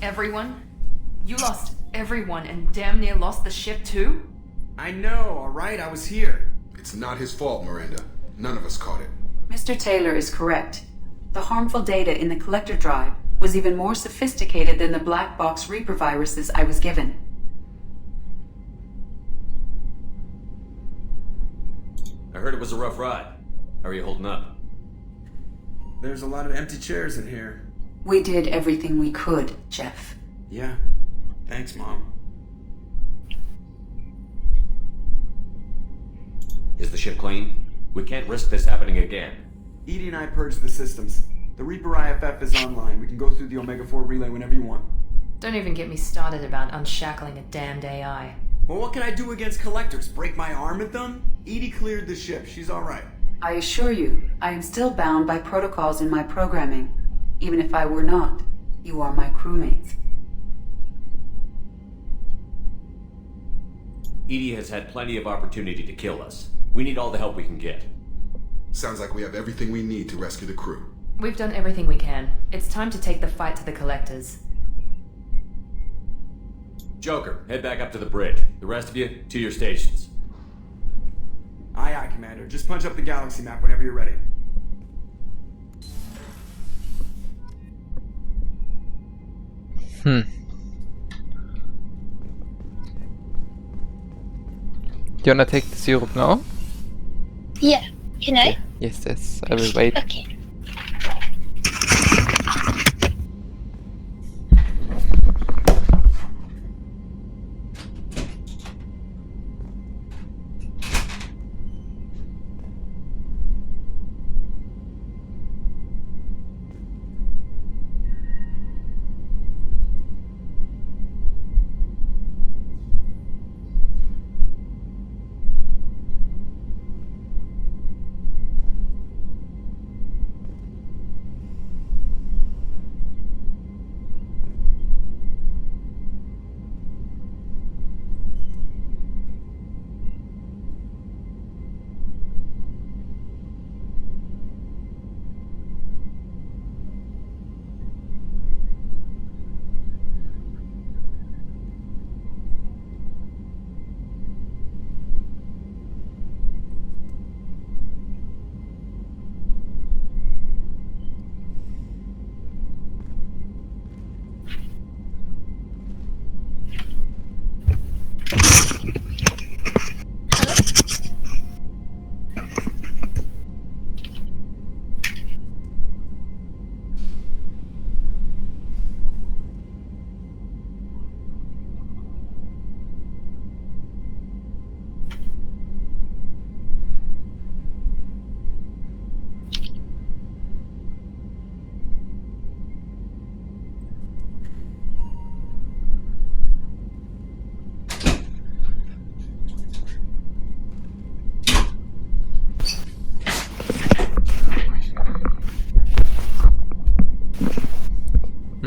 Speaker 23: Everyone? You lost everyone and damn near lost the ship too?
Speaker 8: I know, alright? I was here.
Speaker 20: It's not his fault, Miranda. None of us caught it.
Speaker 14: Mr. Taylor is correct. The harmful data in the collector drive was even more sophisticated than the black box Reaper viruses I was given.
Speaker 22: I heard it was a rough ride. How are you holding up?
Speaker 8: There's a lot of empty chairs in here.
Speaker 14: We did everything we could, Jeff.
Speaker 8: Yeah. Thanks, Mom.
Speaker 22: Is the ship clean? We can't risk this happening again.
Speaker 8: Edie and I purged the systems. The Reaper IFF is online. We can go through the Omega-4 relay whenever you want.
Speaker 23: Don't even get me started about unshackling a damned AI.
Speaker 8: Well, what can I do against collectors? Break my arm at them? Edie cleared the ship. She's alright.
Speaker 14: I assure you, I am still bound by protocols in my programming. Even if I were not, you are my crewmates.
Speaker 22: Edie has had plenty of opportunity to kill us. We need all the help we can get.
Speaker 20: Sounds like we have everything we need to rescue the crew.
Speaker 23: We've done everything we can. It's time to take the fight to the collectors.
Speaker 22: Joker, head back up to the bridge. The rest of you, to your stations.
Speaker 8: Aye, aye, Commander. Just punch up the galaxy map whenever you're ready.
Speaker 1: Do you wanna take the syrup now?
Speaker 19: Yeah. Can I?
Speaker 1: Yes, yes. I will wait.
Speaker 19: Okay.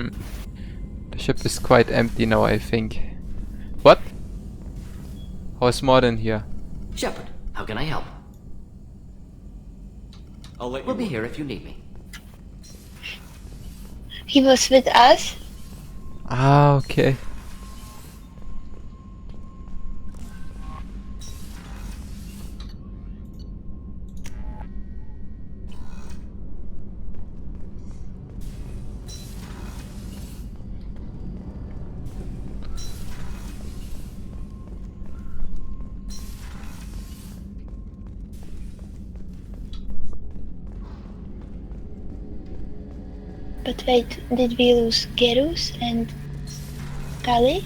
Speaker 1: The ship is quite empty now, I think. What? How's more in here?
Speaker 18: Shepard, how can I help? We'll be here if you need me.
Speaker 19: He was with us?
Speaker 1: Ah, okay.
Speaker 19: But wait, did we lose Gerus and Kali?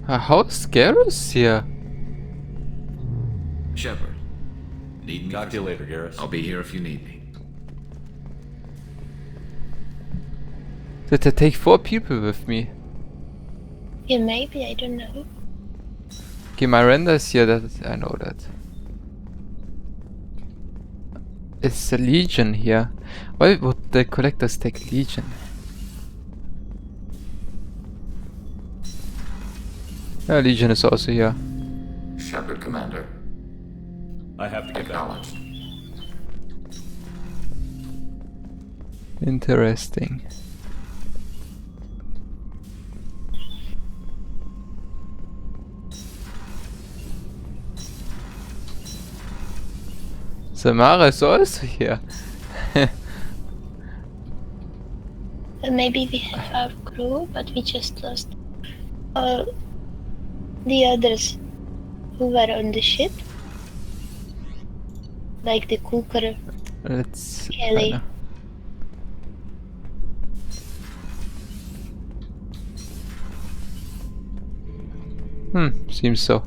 Speaker 1: How's Garrus here?
Speaker 12: Shepard, need me?
Speaker 22: Talk to you later, Garrus.
Speaker 12: I'll be here if you need me.
Speaker 1: Did I take 4 people with me?
Speaker 19: Yeah, maybe, I don't know.
Speaker 1: Okay, my render is here, that I know that. It's a Legion here. Why would the collectors take Legion? Yeah, Legion is also here.
Speaker 3: Shepard, Commander.
Speaker 22: I have to get back.
Speaker 3: Acknowledged.
Speaker 1: Interesting. Samara is also here.
Speaker 19: Maybe we have our crew, but we just lost all the others who were on the ship. Like the cooker,
Speaker 1: Let's
Speaker 19: Kelly.
Speaker 1: Seems so.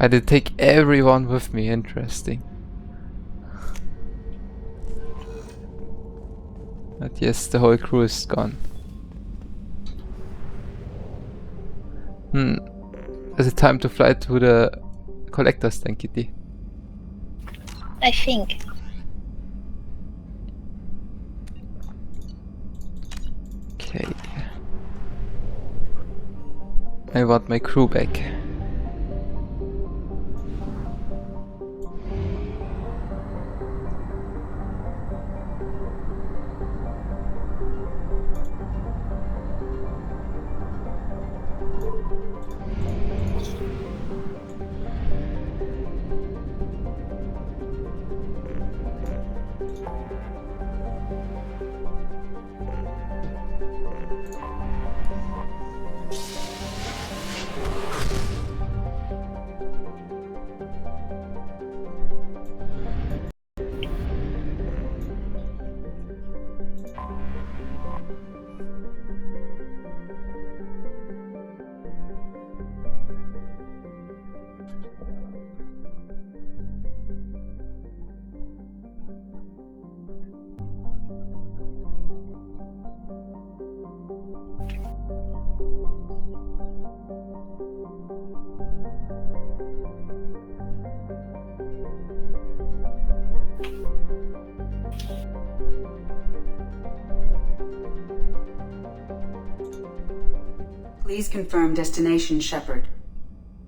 Speaker 1: I did take everyone with me, interesting. But yes, the whole crew is gone. Is it time to fly to the collector's tank, Kitty?
Speaker 19: I think.
Speaker 1: Okay. I want my crew back.
Speaker 14: Please confirm destination, Shepard.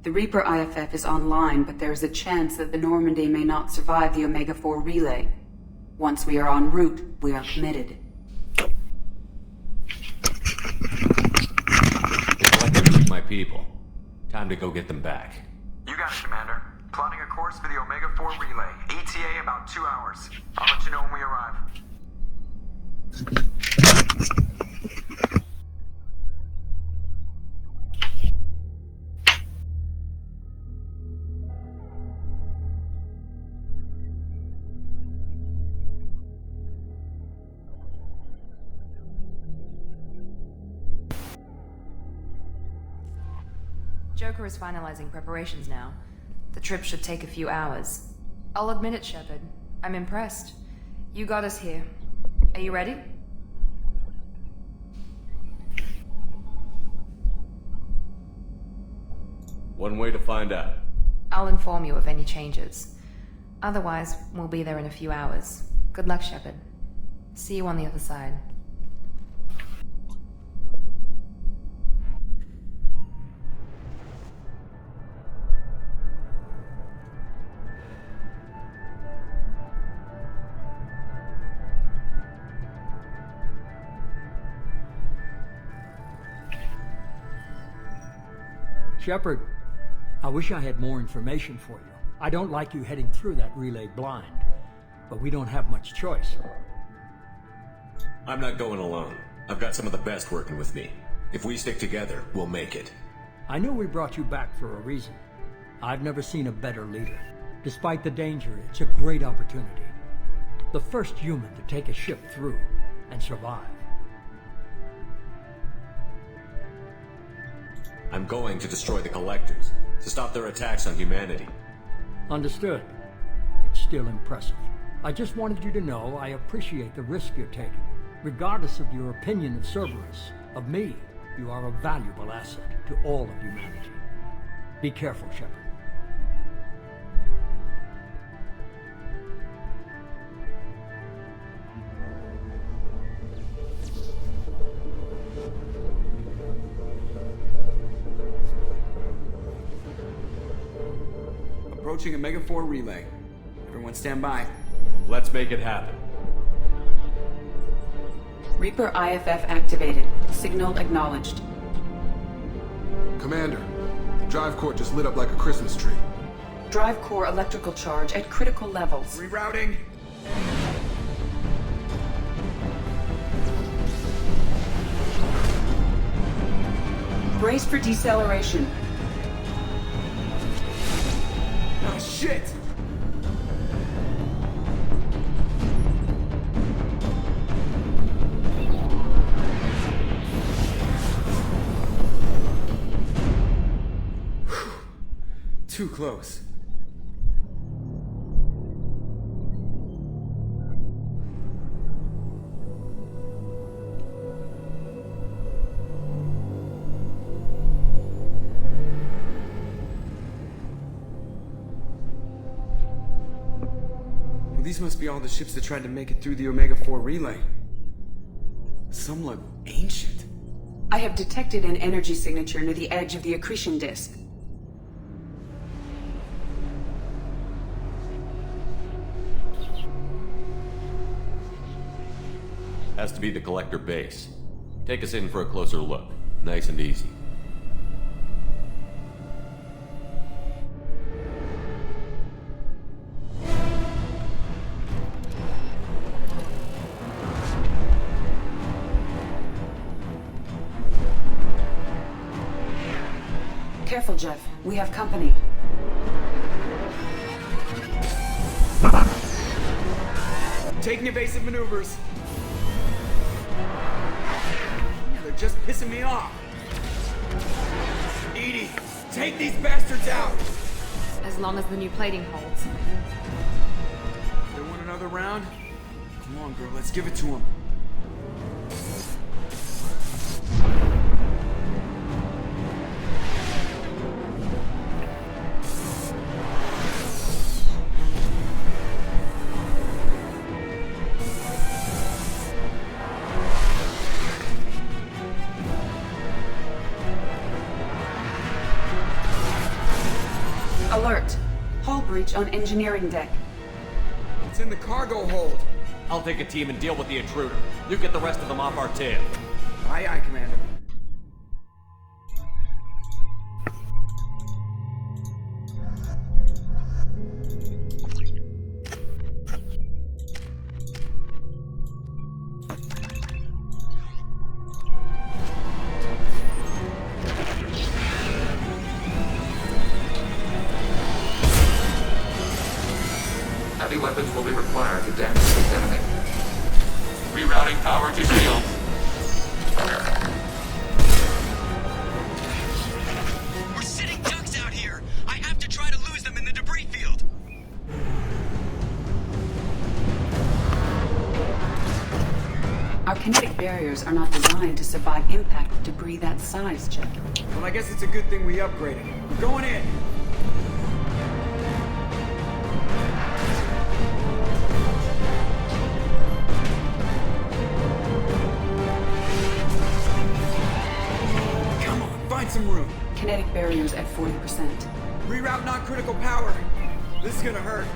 Speaker 14: The Reaper IFF is online, but there is a chance that the Normandy may not survive the Omega-4 relay. Once we are en route, we are committed.
Speaker 22: They collected my people. Time to go get them back.
Speaker 15: You got it, Commander. Plotting a course for the Omega-4 relay. ETA about 2 hours. I'll let you know when we arrive.
Speaker 23: Joker is finalizing preparations now. The trip should take a few hours. I'll admit it, Shepard. I'm impressed. You got us here. Are you ready?
Speaker 22: One way to find out.
Speaker 23: I'll inform you of any changes. Otherwise, we'll be there in a few hours. Good luck, Shepard. See you on the other side.
Speaker 11: Shepard, I wish I had more information for you. I don't like you heading through that relay blind, but we don't have much choice.
Speaker 22: I'm not going alone. I've got some of the best working with me. If we stick together, we'll make it.
Speaker 11: I know we brought you back for a reason. I've never seen a better leader. Despite the danger, it's a great opportunity. The first human to take a ship through and survive.
Speaker 22: I'm going to destroy the Collectors, to stop their attacks on humanity.
Speaker 11: Understood. It's still impressive. I just wanted you to know I appreciate the risk you're taking. Regardless of your opinion of Cerberus, of me, you are a valuable asset to all of humanity. Be careful, Shepard.
Speaker 15: Approaching Omega 4 relay. Everyone stand by.
Speaker 22: Let's make it happen.
Speaker 14: Reaper IFF activated. Signal acknowledged.
Speaker 20: Commander, the drive core just lit up like a Christmas tree.
Speaker 14: Drive core electrical charge at critical levels.
Speaker 15: Rerouting.
Speaker 14: Brace for deceleration.
Speaker 15: Oh, shit! Too close. Well, these must be all the ships that tried to make it through the Omega 4 relay. Some look ancient.
Speaker 14: I have detected an energy signature near the edge of the accretion disk.
Speaker 22: Has to be the Collector base. Take us in for a closer look. Nice and easy.
Speaker 14: Careful, Jeff. We have company.
Speaker 15: Taking evasive maneuvers. Yeah, they're just pissing me off. Edie, take these bastards out!
Speaker 23: As long as the new plating holds.
Speaker 15: They want another round? Come on, girl, let's give it to them.
Speaker 14: Alert. Hull breach on engineering deck.
Speaker 15: It's in the cargo hold.
Speaker 22: I'll take a team and deal with the intruder. You get the rest of them off our tail.
Speaker 15: Aye, aye, Commander.
Speaker 3: Heavy weapons will be required to damage this enemy. Rerouting power to shield.
Speaker 13: We're sitting ducks out here. I have to try to lose them in the debris field.
Speaker 14: Our kinetic barriers are not designed to survive impact with debris that size, Jeff.
Speaker 15: Well, I guess it's a good thing we upgraded. We're going in.
Speaker 14: Kinetic barriers at 40%.
Speaker 15: Reroute non-critical power. This is gonna hurt.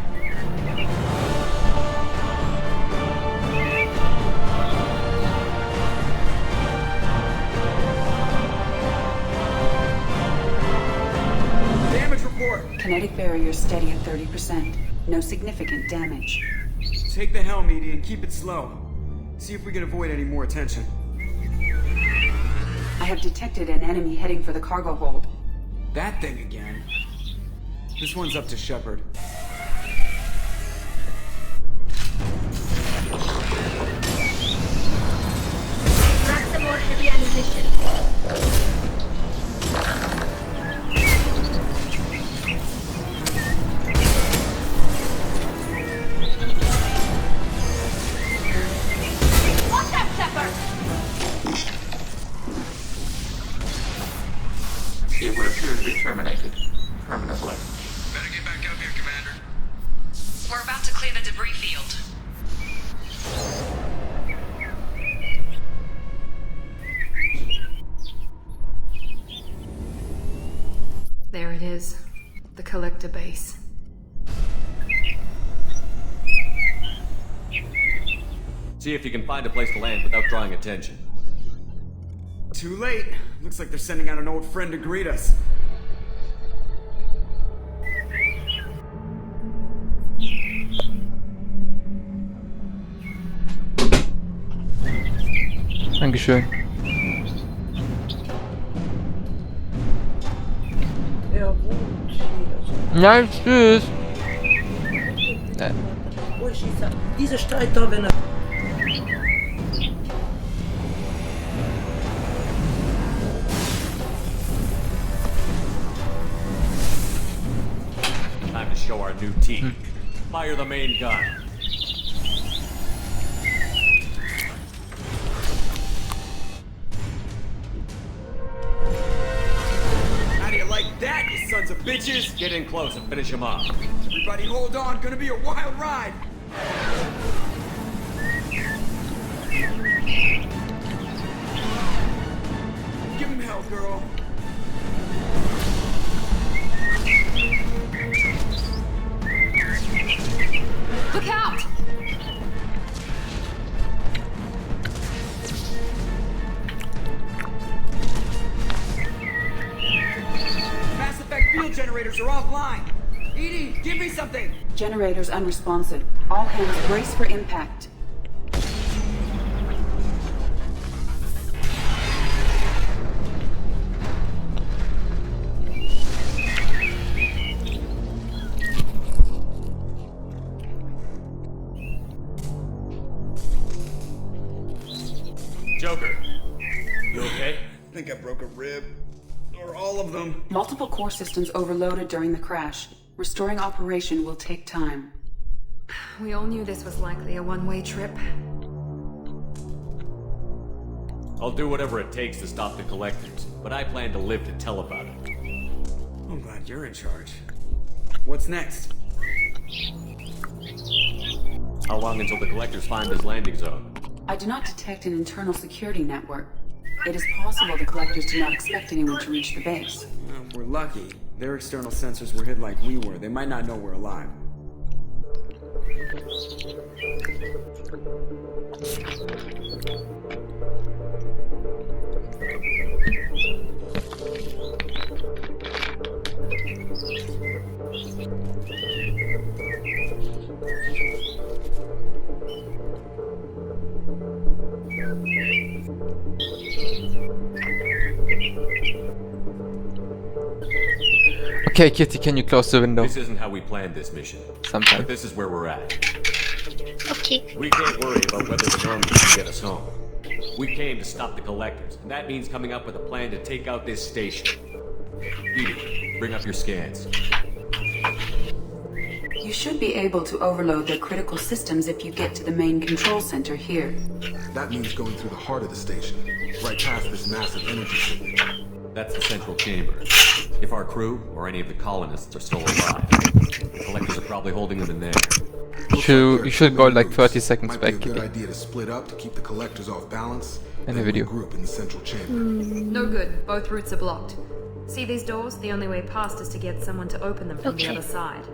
Speaker 15: Damage report.
Speaker 14: Kinetic barriers steady at 30%. No significant damage.
Speaker 15: Take the helm, Edie, and keep it slow. See if we can avoid any more attention.
Speaker 14: I have detected an enemy heading for the cargo hold.
Speaker 15: That thing again. This one's up to Shepard.
Speaker 2: Maximum heavy ammunition. Watch out, Shepard!
Speaker 3: It would appear to be terminated permanently.
Speaker 15: Better get back up here, Commander.
Speaker 13: We're about to clear the debris field.
Speaker 23: There it is. The collector base.
Speaker 22: See if you can find a place to land without drawing attention.
Speaker 15: Too late. Looks like they're sending out an old friend to greet us.
Speaker 1: Dankeschön. Ja, tschüss.
Speaker 10: Diese Streiter, wenn er...
Speaker 22: Time to show our new teeth. Fire the main gun.
Speaker 15: How do you like that, you sons of bitches?
Speaker 22: Get in close and finish him off.
Speaker 15: Everybody hold on, gonna be a wild ride. Give him hell, girl.
Speaker 23: Look out!
Speaker 15: Mass effect field generators are offline. Edie, give me something.
Speaker 14: Generators unresponsive. All hands brace for impact.
Speaker 22: Joker, you okay?
Speaker 15: I think I broke a rib. Or all of them.
Speaker 14: Multiple core systems overloaded during the crash. Restoring operation will take time.
Speaker 23: We all knew this was likely a one-way trip.
Speaker 22: I'll do whatever it takes to stop the collectors, but I plan to live to tell about it.
Speaker 15: I'm glad you're in charge. What's next?
Speaker 22: How long until the collectors find this landing zone?
Speaker 14: I do not detect an internal security network. It is possible the collectors do not expect anyone to reach the base.
Speaker 15: Well, if we're lucky, their external sensors were hid like we were. They might not know we're alive.
Speaker 1: Okay, Kitty, can you close the window?
Speaker 22: This isn't how we planned this mission.
Speaker 1: Sometime.
Speaker 22: But this is where we're at.
Speaker 19: Okay.
Speaker 22: We can't worry about whether the normies can get us home. We came to stop the collectors, and that means coming up with a plan to take out this station. Edie, bring up your scans.
Speaker 14: You should be able to overload their critical systems if you get to the main control center here.
Speaker 20: That means going through the heart of the station, right past this massive energy signal.
Speaker 22: That's the central chamber. If our crew, or any of the colonists, are still alive, the collectors are probably holding them in there.
Speaker 1: You should go like 30 seconds back.
Speaker 20: Might be a good idea to split up to keep the collectors off balance.
Speaker 1: In the video.
Speaker 20: Group in the central chamber.
Speaker 23: No good. Both routes are blocked. See these doors? The only way past is to get someone to open them from the other side.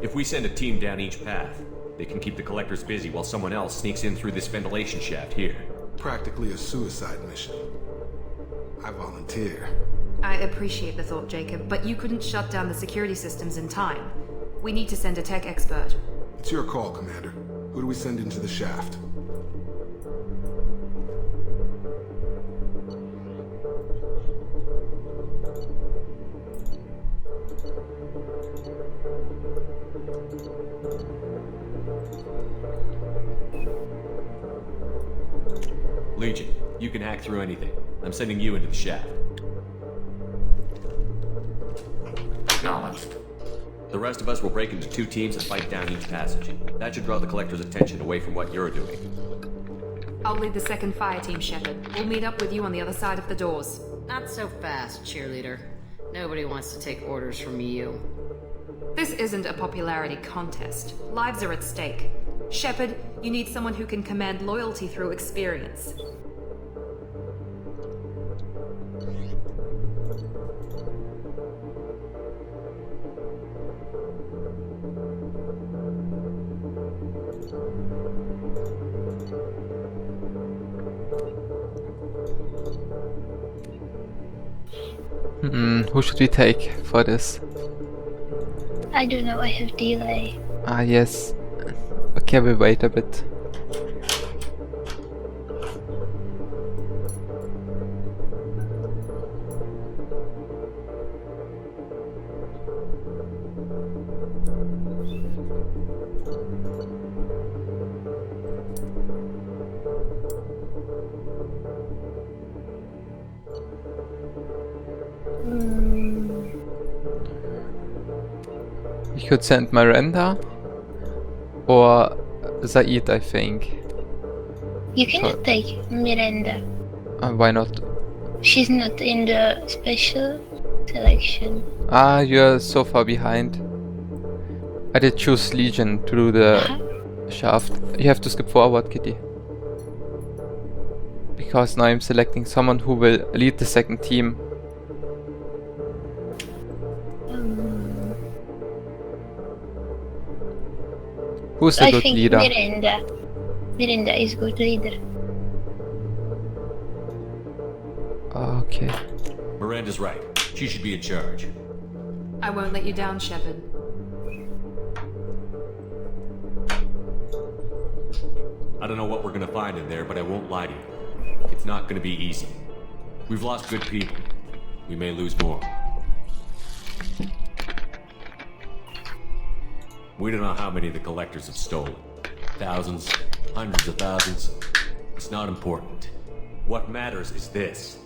Speaker 22: If we send a team down each path, they can keep the collectors busy while someone else sneaks in through this ventilation shaft here.
Speaker 20: Practically a suicide mission. I volunteer.
Speaker 23: I appreciate the thought, Jacob, but you couldn't shut down the security systems in time. We need to send a tech expert.
Speaker 20: It's your call, Commander. Who do we send into the shaft?
Speaker 22: Legion, you can hack through anything. I'm sending you into the shaft.
Speaker 3: Acknowledged.
Speaker 22: The rest of us will break into 2 teams and fight down each passage. That should draw the collector's attention away from what you're doing.
Speaker 23: I'll lead the second fire team, Shepard. We'll meet up with you on the other side of the doors.
Speaker 4: Not so fast, cheerleader. Nobody wants to take orders from you.
Speaker 23: This isn't a popularity contest. Lives are at stake. Shepard, you need someone who can command loyalty through experience.
Speaker 1: Who should we take for this?
Speaker 19: I don't know, I have delay.
Speaker 1: Ah, yes. Okay, we'll wait a bit. We could send Miranda or Zaid, I think.
Speaker 19: You cannot take Miranda.
Speaker 1: Why not?
Speaker 19: She's not in the special selection.
Speaker 1: Ah, you're so far behind. I did choose Legion to do the shaft. You have to skip forward, Kitty. Because now I'm selecting someone who will lead the second team. Who's a good leader?
Speaker 19: I think Miranda is good leader.
Speaker 1: Okay.
Speaker 22: Miranda's right. She should be in charge.
Speaker 23: I won't let you down, Shepard.
Speaker 22: I don't know what we're gonna find in there, but I won't lie to you. It's not gonna be easy. We've lost good people. We may lose more. We don't know how many the collectors have stolen. Thousands, hundreds of thousands. It's not important. What matters is this.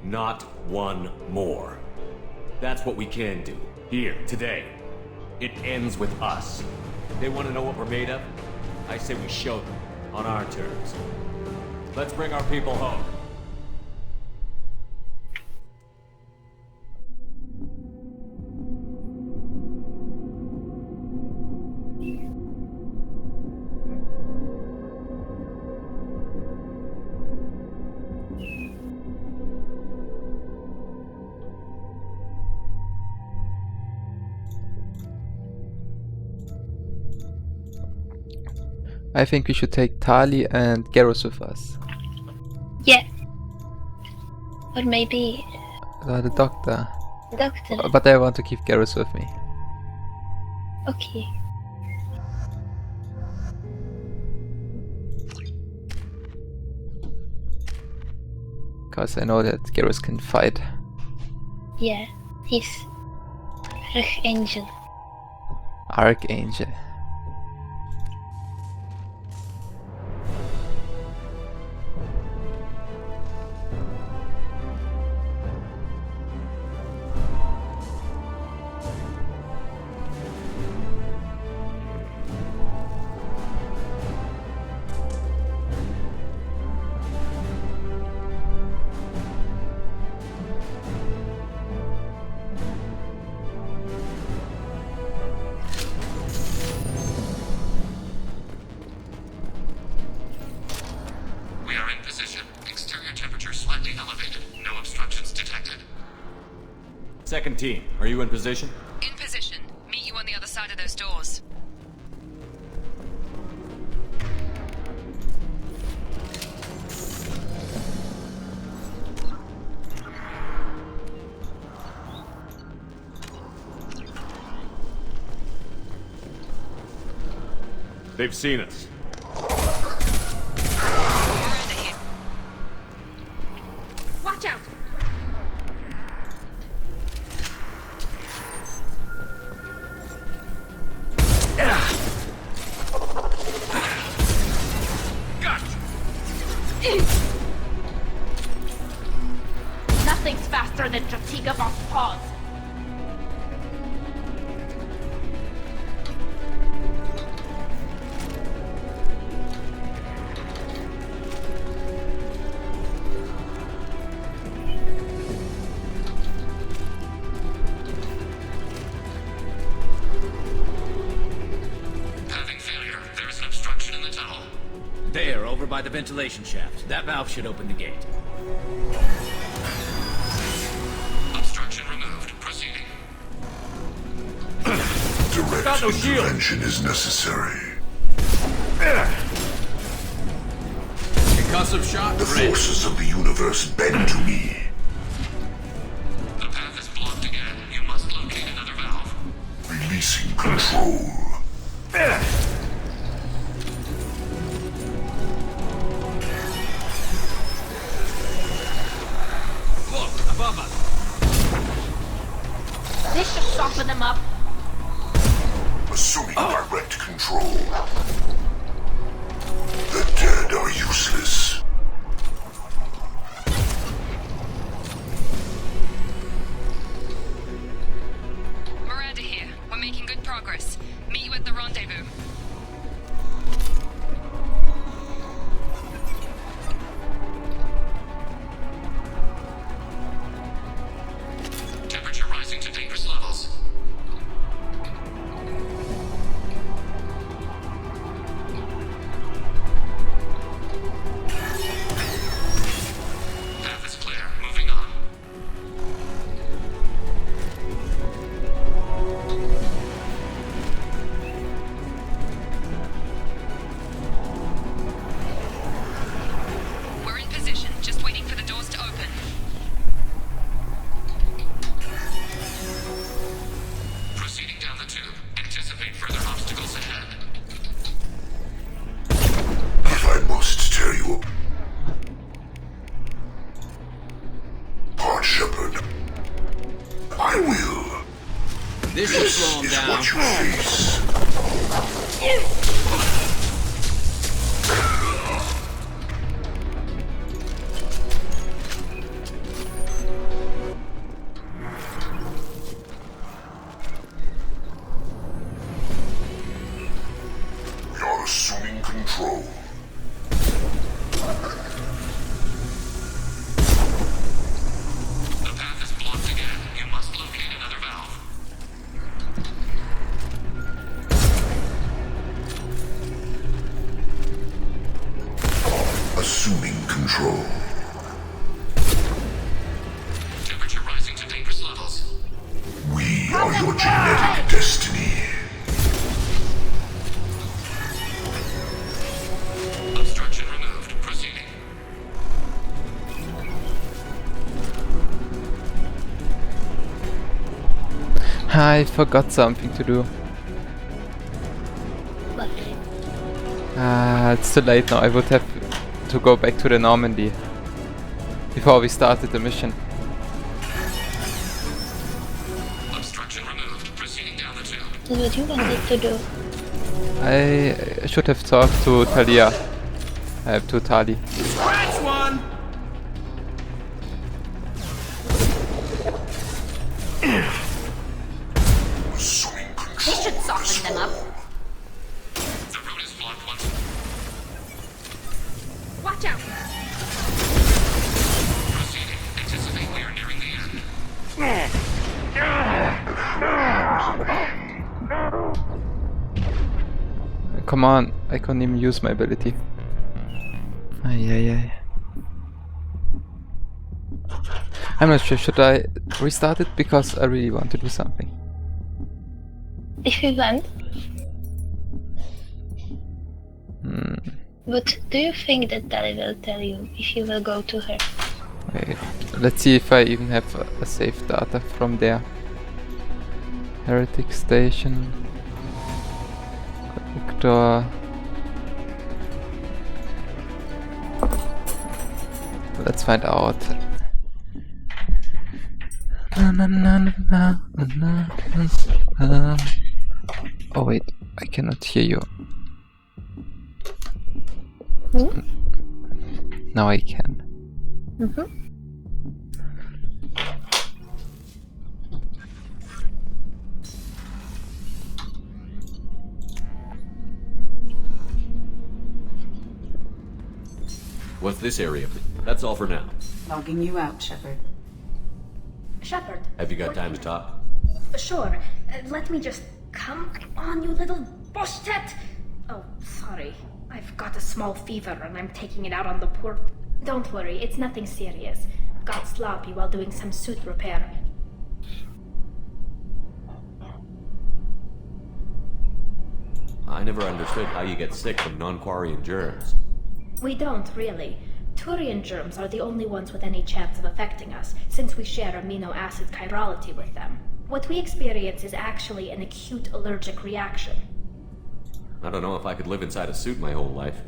Speaker 22: Not one more. That's what we can do. Here, today. It ends with us. They want to know what we're made of? I say we show them, on our terms. Let's bring our people home.
Speaker 1: I think we should take Tali and Garrus with us.
Speaker 19: Yeah. Or maybe...
Speaker 1: the doctor.
Speaker 19: Doctor.
Speaker 1: But I want to keep Garrus with me.
Speaker 19: Okay.
Speaker 1: Because I know that Garrus can fight.
Speaker 19: Yeah, he's Archangel.
Speaker 1: Archangel.
Speaker 22: Second team, are you in position?
Speaker 23: In position. Meet you on the other side of those doors.
Speaker 22: They've seen us.
Speaker 5: Watch out! Nothing's faster than Jatiga Voss paws.
Speaker 3: Having failure. There is an obstruction in the tunnel.
Speaker 7: There, over by the ventilation shaft. That valve should open the gate.
Speaker 3: Obstruction removed. Proceeding.
Speaker 7: Got no shield.
Speaker 17: Intervention is necessary.
Speaker 7: Concussive shot.
Speaker 17: The forces of the universe bend to me.
Speaker 3: The path is blocked again. You must locate another valve.
Speaker 17: Releasing control.
Speaker 7: Look, above us.
Speaker 5: This should soften them up.
Speaker 17: Assuming direct control. The dead are useless.
Speaker 23: Miranda here. We're making good progress. Meet you at the rendezvous.
Speaker 3: Temperature rising to dangerous levels. Path is clear. Moving on.
Speaker 23: We're in position, just waiting for the doors to open.
Speaker 3: Proceeding down the tube. Anticipate further obstacles ahead.
Speaker 17: If I must tear you apart, Shepard, I will.
Speaker 7: This should slow him
Speaker 17: is
Speaker 7: down.
Speaker 17: what you face. We are assuming control.
Speaker 3: The path is blocked again. You must locate another valve.
Speaker 17: Assuming control.
Speaker 3: Temperature rising to dangerous levels.
Speaker 17: We are your genetic destiny.
Speaker 3: Obstruction removed. Proceeding.
Speaker 1: I forgot something to do. It's too late now. I would have to go back to the Normandy before we started the mission.
Speaker 3: Obstruction removed. Proceeding down the tube.
Speaker 19: That's what you wanted to do.
Speaker 1: I should have talked to Talia. To Tali.
Speaker 7: Scratch one!
Speaker 17: Assuming control.
Speaker 5: This should soften them up.
Speaker 3: The route is blocked once.
Speaker 5: Watch out!
Speaker 3: Proceeding. Anticipate we are nearing the end.
Speaker 1: Come on, I can't even use my ability. Ay. I'm not sure, should I restart it? Because I really want to do something.
Speaker 19: If you want. But do you think that Tali will tell you if you will go to her?
Speaker 1: Wait, let's see if I even have a save data from there. Heretic Station. Victor. Let's find out. Oh wait, I cannot hear you. Now I can.
Speaker 22: What's this area? That's all for now.
Speaker 14: Logging you out, Shepard.
Speaker 5: Shepard.
Speaker 22: Have you got time to talk?
Speaker 5: Sure. Let me just... Come on, you little boshtet! Oh, sorry. I've got a small fever and I'm taking it out on the poor... Don't worry, it's nothing serious. Got sloppy while doing some suit repair.
Speaker 22: I never understood how you get sick from non-Quarian germs.
Speaker 5: We don't, really. Turian germs are the only ones with any chance of affecting us, since we share amino acid chirality with them. What we experience is actually an acute allergic reaction.
Speaker 22: I don't know if I could live inside a suit my whole life.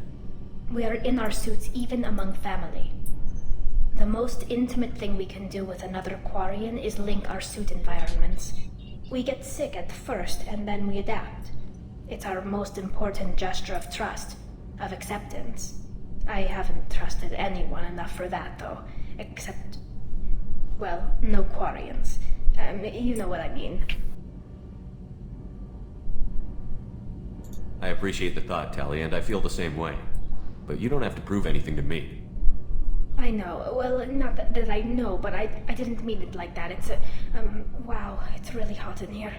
Speaker 5: We are in our suits even among family. The most intimate thing we can do with another Quarian is link our suit environments. We get sick at first, and then we adapt. It's our most important gesture of trust, of acceptance. I haven't trusted anyone enough for that, though. Except... well, no Quarians. You know what I mean.
Speaker 22: I appreciate the thought, Tali, and I feel the same way. But you don't have to prove anything to me.
Speaker 5: I know. Well, not that I know, but I didn't mean it like that. It's wow, it's really hot in here.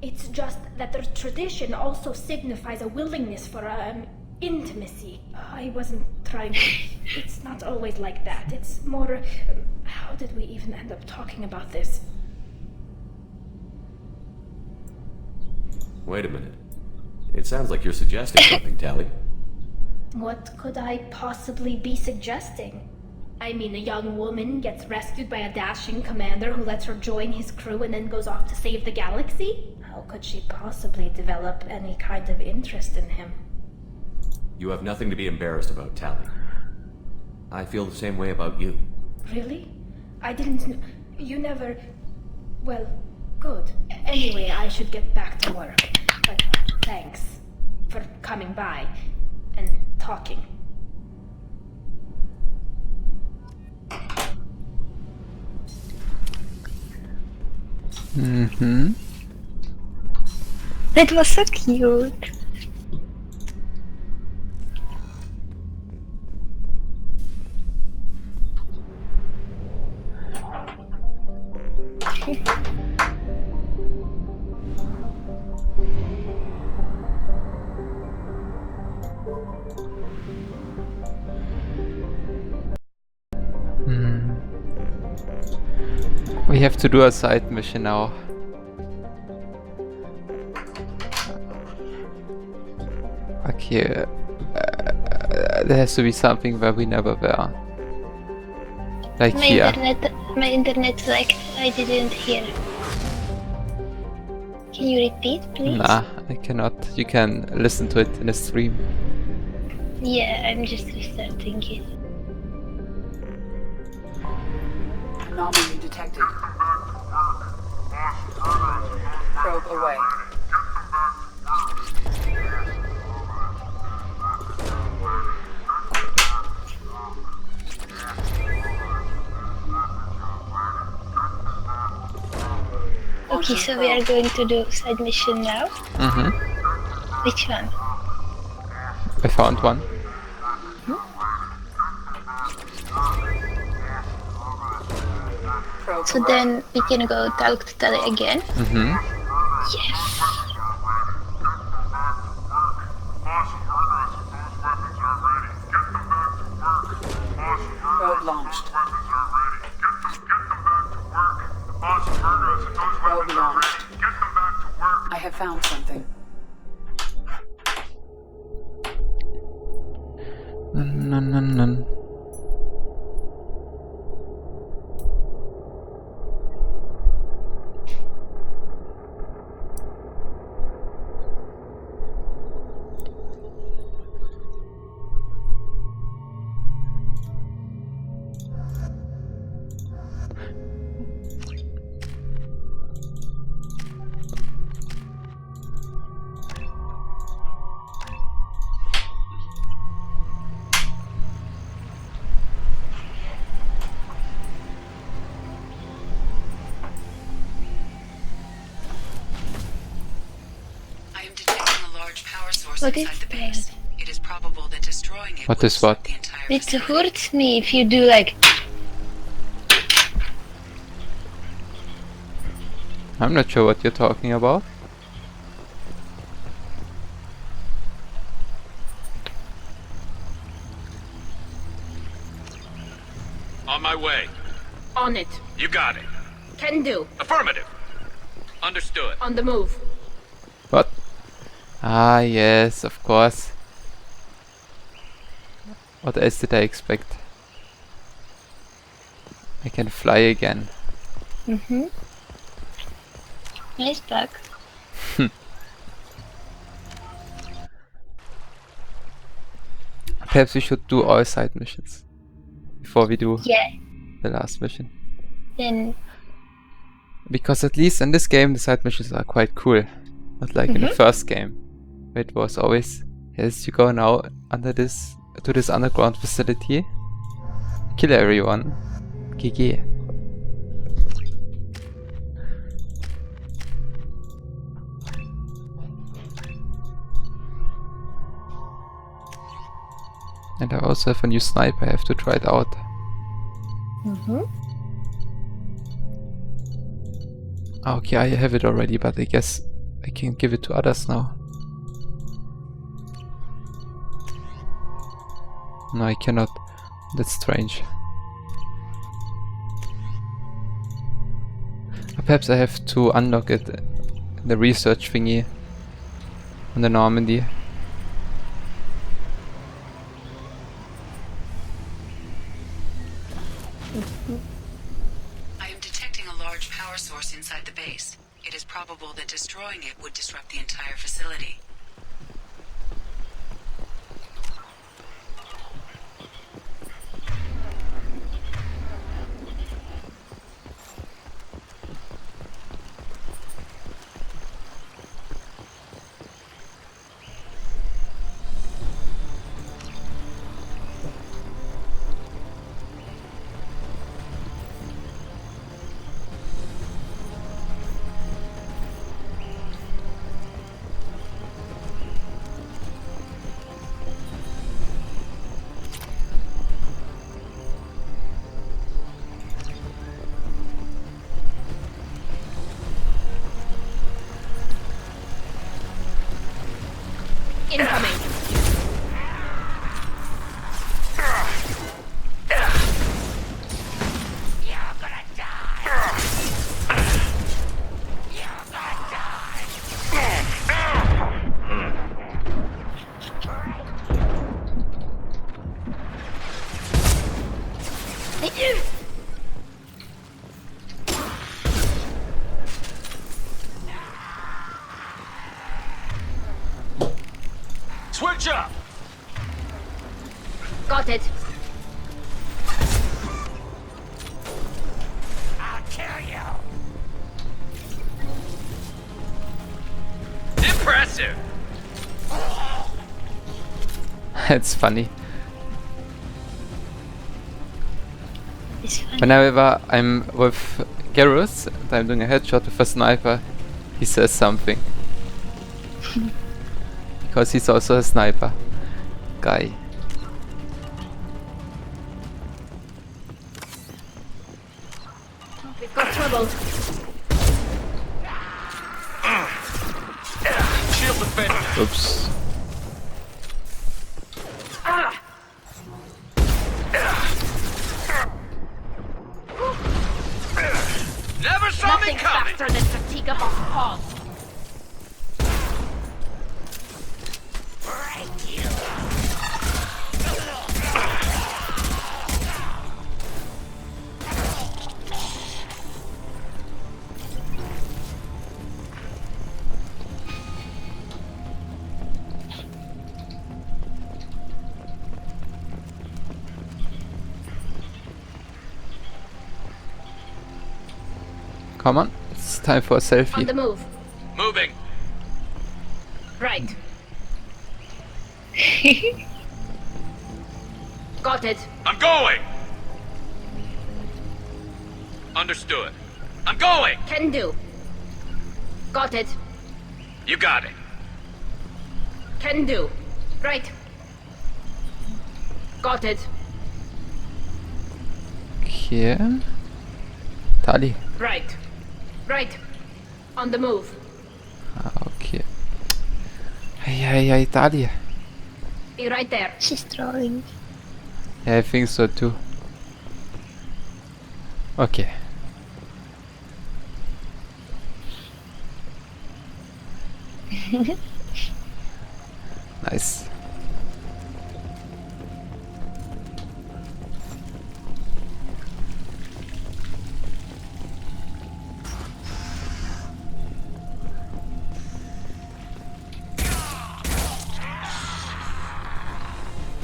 Speaker 5: It's just that the tradition also signifies a willingness for, intimacy. I wasn't trying to... It's not always like that. It's more... how did we even end up talking about this?
Speaker 22: Wait a minute. It sounds like you're suggesting something, Tali.
Speaker 5: What could I possibly be suggesting? I mean, a young woman gets rescued by a dashing commander who lets her join his crew and then goes off to save the galaxy? How could she possibly develop any kind of interest in him?
Speaker 22: You have nothing to be embarrassed about, Tali. I feel the same way about you.
Speaker 5: Really? I didn't... You never... Well, good. Anyway, I should get back to work. But thanks for coming by and talking.
Speaker 19: That was so cute.
Speaker 1: We have to do a side mission now. Okay, there has to be something where we never were. Like here.
Speaker 19: My internet lagged. I didn't hear. Can you repeat, please?
Speaker 1: Nah, I cannot. You can listen to it in a stream.
Speaker 19: Yeah, I'm just restarting it.
Speaker 14: Anomaly detected. Probe away.
Speaker 19: Okay, so we are going to do side mission now. Which one?
Speaker 1: I found one.
Speaker 19: So then we can go talk to Tali again. Yes.
Speaker 14: Probe launched. have found something.
Speaker 1: None.
Speaker 19: What is that?
Speaker 14: It is probable that destroying it
Speaker 1: What is what?
Speaker 19: It hurts me if you do like.
Speaker 1: I'm not sure what you're talking about.
Speaker 16: On my way.
Speaker 2: On it.
Speaker 16: You got it.
Speaker 2: Can do.
Speaker 16: Affirmative. Understood.
Speaker 2: On the move.
Speaker 1: What? Ah, yes, of course. What else did I expect? I can fly again.
Speaker 19: Nice bug.
Speaker 1: Perhaps we should do all side missions before we do the last mission.
Speaker 19: Then.
Speaker 1: Because at least in this game the side missions are quite cool. Not like in the first game. It was always, yes, you go now under this to this underground facility, kill everyone, GG. And I also have a new sniper, I have to try it out. Okay, I have it already, but I guess I can give it to others now. No, I cannot. That's strange. Perhaps I have to unlock it in the research thingy on the Normandy.
Speaker 14: I am detecting a large power source inside the base. It is probable that destroying it would disrupt the entire facility.
Speaker 2: Incoming.
Speaker 16: Switch up!
Speaker 2: Got it.
Speaker 13: I'll kill you.
Speaker 16: Impressive!
Speaker 1: It's funny.
Speaker 19: It's funny.
Speaker 1: Whenever I'm with Garrus and I'm doing a headshot with a sniper, he says something. Because he's also a sniper guy.
Speaker 2: We've got trouble.
Speaker 16: Shield defender.
Speaker 1: Oops.
Speaker 2: Ah!
Speaker 16: Never saw me
Speaker 2: Nothing
Speaker 16: coming!
Speaker 2: faster than fatigue of our cause.
Speaker 1: Come on, it's time for a selfie.
Speaker 2: On the move.
Speaker 7: Moving.
Speaker 2: Right. Got it.
Speaker 7: I'm going! Understood. I'm going!
Speaker 2: Can do. Got it.
Speaker 7: You got it.
Speaker 2: Can do. Right. Got it.
Speaker 1: Okay. Tali.
Speaker 2: Right. Right. On the move.
Speaker 1: Okay. Hey, Tali.
Speaker 2: Be right there.
Speaker 19: She's trolling.
Speaker 1: Yeah, I think so too. Okay. Nice.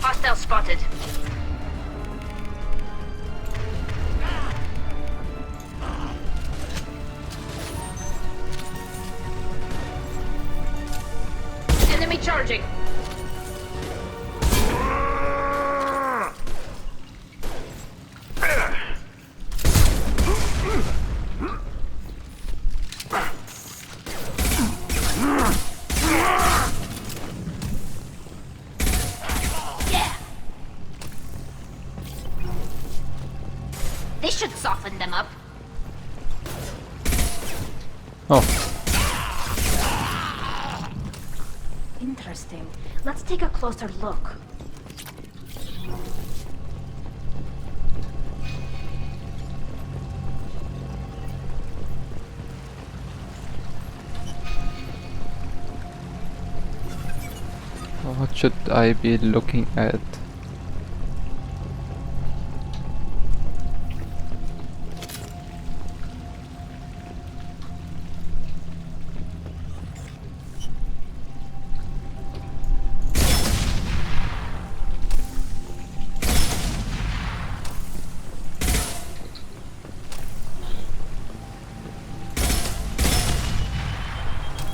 Speaker 2: Hostile spotted. Enemy charging. This should soften them up.
Speaker 1: Oh.
Speaker 2: Interesting. Let's take a closer look.
Speaker 1: What should I be looking at?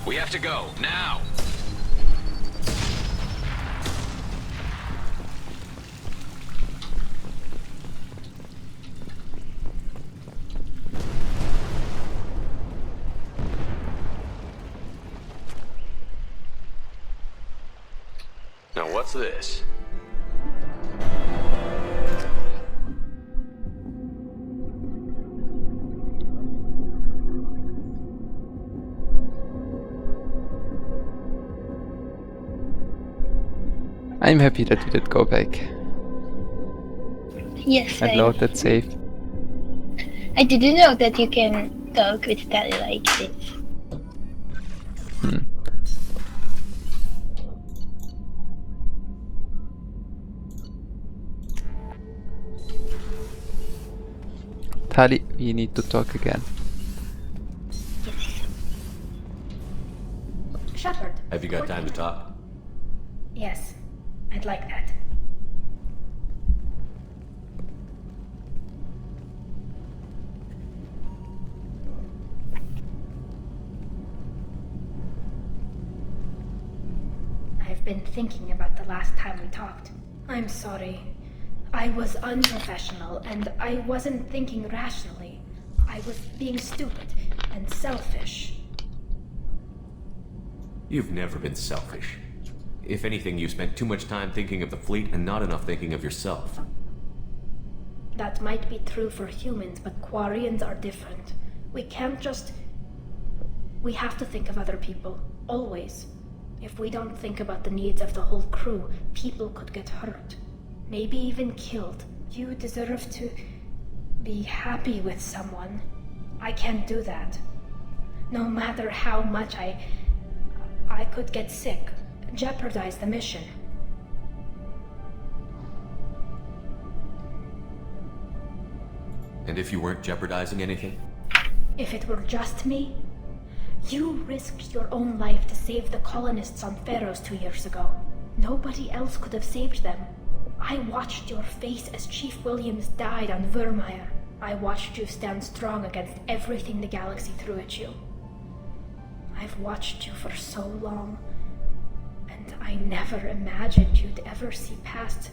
Speaker 7: We have to go, now!
Speaker 22: Now what's this?
Speaker 1: I'm happy that we did go back
Speaker 19: Yes,
Speaker 1: and load that save.
Speaker 19: I didn't know that you can talk with Tali like this.
Speaker 1: Tali, we need to talk again.
Speaker 2: Shepard.
Speaker 22: Have you got time to talk?
Speaker 5: Yes, I'd like that. I've been thinking about the last time we talked. I'm sorry. I was unprofessional, and I wasn't thinking rationally. I was being stupid and selfish.
Speaker 22: You've never been selfish. If anything, you spent too much time thinking of the fleet and not enough thinking of yourself.
Speaker 5: That might be true for humans, but Quarians are different. We can't just... We have to think of other people, always. If we don't think about the needs of the whole crew, people could get hurt. Maybe even killed. You deserve to be happy with someone. I can't do that. No matter how much I could get sick, jeopardize the mission.
Speaker 22: And if you weren't jeopardizing anything?
Speaker 5: If it were just me, you risked your own life to save the colonists on Pharaohs 2 years ago. Nobody else could have saved them. I watched your face as Chief Williams died on Vermeer. I watched you stand strong against everything the galaxy threw at you. I've watched you for so long, and I never imagined you'd ever see past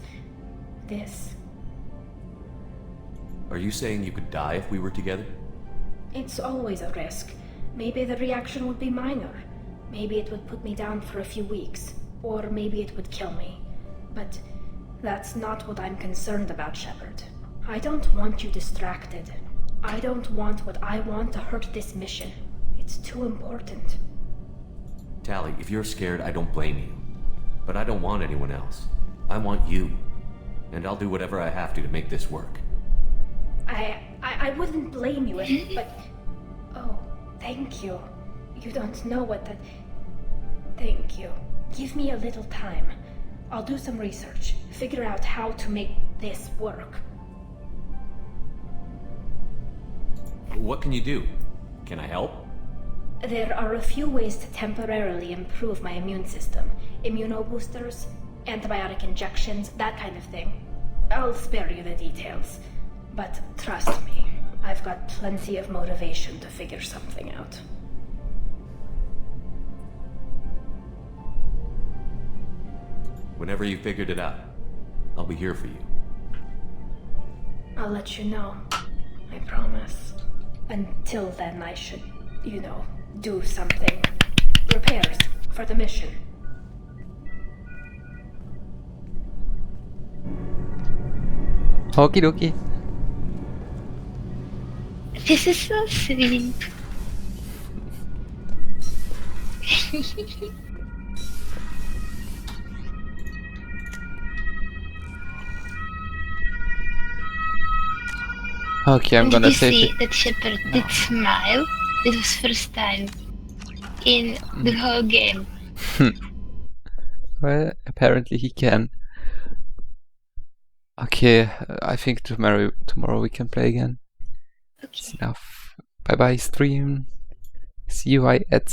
Speaker 5: this.
Speaker 22: Are you saying you could die if we were together?
Speaker 5: It's always a risk. Maybe the reaction would be minor. Maybe it would put me down for a few weeks. Or maybe it would kill me. But that's not what I'm concerned about, Shepard. I don't want you distracted. I don't want what I want to hurt this mission. It's too important.
Speaker 22: Tali, if you're scared, I don't blame you. But I don't want anyone else. I want you. And I'll do whatever I have to make this work.
Speaker 5: I wouldn't blame you, but... Oh, thank you. You don't know what that... Thank you. Give me a little time. I'll do some research. Figure out how to make this work.
Speaker 22: What can you do? Can I help?
Speaker 5: There are a few ways to temporarily improve my immune system. Immunoboosters, antibiotic injections, that kind of thing. I'll spare you the details. But trust me, I've got plenty of motivation to figure something out.
Speaker 22: Whenever you figured it out, I'll be here for you.
Speaker 5: I'll let you know. I promise. Until then, I should, do something. Repairs for the mission.
Speaker 1: Okie dokie.
Speaker 19: This is so sweet.
Speaker 1: Okay, I'm gonna
Speaker 19: Did you
Speaker 1: save
Speaker 19: see that Shepard did smile? This was first time in the whole game.
Speaker 1: Well, apparently he can. Okay, I think tomorrow we can play again.
Speaker 19: Okay.
Speaker 1: It's enough. Bye bye stream. See you at